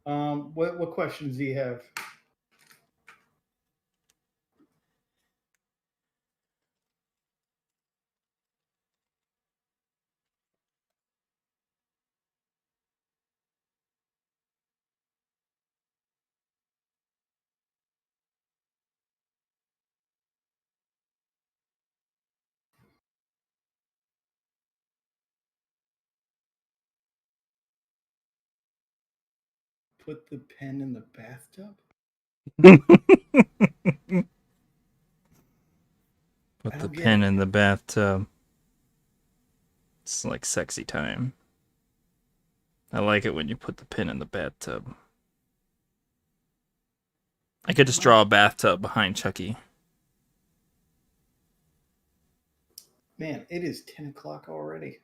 What questions do you have? Put the pen in the bathtub. I Put the don't get pen it. in the bathtub. It's like sexy time. I like it when you put the pen in the bathtub. I could just draw a bathtub behind Chucky. Man, it is 10 o'clock already.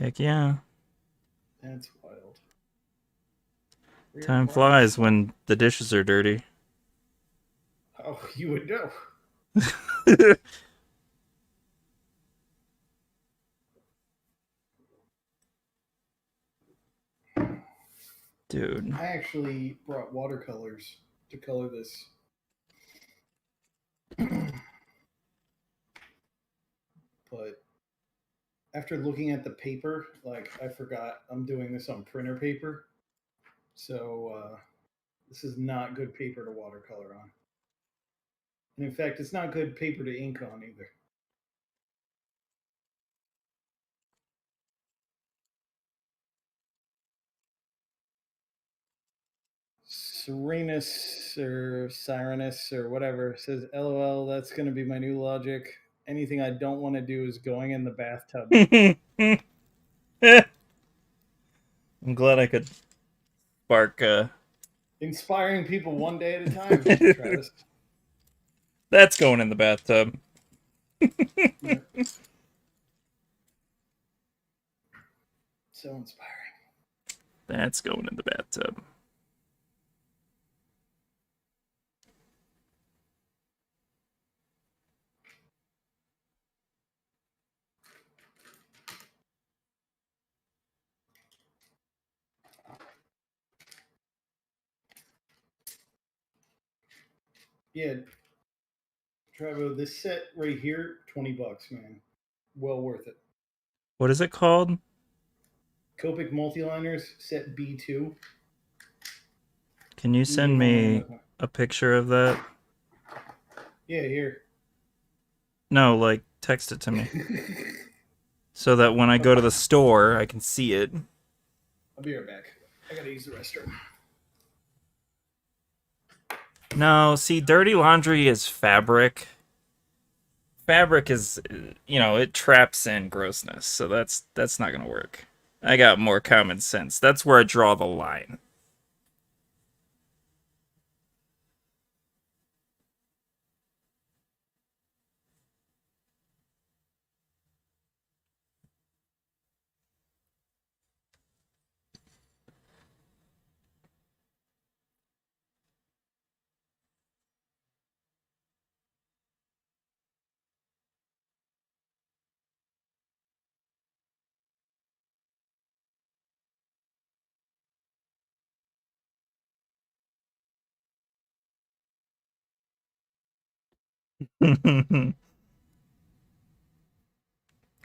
Heck yeah. That's wild. Time flies when the dishes are dirty. Oh, you would know. Dude. I actually brought watercolors to color this. But after looking at the paper, like I forgot I'm doing this on printer paper. So this is not good paper to watercolor on. And in fact, it's not good paper to ink on either. Serenus or Sirenus or whatever says, "LOL, that's going to be my new logic. Anything I don't want to do is going in the bathtub." I'm glad I could spark Inspiring people one day at a time, Travis. That's going in the bathtub. Yeah. So inspiring. That's going in the bathtub. Yeah, Travo, this set right here, $20, man. Well worth it. What is it called? Copic multiliners, set B2. Can you send me a picture of that? Yeah, here. No, like text it to me. So that when I go to the store, I can see it. I'll be right back. I gotta use the restroom. No, see, dirty laundry is fabric. Fabric is, it traps in grossness, so that's not gonna work. I got more common sense. That's where I draw the line.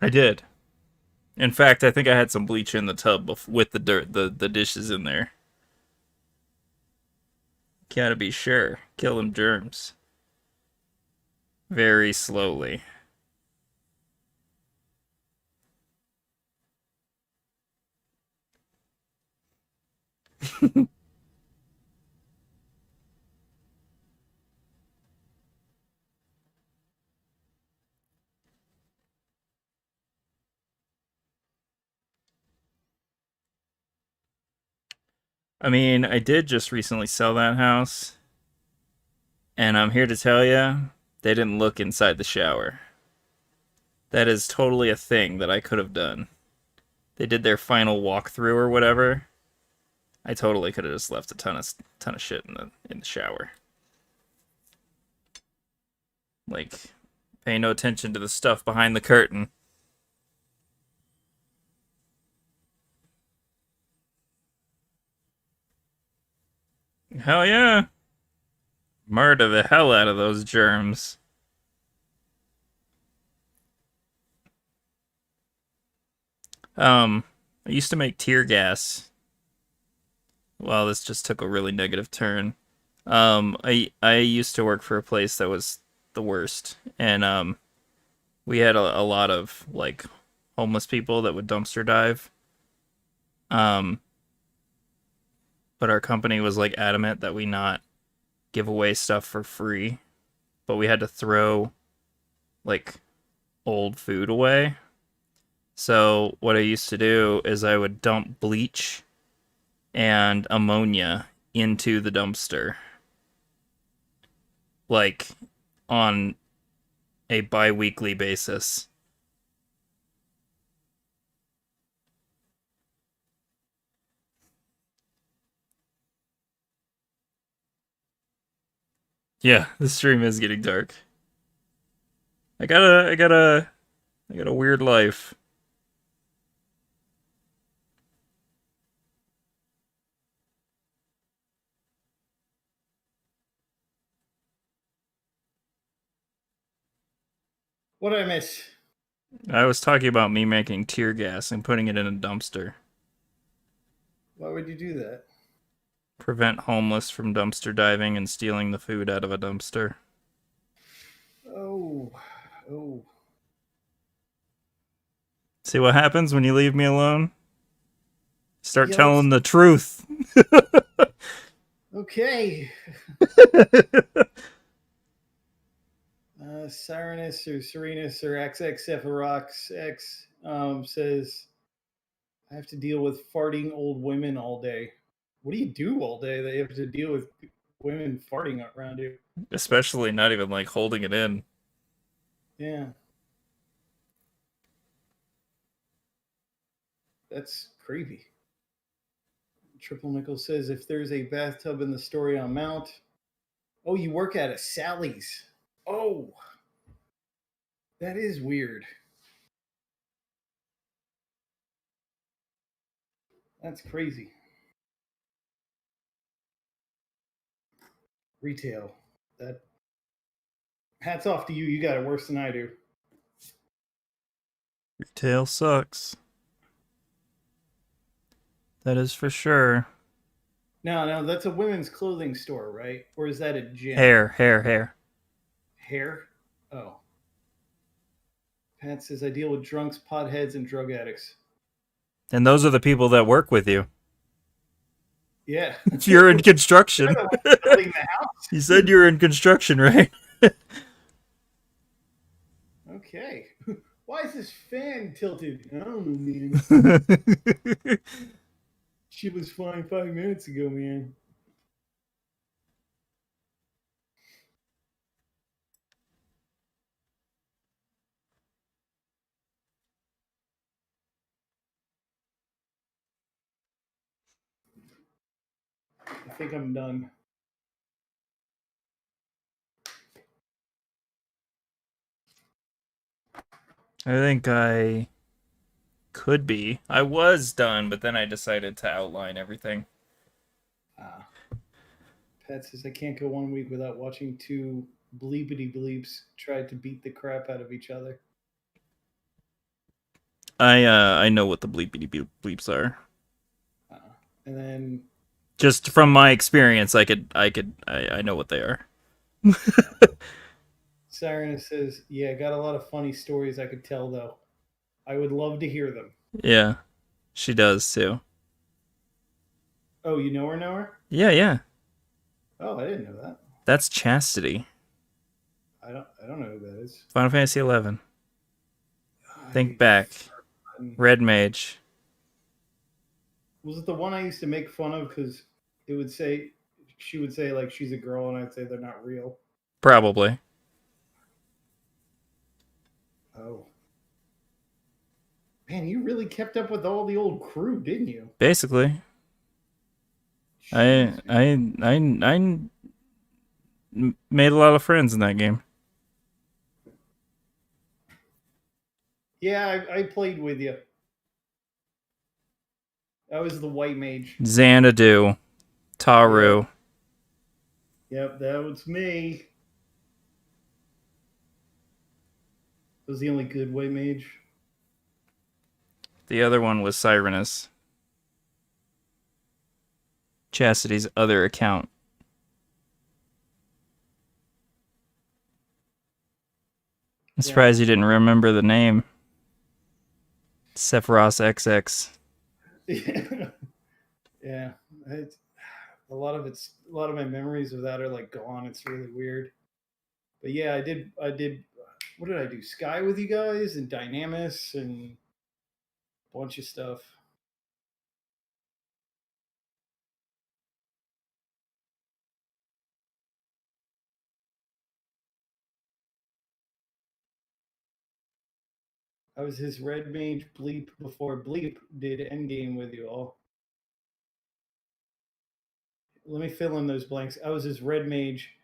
I did. In fact, I think I had some bleach in the tub with the dirt, the dishes in there. Gotta be sure. Kill them germs. Very slowly. I mean, I did just recently sell that house, and I'm here to tell you, they didn't look inside the shower. That is totally a thing that I could have done. They did their final walkthrough or whatever. I totally could have just left a ton of shit in the shower. Like, pay no attention to the stuff behind the curtain. Hell yeah. Murder the hell out of those germs. I used to make tear gas. Well, this just took a really negative turn. I used to work for a place that was the worst, and we had a lot of like homeless people that would dumpster dive. Um, but our company was like adamant that we not give away stuff for free, but we had to throw like old food away. So what I used to do is I would dump bleach and ammonia into the dumpster, like on a bi-weekly basis. Yeah, the stream is getting dark. I got a weird life. What did I miss? I was talking about me making tear gas and putting it in a dumpster. Why would you do that? Prevent homeless from dumpster diving and stealing the food out of a dumpster. Oh, oh. See what happens when you leave me alone? Start Yeah, telling the truth. okay. Cyrenus or Serenus or XXFerox X says, I have to deal with farting old women all day. What do you do all day that you have to deal with women farting around you? Especially not even like holding it in. Yeah. That's creepy. Triple Nickel says, if there's a bathtub in the story on Mount. Oh, you work at a Sally's. Oh, that is weird. That's crazy. Retail. That hats off to you. You got it worse than I do. Retail sucks. That is for sure. No, that's a women's clothing store, right? Or is that a gym? Hair. Hair? Oh. Pat says, I deal with drunks, potheads, and drug addicts. And those are the people that work with you. Yeah. If you're in construction. Building the house. You said you were in construction, right? Okay. Why is this fan tilted? I don't know, man. She was fine 5 minutes ago, man. I think I'm done. I think I could be. I was done, but then I decided to outline everything. Pat says, I can't go 1 week without watching 2 bleepity bleeps tried to beat the crap out of each other. I know what the bleepity bleeps are. Uh, and then Just from my experience, I know what they are. Siren says, "Yeah, got a lot of funny stories I could tell though. I would love to hear them." Yeah, she does too. Oh, you know her? Yeah, yeah. Oh, I didn't know that. That's Chastity. I don't know who that is. Final Fantasy 11. Think I back. um, Red Mage. was it the one I used to make fun of because it would say she would say like she's a girl and I'd say they're not real. Probably. Oh man, you really kept up with all the old crew, didn't you? Basically. I Jeez, man. I I I made a lot of friends in that game. Yeah, I played with you. I was the white mage. Xanadu. Yep, Taru. yep, that was me. I was the only good white mage. The other one was Cyrenius. Chastity's other account. I'm Yeah, surprised you didn't remember the name. Sephiroth XX. yeah, yeah. It's, a lot of my memories of that are like gone. It's really weird. But yeah, I did. What did I do? Sky with you guys and Dynamis and a bunch of stuff. I was his red mage bleep before bleep did endgame with you all. Let me fill in those blanks. I was his red mage.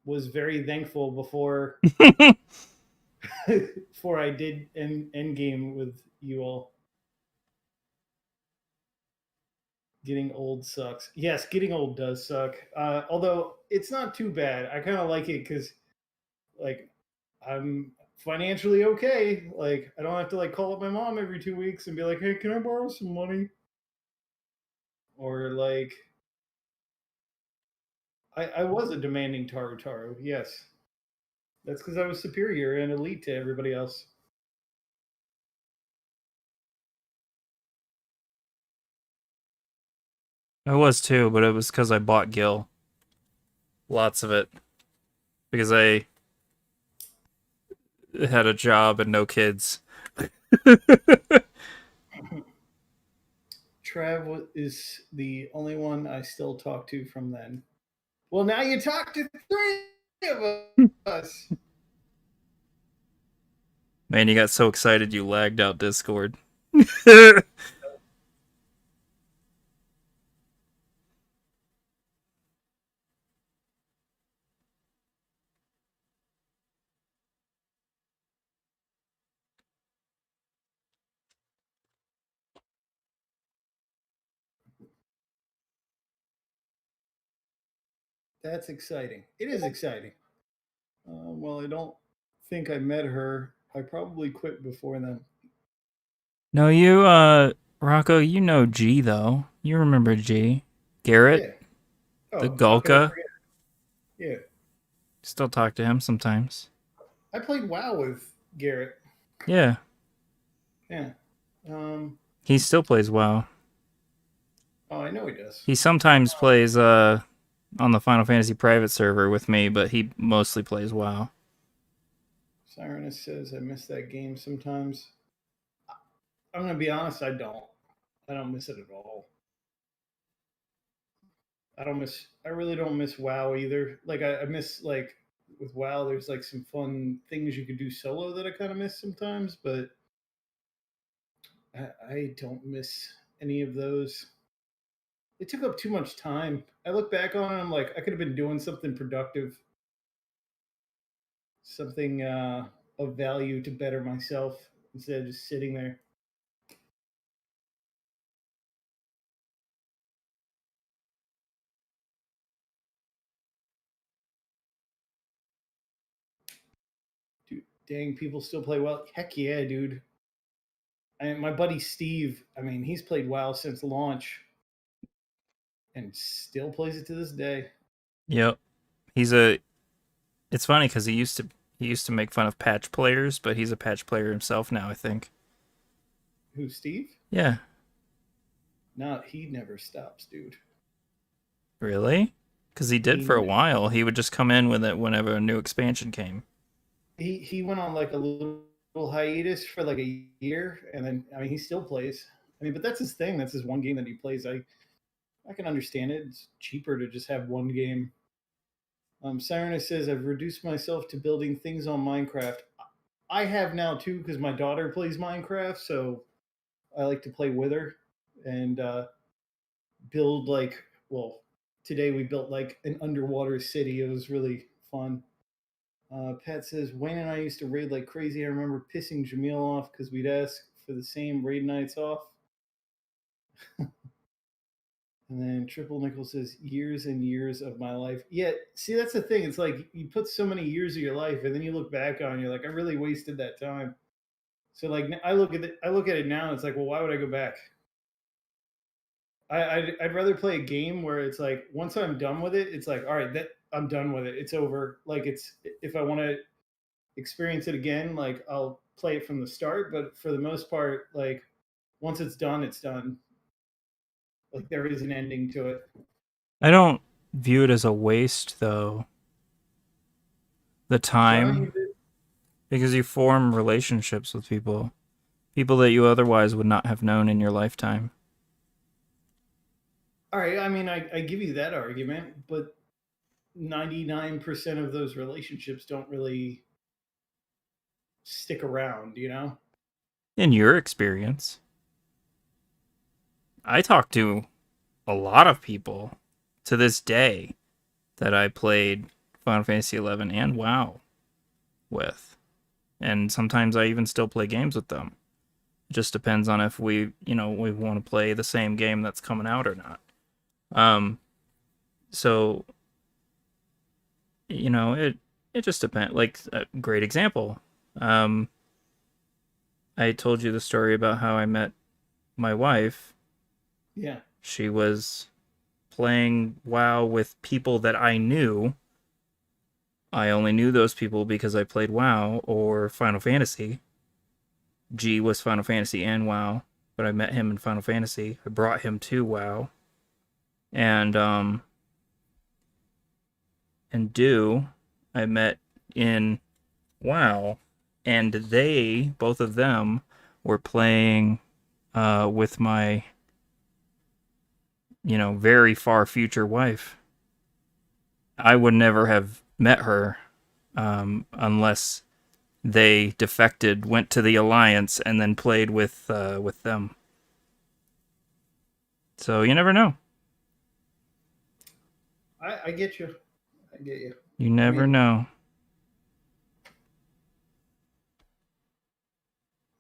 Was very thankful before before I did endgame with you all. Getting old sucks. Yes, getting old does suck. Although it's not too bad. I kind of like it because like I'm financially okay. Like I don't have to like call up my mom every 2 weeks and be like, "Hey, can I borrow some money?" Or like I was a demanding Taru. Yes, that's because I was superior and elite to everybody else. I was too, but it was because I bought Gil. Lots of it. Because I had a job and no kids. Trav is the only one I still talk to from then. Well, now you talk to three of us. Man, you got so excited you lagged out Discord. That's exciting. It is exciting. Well, I don't think I met her. I probably quit before then. No, Rocco, you know G, though. You remember G. Garrett, Yeah. the Oh, how could I Gulka. forget? Yeah. Still talk to him sometimes. I played WoW with Garrett. Yeah, Yeah. Um. he still plays WoW. Oh, I know he does. He sometimes plays on the Final Fantasy private server with me, but he mostly plays WoW. Sirenus says I miss that game sometimes. I'm gonna be honest. I don't. I don't miss it at all. I don't miss. I really don't miss WoW either. Like I miss like with WoW. There's like some fun things you could do solo that I kind of miss sometimes, but I don't miss any of those. It took up too much time. I look back on it, I'm like, I could have been doing something productive, something of value to better myself instead of just sitting there. dang, people still play WoW. Heck yeah, dude. And my buddy Steve, I mean, he's played WoW since launch and still plays it to this day. Yep. He's a. It's funny because he used to make fun of patch players, but he's a patch player himself now, I think. Who, Steve? Yeah. No, he never stops, dude. Really? Because he did for a He while. He would just come in with it whenever a new expansion came. he went on like a little hiatus for like a year, and then I mean he still plays. I mean, but that's his thing. That's his one game that he plays. I can understand it. It's cheaper to just have one game. Sirenus says I've reduced myself to building things on Minecraft. I have now too because my daughter plays Minecraft, so I like to play with her and build like well. Today we built like an underwater city. It was really fun. Pat says Wayne and I used to raid like crazy. I remember pissing Jamil off because we'd ask for the same raid nights off. And then Triple Nickel says years and years of my life. Yeah, see that's the thing. It's like you put so many years of your life, and then you look back on, it, you're like, I really wasted that time. So like I look at it now. It's like, well, why would I go back? I'd rather play a game where it's like once I'm done with it, it's like all right, that I'm done with it. It's over. Like it's if I want to experience it again, like I'll play it from the start. But for the most part, like once it's done, it's done. Like there is an ending to it. I don't view it as a waste, though. The Johnny, time, because you form relationships with people that you otherwise would not have known in your lifetime. all right. I mean, I give you that argument, but 99% of those relationships don't really stick around. You know? In your experience, I talk to a lot of people to this day that I played Final Fantasy 11 and WoW with. And sometimes I even still play games with them. It just depends on if we want to play the same game that's coming out or not. So it just depends. Like a great example. I told you the story about how I met my wife. Yeah. She was playing WoW with people that I knew. I only knew those people because I played WoW or Final Fantasy. G was Final Fantasy and WoW, but I met him in Final Fantasy. I brought him to WoW. And Do I met in WoW, and both of them were playing with my very far future wife. I would never have met her unless they defected, went to the Alliance, and then played with them. So you never know. I get you. I get you. You never know.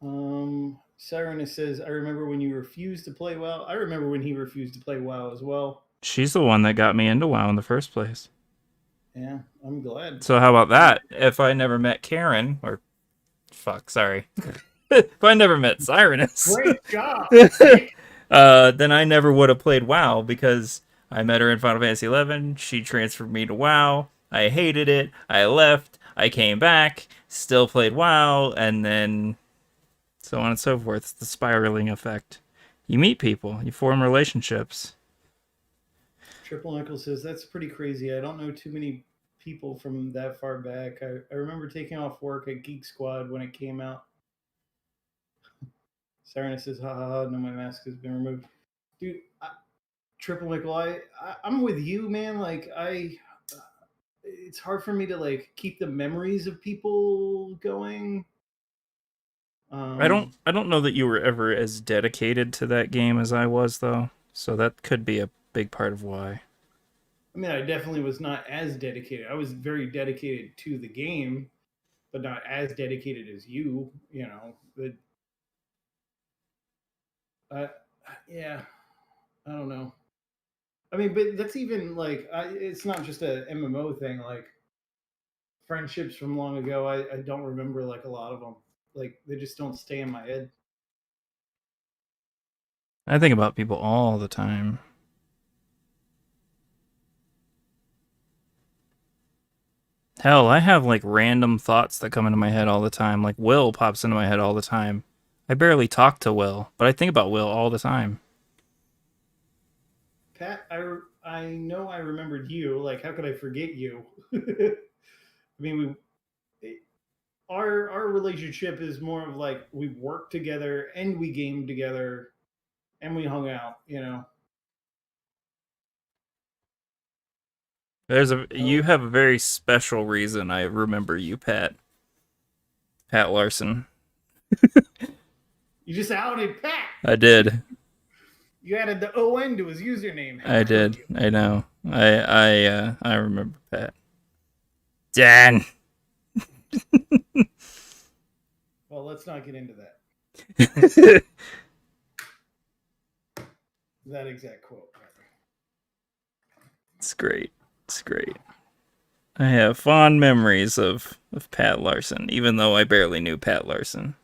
Sirenus says, I remember when you refused to play WoW. I remember when he refused to play WoW as well. She's the one that got me into WoW in the first place. Yeah, I'm glad. So how about that? If I never met Karen, or fuck, sorry. If I never met Sirenus, Great job. then I never would have played WoW because I met her in Final Fantasy 11. She transferred me to WoW. I hated it. I left. I came back. Still played WoW, and then so on and so forth. It's the spiraling effect. You meet people. You form relationships. Triple Nickel says, that's pretty crazy. I don't know too many people from that far back. I remember taking off work at Geek Squad when it came out. Sirenus says, ha ha ha, no, my mask has been removed. Dude, Triple Nickel, I'm with you, man. Like, it's hard for me to, like, keep the memories of people going. I don't know that you were ever as dedicated to that game as I was, though. So that could be a big part of why. I mean, I definitely was not as dedicated. I was very dedicated to the game, but not as dedicated as you. You know, but yeah, I don't know. I mean, but that's even like it's not just a MMO thing. Like friendships from long ago. I don't remember like a lot of them. Like they just don't stay in my head. I think about people all the time. Hell, I have like random thoughts that come into my head all the time. Like Will pops into my head all the time. I barely talk to Will, but I think about Will all the time. Pat, I know I remembered you. Like, how could I forget you? I mean, we our relationship is more of like we worked together and we gamed together and we hung out. You know. You Oh, have a very special reason I remember you, Pat. Pat Larson. you just outed Pat. I did. You added the ON to his username. How I could did. you? I know. I remember Pat. Dan. Well, let's not get into that. That exact quote. It's great. It's great. I have fond memories of Pat Larson, even though I barely knew Pat Larson.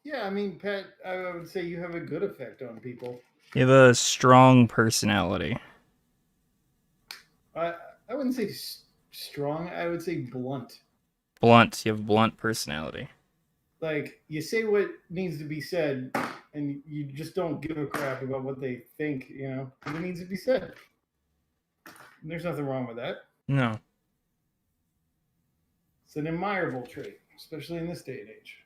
Yeah, I mean, Pat, I would say you have a good effect on people. You have a strong personality. I I wouldn't say strong. I would say blunt. Blunt. You have a blunt personality. Like you say what needs to be said, and you just don't give a crap about what they think. You know, it needs to be said. And there's nothing wrong with that. No. It's an admirable trait, especially in this day and age.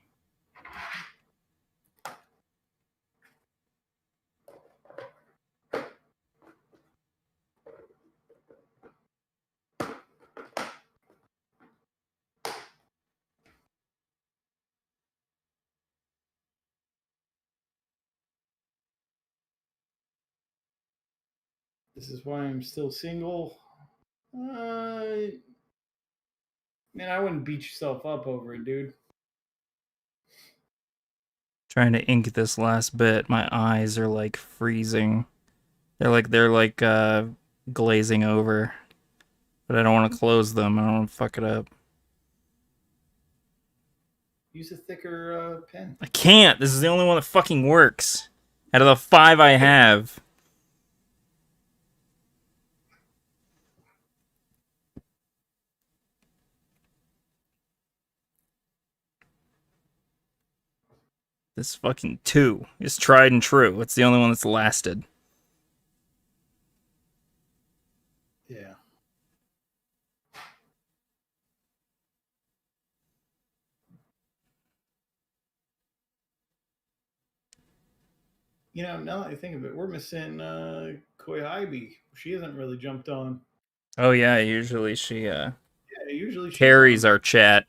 This is why I'm still single. Man, I wouldn't beat yourself up over it, dude. Trying to ink this last bit. My eyes are like freezing. They're like glazing over. But I don't want to close them. I don't want to fuck it up. Use a thicker pen. I can't. This is the only one that fucking works. Out of the 5 I have. This fucking 2 is tried and true. It's the only one that's lasted. Yeah. You know, now that I think of it, we're missing Koihabe. She hasn't really jumped on. Oh yeah, usually she Yeah, usually she's carries on. our chat.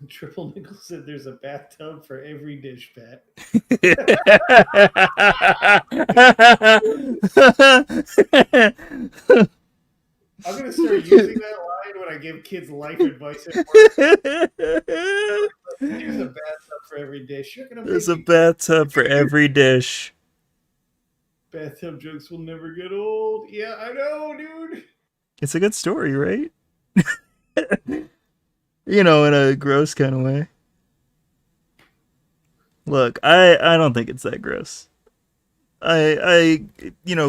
Triple Nickel said there's a bathtub for every dish, Pat. I'm gonna start using that line when I give kids life advice at work. There's a bathtub for every dish. You're gonna There's make a me. bathtub for every dish. Bathtub jokes will never get old. Yeah, I know, dude. It's a good story, right? You know, in a gross kind of way. Look, I don't think it's that gross. I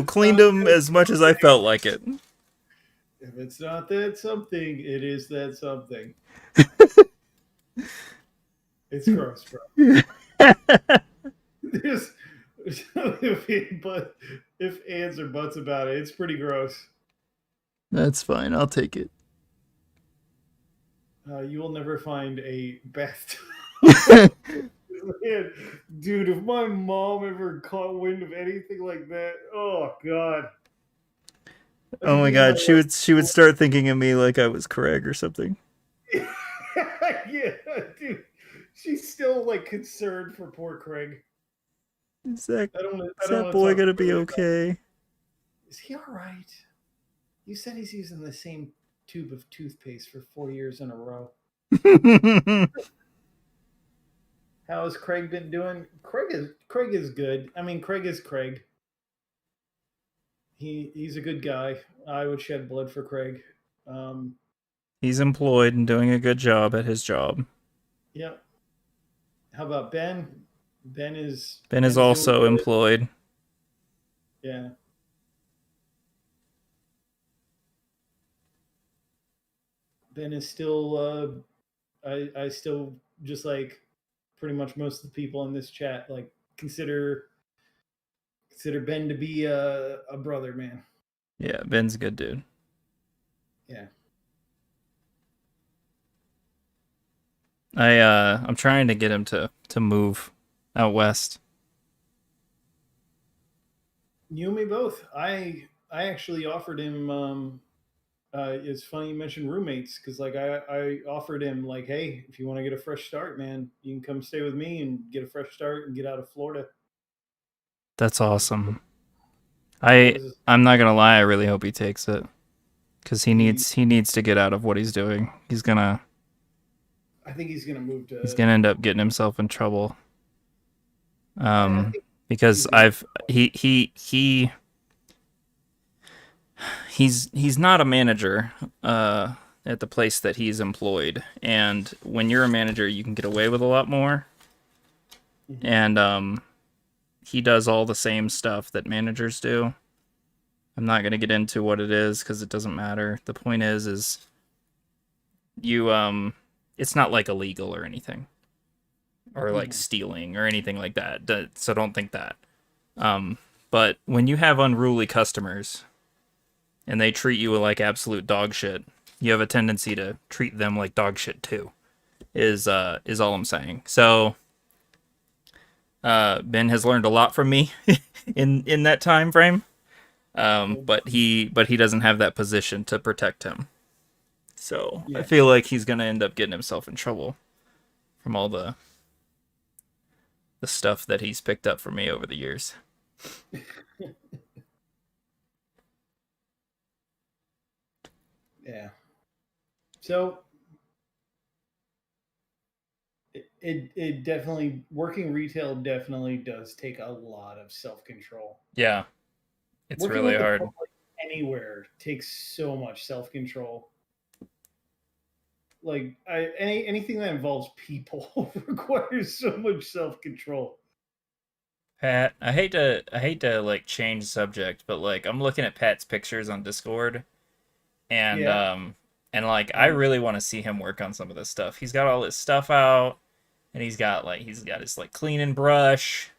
cleaned them as much as I felt like it. If it's not that something, it is that something. It's gross, bro. There's but if ands or buts about it, it's pretty gross. That's fine. I'll take it. You will never find a bathtub. Man, dude, if my mom ever caught wind of anything like that, oh god, I'd Oh be my losing my god, life. she would start thinking of me like I was Craig or something. Yeah, dude, she's still like concerned for poor Craig. Is that I don't. I is don't that want to boy talk gonna be further about. okay? Is he all right? You said he's using the same tube of toothpaste for 4 years in a row. How has Craig been doing? Craig is good. I mean, Craig is Craig. He's a good guy. I would shed blood for Craig. Um, He's employed and doing a good job at his job. yeah. How about Ben? Ben is Ben's doing also good. employed. Yeah. Ben is still. I still just like pretty much most of the people in this chat like consider Ben to be a brother, man. Yeah, Ben's a good dude. Yeah. I'm trying to get him to move out west. You and me both. I actually offered him. It's funny you mentioned roommates because like I offered him like, hey, if you want to get a fresh start, man, you can come stay with me and get a fresh start and get out of Florida. That's awesome. Yeah, I this is I'm not gonna lie, I really hope he takes it. Cause he. he needs to get out of what he's doing. I think he's gonna move He's to. gonna end up getting himself in trouble. I Um think because he's gonna. I've he's not a manager at the place that he's employed. And when you're a manager you can get away with a lot more. Mhm. And he does all the same stuff that managers do. I'm not gonna get into what it is because it doesn't matter. The point is you it's not like illegal or anything. Or like Mhm. stealing or anything like that. So don't think that. Um, but when you have unruly customers and they treat you like absolute dog shit, you have a tendency to treat them like dog shit too. Is all I'm saying. So Ben has learned a lot from me in that time frame. But he doesn't have that position to protect him. So I Yeah. feel like he's gonna end up getting himself in trouble from all the stuff that he's picked up from me over the years. Yeah. So it definitely working retail definitely does take a lot of self control. Yeah, it's Working really with the hard. public anywhere takes so much self control. Like anything that involves people requires so much self control. Pat, I hate to like change subject, but like I'm looking at Pat's pictures on Discord and Yeah. like I Um, really want to see him work on some of this stuff. He's got all his stuff out and he's got his like cleaning brush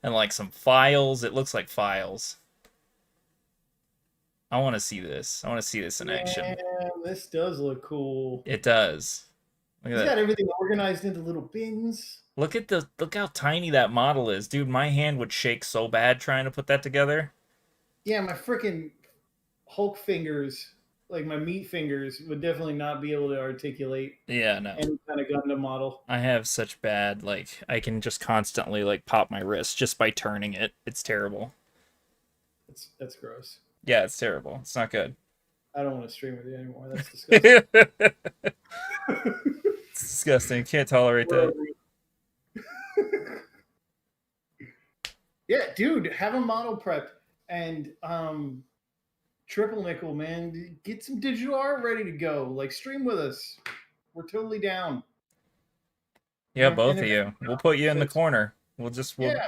and like some files. It looks like files. I want to see this. I want to see this in yeah, action. this does look cool. It does. Look at He's that. got everything organized into little bins. Look how tiny that model is. Dude, my hand would shake so bad trying to put that together. Yeah, my freaking Hulk fingers, like my meat fingers, would definitely not be able to articulate Yeah, no. any kind of Gundam model. I have such bad like I can just constantly like pop my wrist just by turning it. It's terrible. That's gross. Yeah, it's terrible. It's not good. I don't want to stream with you anymore. That's disgusting. It's disgusting. Can't tolerate Where are that. we? Yeah, dude, have a model prep and triple nickel, man. Get some digital art ready to go. Like stream with us. We're totally down. Yeah, And both of if you. We'll put you in the it's corner. yeah,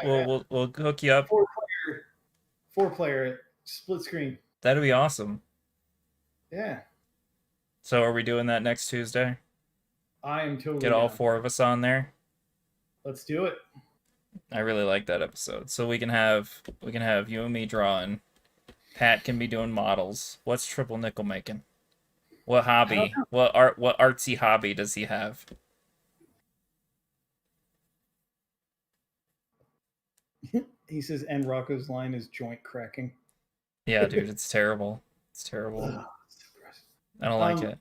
yeah. We'll hook you up. Four player split screen. That'd be awesome. Yeah, So are we doing that next Tuesday? I am Get totally all down. four of us on there. Let's do it. I really like that episode. So we can have you and me drawing Pat can be doing models. What's Triple Nickel making? What I don't hobby? What artsy hobby does he have? know. He says, and Rocco's line is joint cracking. Yeah, dude, it's terrible. It's terrible. Ugh, it's depressing. I don't like it.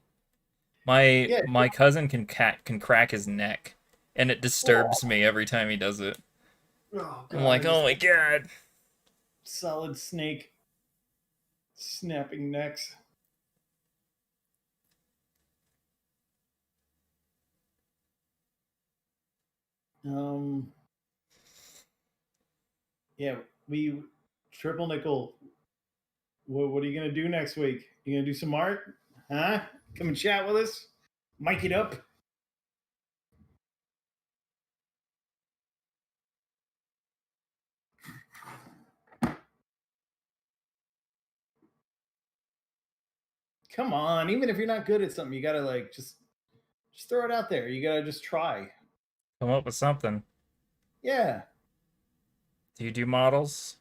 Yeah. My cousin can crack his neck, and it Oh, disturbs me every time he does it. oh I'm god, like, I oh just my god. solid snake snapping necks. Um, yeah, we triple nickel. What are you gonna do next week? You gonna do some art? Huh? Come and chat with us. Mic it up. Come on, even if you're not good at something, you gotta like just throw it out there. You gotta just try. Come up with something. Yeah, Do you do models?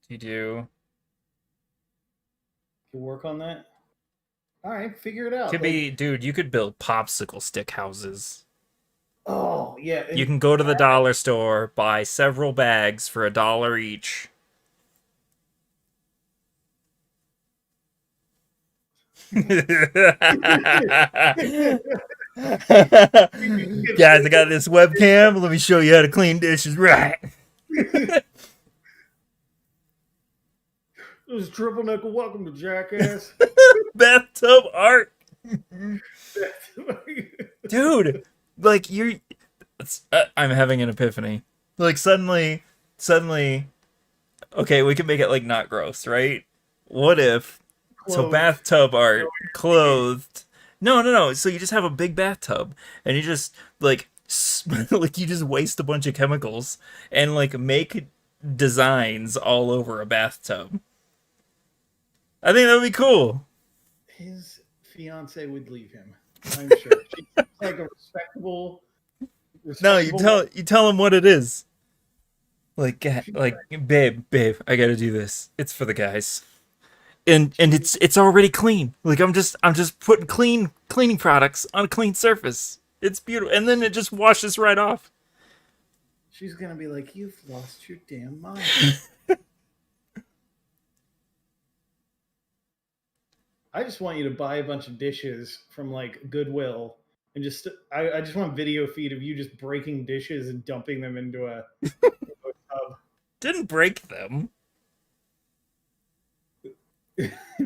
Do you do? you work on that. All right, figure it out. Could Like, be, dude. You could build popsicle stick houses. oh yeah, You and can go to the dollar store, buy several bags for $1 each. Guys, I got this webcam. Let me show you how to clean dishes right. this is triple nickel. Welcome to Jackass. Bathtub art. Dude, like I'm having an epiphany. Like suddenly, okay, we can make it like not gross, right? What if so Clothed. bathtub art clothed? No. So you just have a big bathtub and you just like like you just waste a bunch of chemicals and like make designs all over a bathtub. I think that would be cool. His fiance would leave him. I'm sure. She's like a No, respectable. you tell him what it is. Like, babe, I gotta do this. It's for the guys, and it's already clean. Like I'm just putting cleaning products on a clean surface. It's beautiful, and then it just washes right off. She's gonna be like, "You've lost your damn mind." I just want you to buy a bunch of dishes from like Goodwill and I just want video feed of you just breaking dishes and dumping them into a tub. Didn't break them.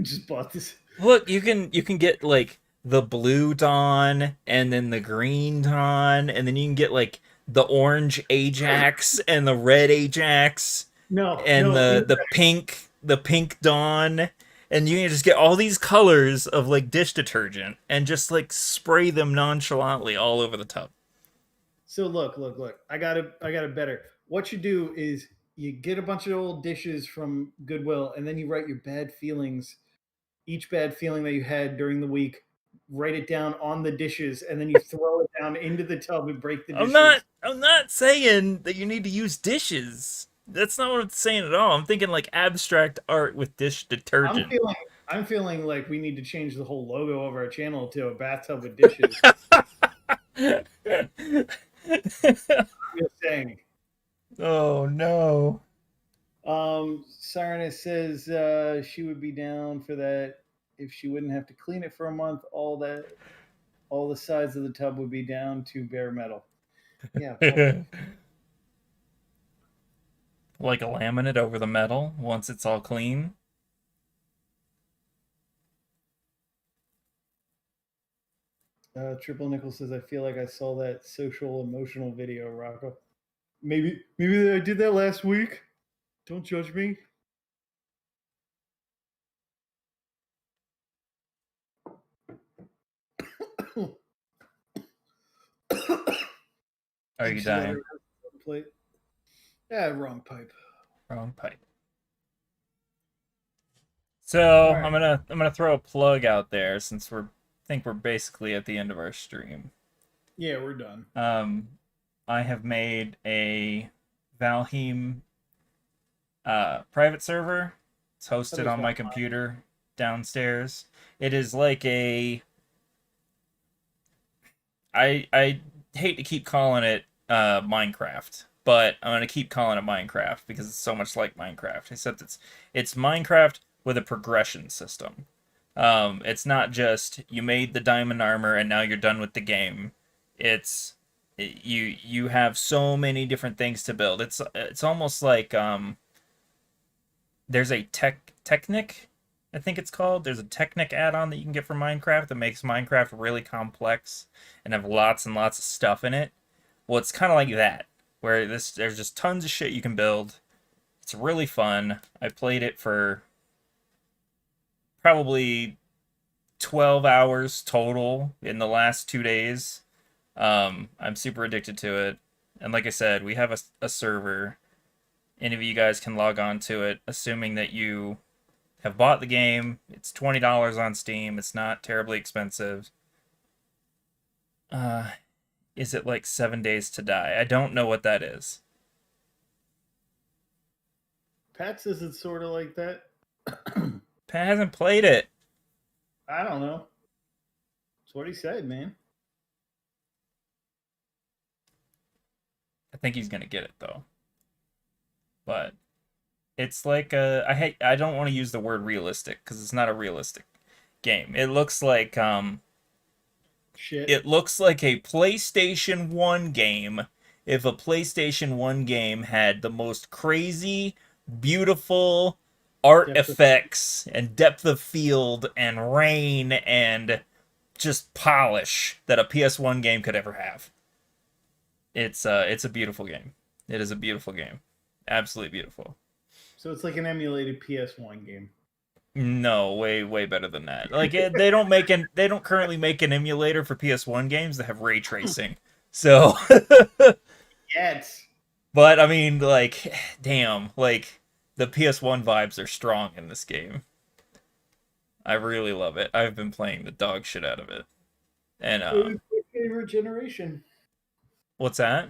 Just bought this. Look, you can get like the blue Dawn and then the green Dawn, and then you can get like the orange Ajax and the red Ajax No, and no, the pink Dawn, and you can just get all these colors of like dish detergent and just like spray them nonchalantly all over the tub. So look. I got it better. What you do is you get a bunch of old dishes from Goodwill, and then you write your bad feelings, each bad feeling that you had during the week. Write it down on the dishes, and then you throw it down into the tub and break the dishes. I'm not saying that you need to use dishes. That's not what I'm saying at all. I'm thinking like abstract art with dish I'm detergent. feeling I'm feeling like we need to change the whole logo of our channel to a bathtub with dishes. Just saying. Oh no. Sarna says she would be down for that if she wouldn't have to clean it for a month. All the sides of the tub would be down to bare metal. Yeah, Like a laminate over the metal once it's all clean. Triple Nickel says I feel like I saw that social emotional video, Rocco. Maybe I did that last week. Don't judge me. Are you dying? Plate. Yeah, wrong pipe. Wrong pipe. So All right. I'm gonna throw a plug out there since we're basically at the end of our stream. Yeah, we're done. I have made a Valheim private server It's hosted There's on one. my computer downstairs. It is like a I hate to keep calling it Minecraft, but I'm gonna keep calling it Minecraft because it's so much like Minecraft, except it's Minecraft with a progression system. It's not just you made the diamond armor and now you're done with the game. It's you have so many different things to build. It's almost like there's a Technic, I think it's called. There's a Technic add-on that you can get for Minecraft that makes Minecraft really complex and have lots and lots of stuff in it. Well, it's kind of like that, where there's just tons of shit you can build. It's really fun. I played it for probably 12 hours total in the last 2 days. I'm super addicted to it. And like I said, we have a server. Any of you guys can log on to it, assuming that you have bought the game. It's $20 on Steam. It's not terribly expensive. Is it like 7 Days to Die? I don't know what that is. Pat says it's sort of like that. Pat hasn't played it. I don't know. That's what he said, man. I think he's gonna get it though. But it's like I don't want to use the word realistic because it's not a realistic game. It looks like Shit. it looks like a PlayStation 1 game if a PlayStation 1 game had the most crazy, beautiful art effects and depth of field and rain and just polish that a PS1 game could ever have. It's a beautiful game. It is a beautiful game. Absolutely beautiful. So it's like an emulated PS1 game. No, way better than that. Like they don't currently make an emulator for PS1 games that have ray tracing. So Yes. but I mean like damn, like the PS1 vibes are strong in this game. I really love it. I've been playing the dog shit out of it. And It is my favorite generation. what's that?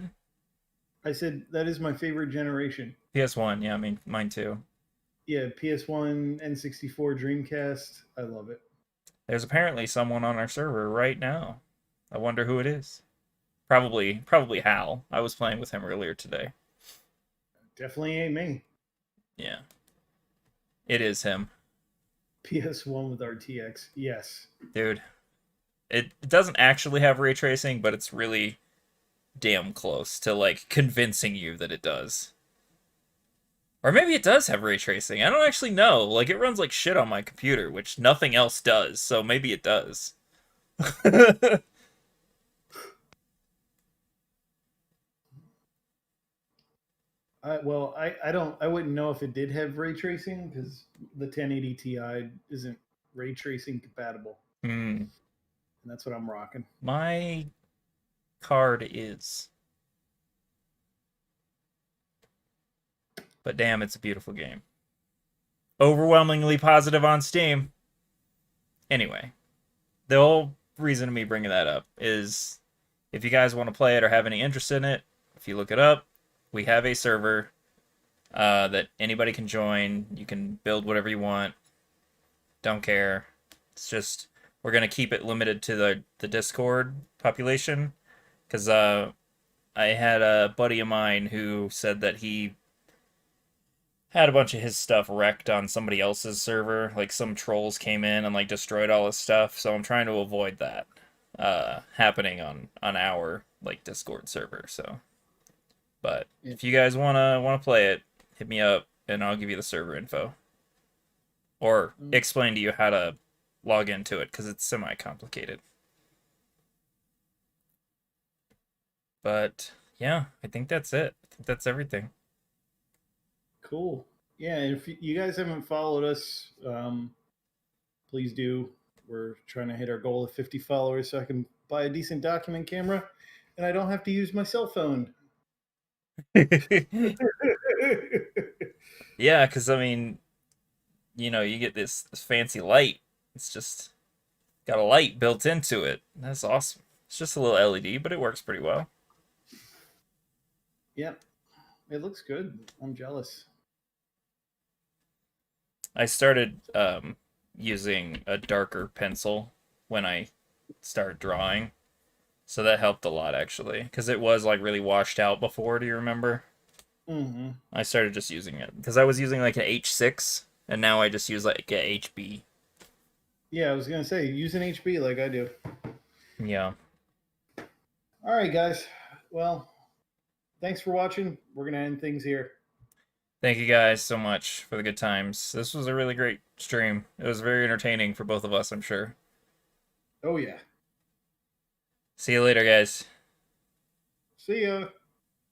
I said that is my favorite generation. PS1, yeah, I mean mine too. Yeah, PS1, N64, Dreamcast. I love it. There's apparently someone on our server right now. I wonder who it is. Probably Hal. I was playing with him earlier today. Definitely ain't me. Yeah. It is him. PS1 with RTX. Yes. Dude. It doesn't actually have ray tracing, but it's really damn close to like convincing you that it does. Or maybe it does have ray tracing. I don't actually know. Like it runs like shit on my computer, which nothing else does. So maybe it does. I wouldn't know if it did have ray tracing because the 1080 Ti isn't ray tracing compatible, Hmm. and that's what I'm rocking. My card is. But damn, it's a beautiful game. Overwhelmingly positive on Steam. Anyway, the whole reason of me bringing that up is if you guys want to play it or have any interest in it, if you look it up, we have a server that anybody can join. You can build whatever you want. Don't care. It's just we're gonna keep it limited to the Discord population because I had a buddy of mine who said that he had a bunch of his stuff wrecked on somebody else's server. Like some trolls came in and like destroyed all his stuff. So I'm trying to avoid that happening on our like Discord server. So, but if you guys wanna play it, hit me up and I'll give you the server info or explain to you how to log into it because it's semi complicated. But yeah, I think that's it. I think that's everything. Cool. Yeah, and if you guys haven't followed us, please do. We're trying to hit our goal of 50 followers so I can buy a decent document camera and I don't have to use my cell phone. Yeah, because I mean, you know, you get this fancy light. It's just got a light built into it. That's awesome. It's just a little LED, but it works pretty well. Yep. It looks good. I'm jealous. I started using a darker pencil when I started drawing. So that helped a lot actually, because it was like really washed out before. Do you remember? Mm-hmm. I started just using it because I was using like an H6, and now I just use like a HB. Yeah, I was gonna say use an HB like I do. Yeah. All right, guys. Well, thanks for watching. We're gonna end things here. Thank you guys so much for the good times. This was a really great stream. It was very entertaining for both of us, I'm sure. Oh yeah. See you later, guys. See ya.